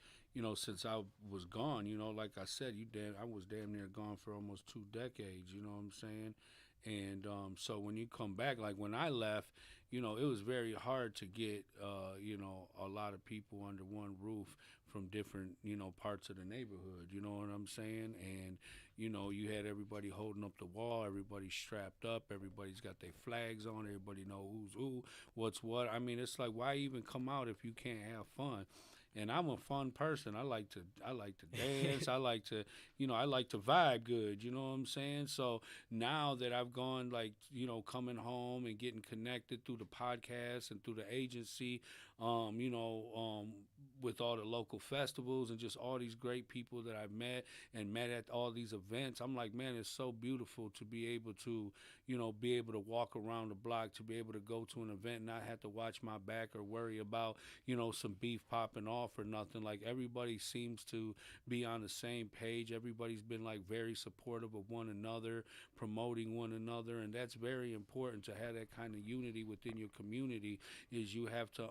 since I was gone. Like I said, I was damn near gone for almost 2 decades. You know what I'm saying? And so when you come back, like when I left, it was very hard to get, a lot of people under one roof from different, parts of the neighborhood. You know what I'm saying? And you had everybody holding up the wall, everybody's strapped up, everybody's got their flags on, everybody know who's who, what's what. I mean, it's like, why even come out if you can't have fun? And I'm a fun person. I like to dance. I like to vibe good. You know what I'm saying? So now that I've gone, coming home and getting connected through the podcast and through the agency, with all the local festivals and just all these great people that I've met at all these events, I'm like, man, it's so beautiful to be able to, to walk around the block, to be able to go to an event and not have to watch my back or worry about, some beef popping off or nothing. Like, everybody seems to be on the same page. Everybody's been very supportive of one another, promoting one another, and that's very important to have that kind of unity within your community. Is you have to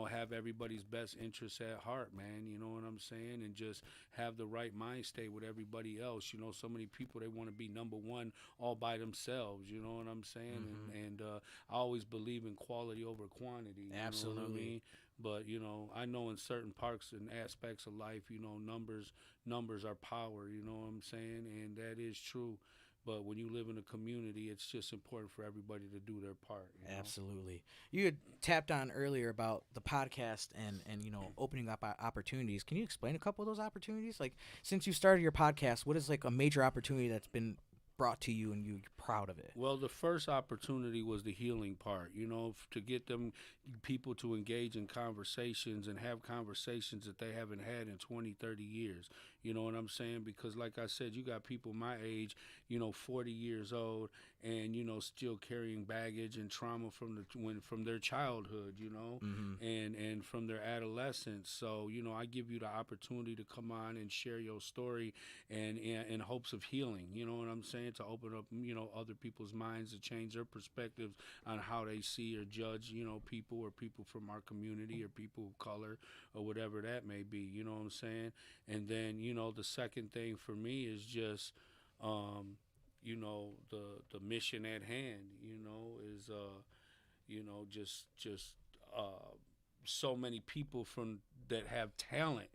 have everybody's best interest interests at heart, man. You know what I'm saying? And just have the right mind state with everybody else. You know, so many people, they want to be number one all by themselves. You know what I'm saying? And I always believe in quality over quantity. You Absolutely. know what I mean? But, you know, I know in certain parts and aspects of life, you know, numbers are power. You know what I'm saying? And that is true. But when you live in a community, it's just important for everybody to do their part. You know? Absolutely. You had tapped on earlier about the podcast and you know, opening up opportunities. Can you explain a couple of those opportunities? Like, since you started your podcast, what is like a major opportunity that's been brought to you and you're proud of it? Well, the first opportunity was the healing part, you know, to get them people to engage in conversations and have conversations that they haven't had in 20, 30 years. You know what I'm saying? Because like I said, you got people my age, you know, 40 years old and, you know, still carrying baggage and trauma from their childhood, you know, and from their adolescence. So, you know, I give you the opportunity to come on and share your story and in hopes of healing, you know what I'm saying? To open up, you know, other people's minds, to change their perspectives on how they see or judge, you know, people or people from our community or people of color or whatever that may be, you know what I'm saying? And then, you know, the second thing for me is just, you know, the mission at hand, you know, is, you know, just so many people from that have talent.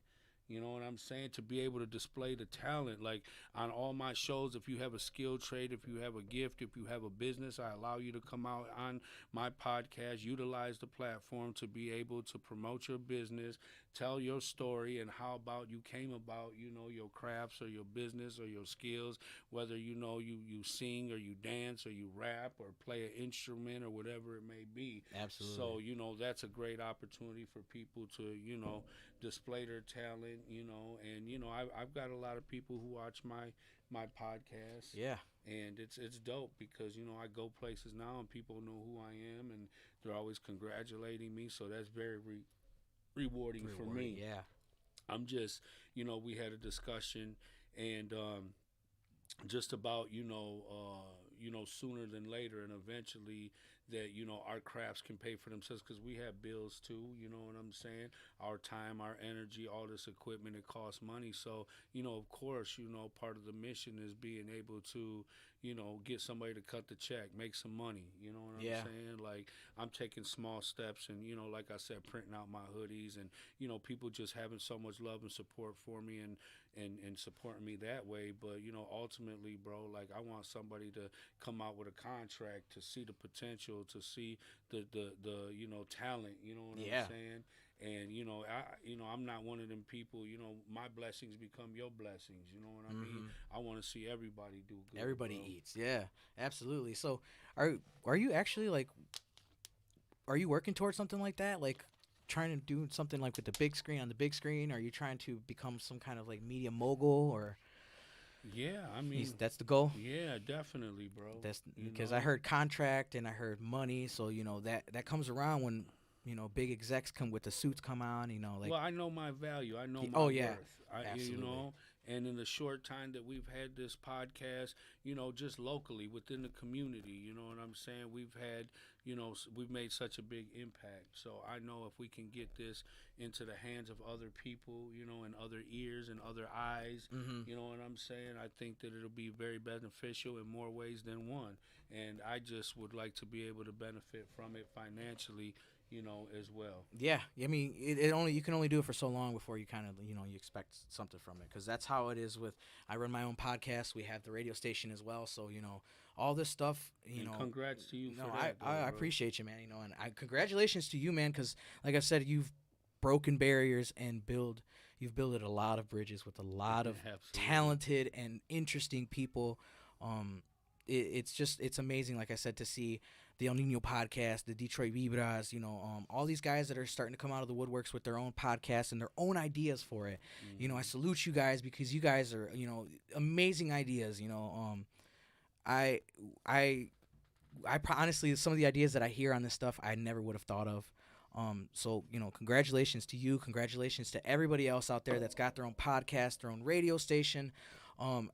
You know what I'm saying? To be able to display the talent. Like on all my shows, if you have a skill trade, if you have a gift, if you have a business, I allow you to come out on my podcast, utilize the platform to be able to promote your business, tell your story and how about you came about, you know, your crafts or your business or your skills, whether, you know, you sing or you dance or you rap or play an instrument or whatever it may be. Absolutely. So, you know, that's a great opportunity for people to, you know, display their talent, you know, and, you know, I've got a lot of people who watch my podcast. Yeah. And it's dope because, you know, I go places now and people know who I am and they're always congratulating me. So that's very rewarding for me. Yeah. I'm just, you know, we had a discussion and just about, you know, sooner than later and eventually that, you know, our crafts can pay for themselves because we have bills too, you know what I'm saying? Our time, our energy, all this equipment, it costs money. So, you know, of course, you know, part of the mission is being able to, you know, get somebody to cut the check, make some money, you know what I'm saying? Like, I'm taking small steps and, you know, like I said, printing out my hoodies and, you know, people just having so much love and support for me and supporting me that way. But, you know, ultimately, bro, like I want somebody to come out with a contract to see the potential, to see the you know, talent, you know what I'm saying? And, you know, I'm not one of them people, you know, my blessings become your blessings, you know what I mean? I want to see everybody do good. Everybody bro. eats. Yeah, absolutely. So are you actually like, are you working towards something like that? Like trying to do something like with the big screen on the big screen? Are you trying to become some kind of like media mogul or? Yeah, I mean, That's the goal. Yeah, definitely, bro. That's You because know? I heard contract and I heard money. So, you know, that comes around when, you know, big execs come with the suits come on, you know, like. Well, I know my value. I know my Oh, yeah. worth. Absolutely. You know, and in the short time that we've had this podcast, you know, just locally within the community, you know what I'm saying? We've had, you know, we've made such a big impact. So I know if we can get this into the hands of other people, you know, and other ears and other eyes, you know what I'm saying? I think that it'll be very beneficial in more ways than one. And I just would like to be able to benefit from it financially, you know, as well. Yeah, I mean, you can only do it for so long before you kind of, you know, you expect something from it, because that's how it is with. I run my own podcast. We have the radio station as well, so you know all this stuff. You know, congrats to you. No, for that, I bro. appreciate you, man. You know, and congratulations to you, man, because like I said, you've broken barriers and you've built a lot of bridges with a lot of talented and interesting people. It's amazing, like I said, to see the El Nino podcast, the Detroit Vibras, you know, all these guys that are starting to come out of the woodworks with their own podcasts and their own ideas for it. You know, I salute you guys because you guys are, you know, amazing ideas. You know, I honestly, some of the ideas that I hear on this stuff, I never would have thought of. So, you know, congratulations to you. Congratulations to everybody else out there that's got their own podcast, their own radio station.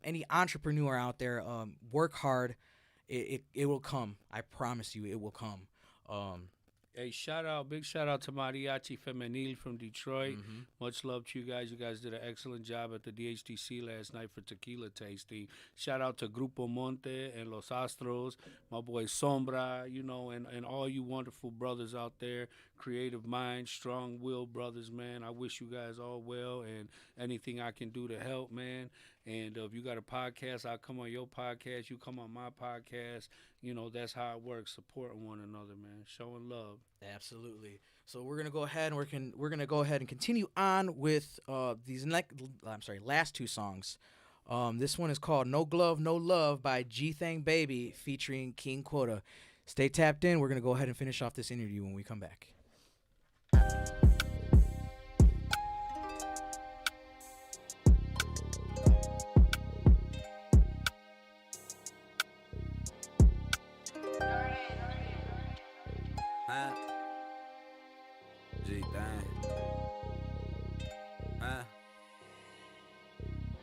Any entrepreneur out there, work hard. It will come. I promise you, it will come. Hey, big shout out to Mariachi Femenil from Detroit. Much love to you guys. You guys did an excellent job at the DHTC last night for tequila tasting. Shout out to Grupo Monte and Los Astros, my boy Sombra, and all you wonderful brothers out there, creative minds, strong-willed brothers, man. I wish you guys all well, and anything I can do to help, man. And if you got a podcast, I'll come on your podcast. You come on my podcast. That's how it works, supporting one another, man, showing love. Absolutely. So we're gonna go ahead and continue on with these last two songs. This one is called "No Glove, No Love" by G-Thang Baby featuring King Quota. Stay tapped in. We're gonna go ahead and finish off this interview when we come back.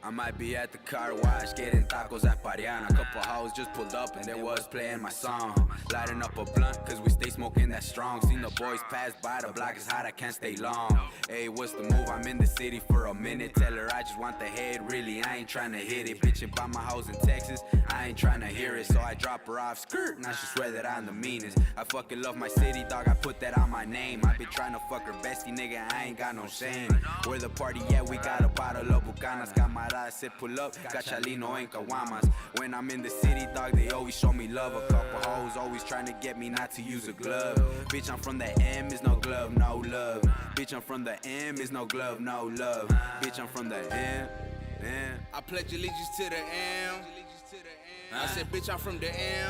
I might be at the car wash getting tacos at Pariana. Couple hoes just pulled up and they was playing my song. Lighting up a blunt cause we stay smoking that strong. Seen the boys pass by, the block is hot, I can't stay long. Hey, what's the move? I'm in the city for a minute. Tell her I just want the head, really, I ain't tryna hit it. Bitchin' by my house in Texas, I ain't tryna hear it. So I drop her off, skirt, now she swear that I'm the meanest. I fucking love my city, dog, I put that on my name. I been tryna fuck her bestie, nigga, I ain't got no shame. Where the party at, we got a bottle of Bucanas. Camarada said pull up, got Chalino and Caguamas. When I'm in the city, dog, they always show me love. A couple hoes always trying to get me not to use a glove. Bitch, I'm from the M, is no glove, no love. Bitch, I'm from the M, is no glove, no love. Bitch, I'm from the M. I pledge allegiance to the M. I said, bitch, I'm from the M.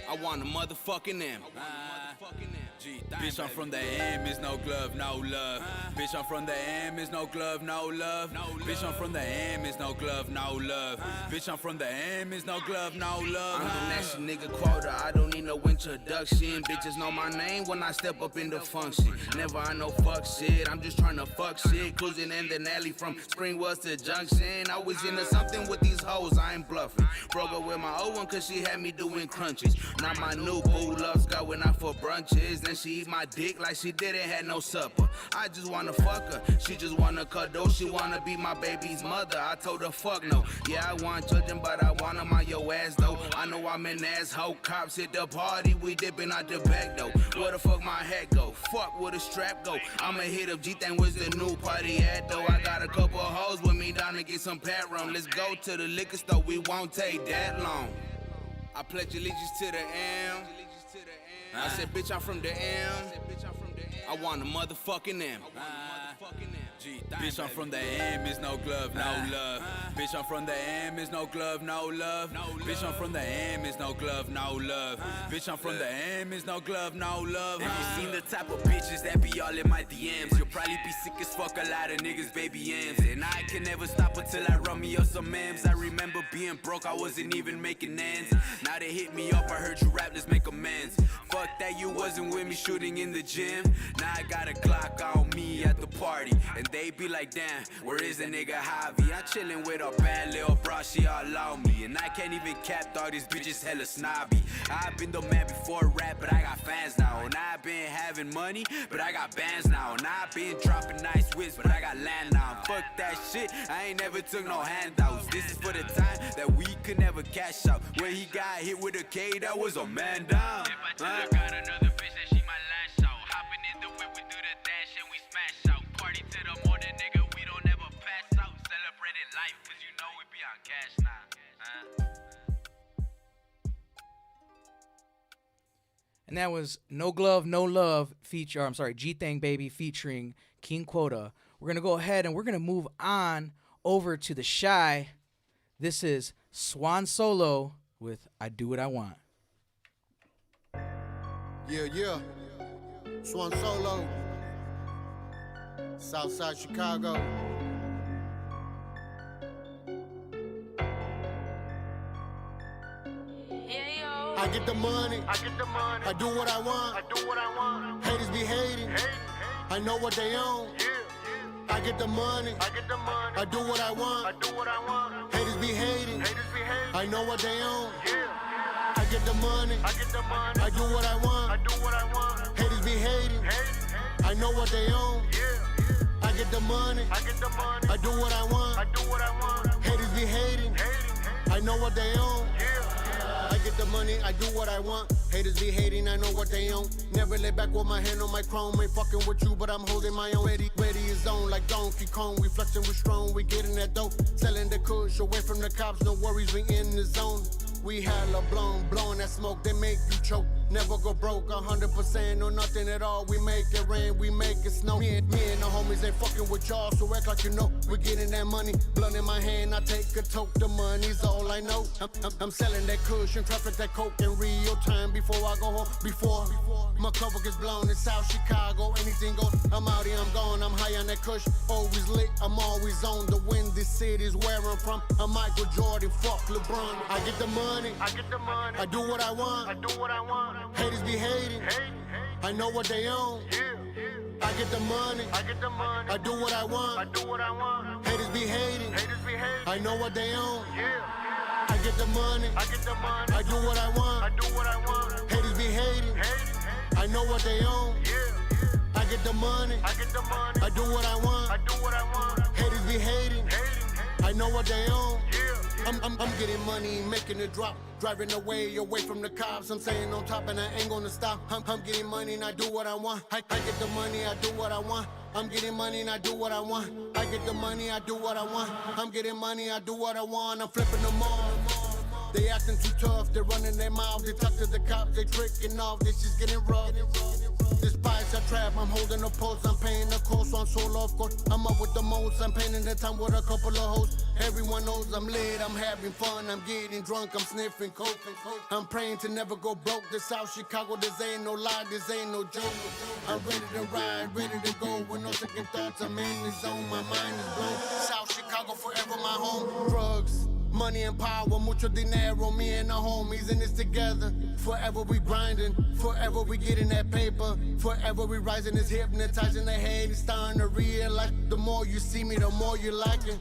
I want a motherfucking M. Bitch, I'm from the M, is no glove, no love. Bitch, I'm from the M, is no glove, no love. Bitch, I'm from the M, is no glove, no love. Bitch, I'm from the M, is no glove, no love. I'm the next nigga Quota, I don't need no introduction. Bitches know my name when I step up in the function. Never I know fuck shit, I'm just trying to fuck shit. Cruising in the alley from Springwells to Junction. I was into something with these hoes, I ain't bluffing. Broke up with my old one cause she had me doing crunches. Now my new boo loves going out for brunches. Then she eat my dick like she didn't have no supper. I just wanna fuck her, she just wanna cuddle. She wanna be my baby's mother, I told her fuck no. Yeah, I want children, but I want them on your ass though. I know I'm an asshole, cops hit the party, we dipping out the back though. Where the fuck my hat go? Fuck where the strap go? I'ma hit up G-Thang, where's the new party at though? I got a couple of hoes with me down to get some pat rum. Let's go to the liquor store, we won't take that long. I pledge allegiance to the M. I said, bitch, I'm from the M. I want a motherfucking M. Bitch, I'm from the M, is no glove, no love. Bitch, I'm from the M, is no glove, no love. Bitch, I'm from the M, is no glove, no love. Bitch, I'm from the M, is no glove, no love. Have you seen the type of bitches that be all in my DMs? You'll probably be sick as fuck, a lot of niggas, baby M's. And I can never stop until I run me up some M's. I remember being broke, I wasn't even making ends. Now they hit me up, I heard you rap, let's make amends. Fuck that, you wasn't with me shooting in the gym. Now I got a Glock on me at the party. And they be like, damn, where is the nigga Javi? I'm chillin' with a bad little bro, she all on me. And I can't even cap, dog, this bitch is hella snobby. I've been the man before rap, but I got fans now. And I've been having money, but I got bands now. And I've been dropping nice whips, but I got land now. Fuck that shit, I ain't never took no handouts. This is for the time that we could never cash out. When he got hit with a K, that was a man down. If I got another bitch that she might lash out. Hopping in the whip, we do the dash and we smash out. Party to the morning, nigga, we don't ever pass out. Celebrating life, cause you know we be on cash now. And that was No Glove, No Love G-Thang Baby featuring King Quota. We're going to go ahead and we're going to move on over to the Shy. This is Swan Solo with I Do What I Want. Yeah. Swan Solo. Southside Chicago. I get the money. I do what I want. Haters be hating. I know what they own. I get the money. I do what I want. Haters be hating. I know what they own. I get the money. I do what I want. Haters I know what they own. I get the money. I do what I want. Haters be hating. I know what they own. I get the money, I do what I want. Haters be hating, I know what they own. Never lay back with my hand on my chrome. Ain't fucking with you, but I'm holding my own. Ready is on like Donkey Kong. We flexing, we strong, we getting that dope. Selling the kush away from the cops, no worries, we in the zone. We hella blowing that smoke, they make you choke. Never go broke, 100% or nothing at all. We make it rain, we make it snow. Me and the homies ain't fucking with y'all, so act like you know. We getting that money, blunt in my hand, I take a toke. The money's all I know. I'm selling that cushion, traffic that coke in real time. Before I go home, before my cover gets blown in South Chicago, anything goes. I'm out here, I'm gone, I'm high on that kush. Always lit, I'm always on the wind. This city's where I'm from. I'm Michael Jordan, fuck LeBron. I get the money. I do what I want. Haters be hating. I know what they own. I get the money. I do what I want. Haters be hating. I know what they own. I get the money. I do what I want. Haters be hating. I know what they own. I get the money. I do what I want. Haters be hating. I know what they own. I'm getting money, making it drop. Driving away from the cops. I'm staying on top and I ain't gonna stop. I'm getting money and I do what I want. I get the money, I do what I want. I'm getting money and I do what I want. I get the money, I do what I want. I'm getting money, I do what I want. I'm flipping them all. They acting too tough, they running their mouth. They talk to the cops, they tricking off. This is getting rough. This pie's a trap, I'm holding the post. I'm paying the cost, so I'm solo, of course. I'm up with the most, I'm painting the time with a couple of hoes. Everyone knows I'm lit, I'm having fun. I'm getting drunk, I'm sniffing coke. I'm praying to never go broke. This South Chicago, this ain't no lie, this ain't no joke. I'm ready to ride, ready to go. With no second thoughts, I'm in the zone. My mind is blown. South Chicago, forever my home. Drugs. Money and power, mucho dinero, me and the homies in this together. Forever we grinding, forever we getting that paper. Forever we rising, it's hypnotizing the head. It's starting to realize the more you see me, the more you like it.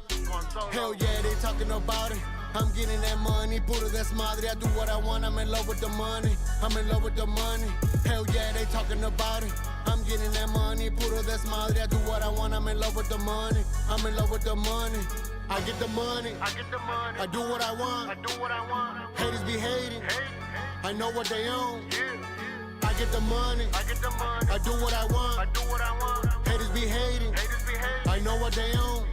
Hell yeah, they talking about it. I'm getting that money, puro desmadre. I do what I want, I'm in love with the money. I'm in love with the money. Hell yeah, they talking about it. I'm getting that money, puro desmadre. I do what I want, I'm in love with the money. I'm in love with the money. I get the money. I do what I want. Haters be hating. I know what they own. I get the money. I do what I want. Haters be hating. I know what they own.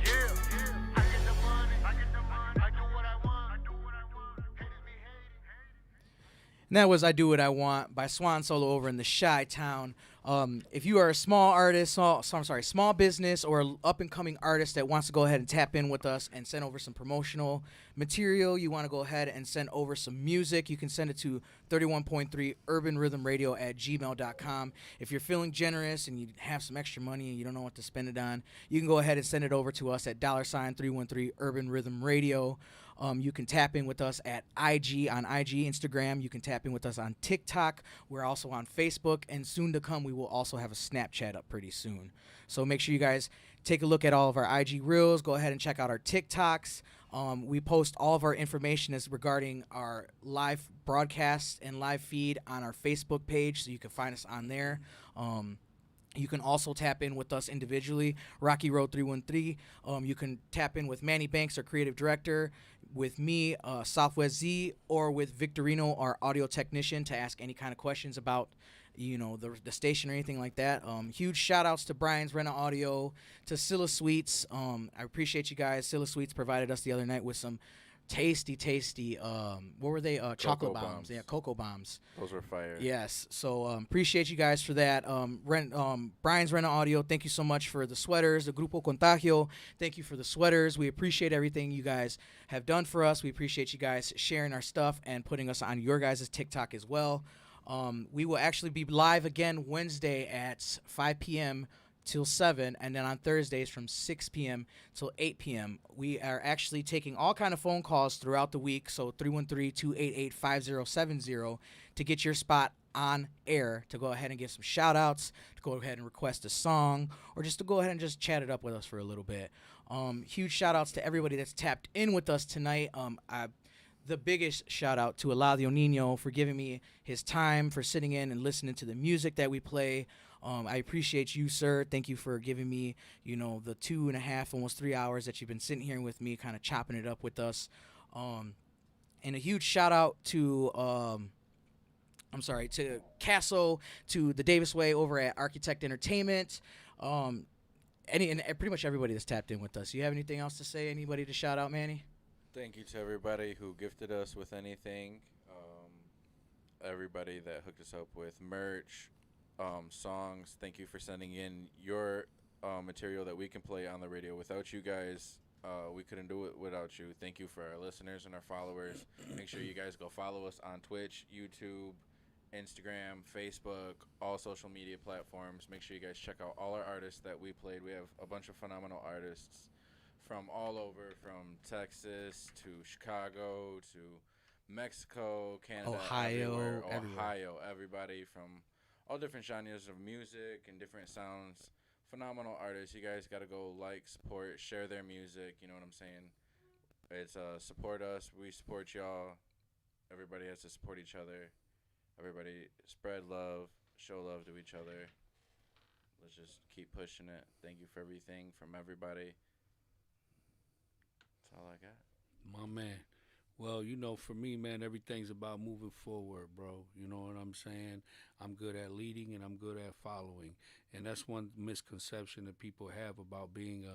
And that was I Do What I Want by Swan Solo over in the Chi-Town. If you are a small artist, small business or up-and-coming artist that wants to go ahead and tap in with us and send over some promotional material, you want to go ahead and send over some music, you can send it to 31.3 urbanrhythmradio@gmail.com. If you're feeling generous and you have some extra money and you don't know what to spend it on, you can go ahead and send it over to us at $313 Urban Rhythm Radio. You can tap in with us at IG, Instagram. You can tap in with us on TikTok. We're also on Facebook. And soon to come, we will also have a Snapchat up pretty soon. So make sure you guys take a look at all of our IG Reels. Go ahead and check out our TikToks. We post all of our information as regarding our live broadcast and live feed on our Facebook page. So you can find us on there. You can also tap in with us individually, RockyRoad313. You can tap in with Manny Banks, our creative director, with me, SwZee, or with Victorino, our audio technician, to ask any kind of questions about, the station or anything like that. Huge shout outs to Brian's Rental Audio, to Scylla Sweets. I appreciate you guys. Scylla Sweets provided us the other night with some tasty, what were they? Chocolate bombs. Yeah, cocoa bombs. Those were fire. Yes. So appreciate you guys for that. Brian's Rental Audio, thank you so much for the sweaters. The Grupo Contagio, thank you for the sweaters. We appreciate everything you guys have done for us. We appreciate you guys sharing our stuff and putting us on your guys' TikTok as well. We will actually be live again Wednesday at 5 p.m. till 7, and then on Thursdays from 6 p.m. till 8 p.m. We are actually taking all kind of phone calls throughout the week, so 313-288-5070 to get your spot on air, to go ahead and give some shout-outs, to go ahead and request a song, or just to go ahead and just chat it up with us for a little bit. Huge shout-outs to everybody that's tapped in with us tonight. The biggest shout-out to Eladio Nino for giving me his time, for sitting in and listening to the music that we play. I appreciate you, sir. Thank you for giving me, you know, the 2.5, almost 3 hours that you've been sitting here with me, kind of chopping it up with us. And a huge shout out to, to Castle, to the Davis Way over at Architect Entertainment. And pretty much everybody that's tapped in with us. You have anything else to say? Anybody to shout out, Manny? Thank you to everybody who gifted us with anything. Everybody that hooked us up with merch, songs. Thank you for sending in your material that we can play on the radio. Without you guys, we couldn't do it without you. Thank you for our listeners and our followers. Make sure you guys go follow us on Twitch, YouTube, Instagram, Facebook, all social media platforms. Make sure you guys check out all our artists that we played. We have a bunch of phenomenal artists from all over, from Texas to Chicago to Mexico, Canada, Ohio, Ohio, everybody from all different genres of music and different sounds. Phenomenal artists. You guys got to go like, support, share their music. You know what I'm saying? It's support us. We support y'all. Everybody has to support each other. Everybody spread love, show love to each other. Let's just keep pushing it. Thank you for everything from everybody. That's all I got. My man. Well, you know, for me, man, everything's about moving forward, bro. You know what I'm saying? I'm good at leading and I'm good at following. And that's one misconception that people have about being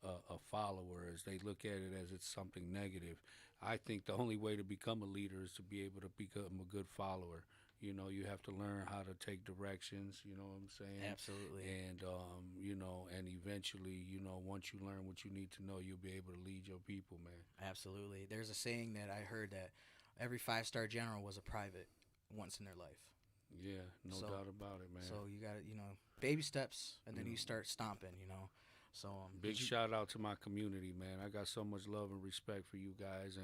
a follower, is they look at it as it's something negative. I think the only way to become a leader is to be able to become a good follower. You know, you have to learn how to take directions, you know what I'm saying? Absolutely. And, you know, and eventually, you know, once you learn what you need to know, you'll be able to lead your people, man. Absolutely. There's a saying that I heard that every 5-star general was a private once in their life. Yeah, no doubt about it, man. So you got to, you know, baby steps, and then you start stomping, you know. So big shout out to my community, man. I got so much love and respect for you guys,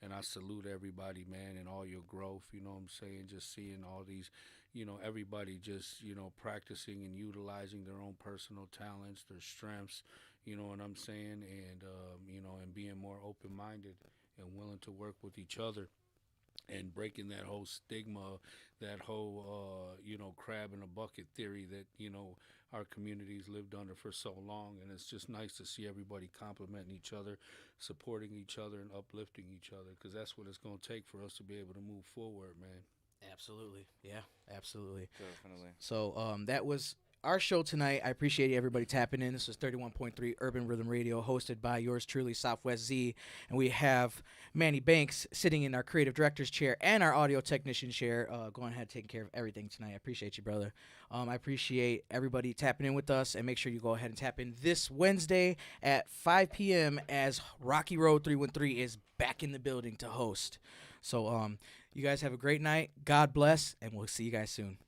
and I salute everybody, man, and all your growth. You know what I'm saying? Just seeing all these, you know, everybody just, you know, practicing and utilizing their own personal talents, their strengths. You know what I'm saying? And you know, and being more open-minded and willing to work with each other. And breaking that whole stigma, that whole, you know, crab in a bucket theory that, you know, our communities lived under for so long. And it's just nice to see everybody complimenting each other, supporting each other, and uplifting each other, because that's what it's going to take for us to be able to move forward, man. Absolutely. Yeah, absolutely. Definitely. So that was our show tonight. I appreciate everybody tapping in. This was 31.3 Urban Rhythm Radio, hosted by yours truly, SwZee. And we have Manny Banks sitting in our creative director's chair and our audio technician chair, going ahead taking care of everything tonight. I appreciate you, brother. I appreciate everybody tapping in with us, and make sure you go ahead and tap in this Wednesday at 5 p.m. as RockyRoad313 is back in the building to host. So you guys have a great night. God bless, and we'll see you guys soon.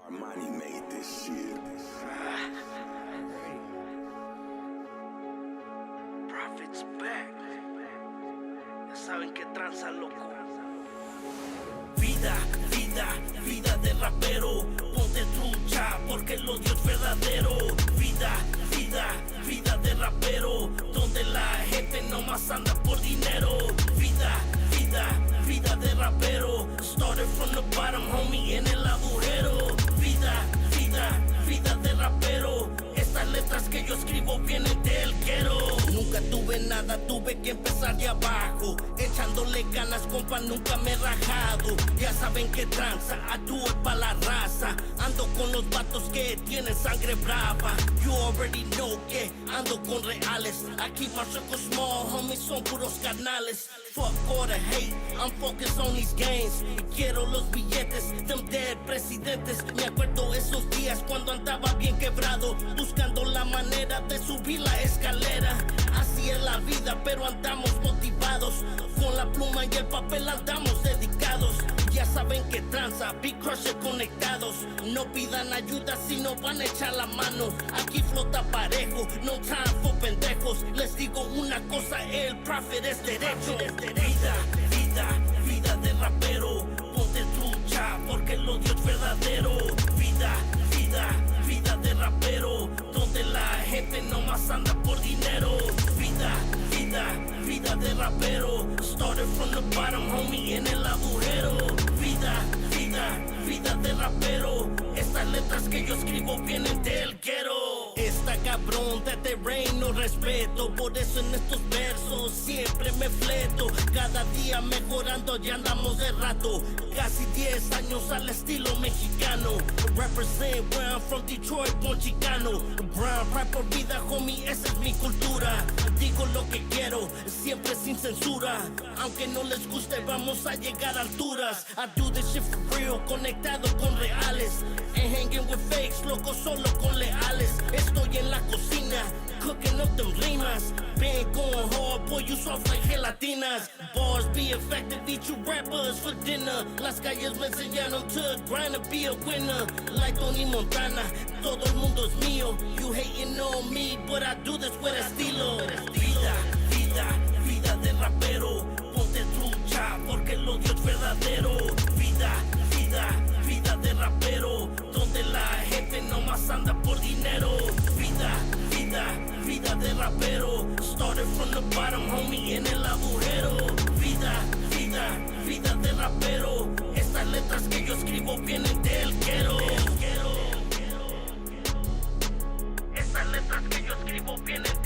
Armani made this shit. Profits back. Ya saben que tranza, loco. Vida, vida, vida de rapero. Ponte trucha porque el odio es verdadero. Vida, vida, vida de rapero. Donde la gente nomás anda por dinero. Vida, vida, vida de rapero. Started from the bottom, homie, en el agujero. Vida, vida, vida de rapero. Estas letras que yo escribo vienen del quiero. Nunca tuve nada, tuve que empezar de abajo. Echándole ganas, compa, nunca me he rajado. Ya saben que tranza, actúo pa' la raza. Ando con los vatos que tienen sangre brava. You already know que ando con reales. Aquí más circle small, homies, son puros carnales. Fuck all the hate, I'm focused on these games. Quiero los billetes, them dead presidentes. Me acuerdo esos días cuando andaba bien quebrado, buscando la manera de subir la escalera. Así es la vida, pero andamos motivados. Con la pluma y el papel andamos dedicados. Ya saben que tranza, Big Crusher conectados. No pidan ayuda si no van a echar la mano. Aquí flota parejo, no time for pendejos. Les digo una cosa, el profit es derecho. Vida, vida, vida de rapero. Ponte trucha porque el odio es verdadero. Vida, vida, vida de rapero. Donde la gente nomás anda por dinero. Vida, vida, vida de rapero. Started from the bottom, homie, en el agujero. Vida, vida, vida vida de rapero. Estas letras que yo escribo vienen del ghetto. Está cabrón de terreno, respeto. Por eso en estos versos siempre me fleto. Cada día mejorando, ya andamos de rato. Casi 10 años al estilo mexicano. Represent where I'm from, Detroit, bon chicano. Brown, rap por vida, homie, esa es mi cultura. Digo lo que quiero, siempre sin censura. Aunque no les guste, vamos a llegar a alturas. I do this shit for real, conectado con reales. Ain't hanging with fakes, loco, solo con leales. Estoy en la cocina, cooking up them rimas. Been going hard, boy, you soft like gelatinas. Bars be effective, eat you rappers for dinner. Las calles me enseñaron to grind and be a winner. Like Tony Montana, todo el mundo es mío. You hating on me, but I do this with estilo. Vida, vida, vida de rapero. Ponte trucha, porque el odio es verdadero. Vida, vida, vida de rapero. Donde la gente nomás anda por dinero. Vida, vida, vida de rapero. Started from the bottom, homie, en el agujero. Vida, vida, vida de rapero. Estas letras que yo escribo vienen del ghetto. Estas letras que yo escribo vienen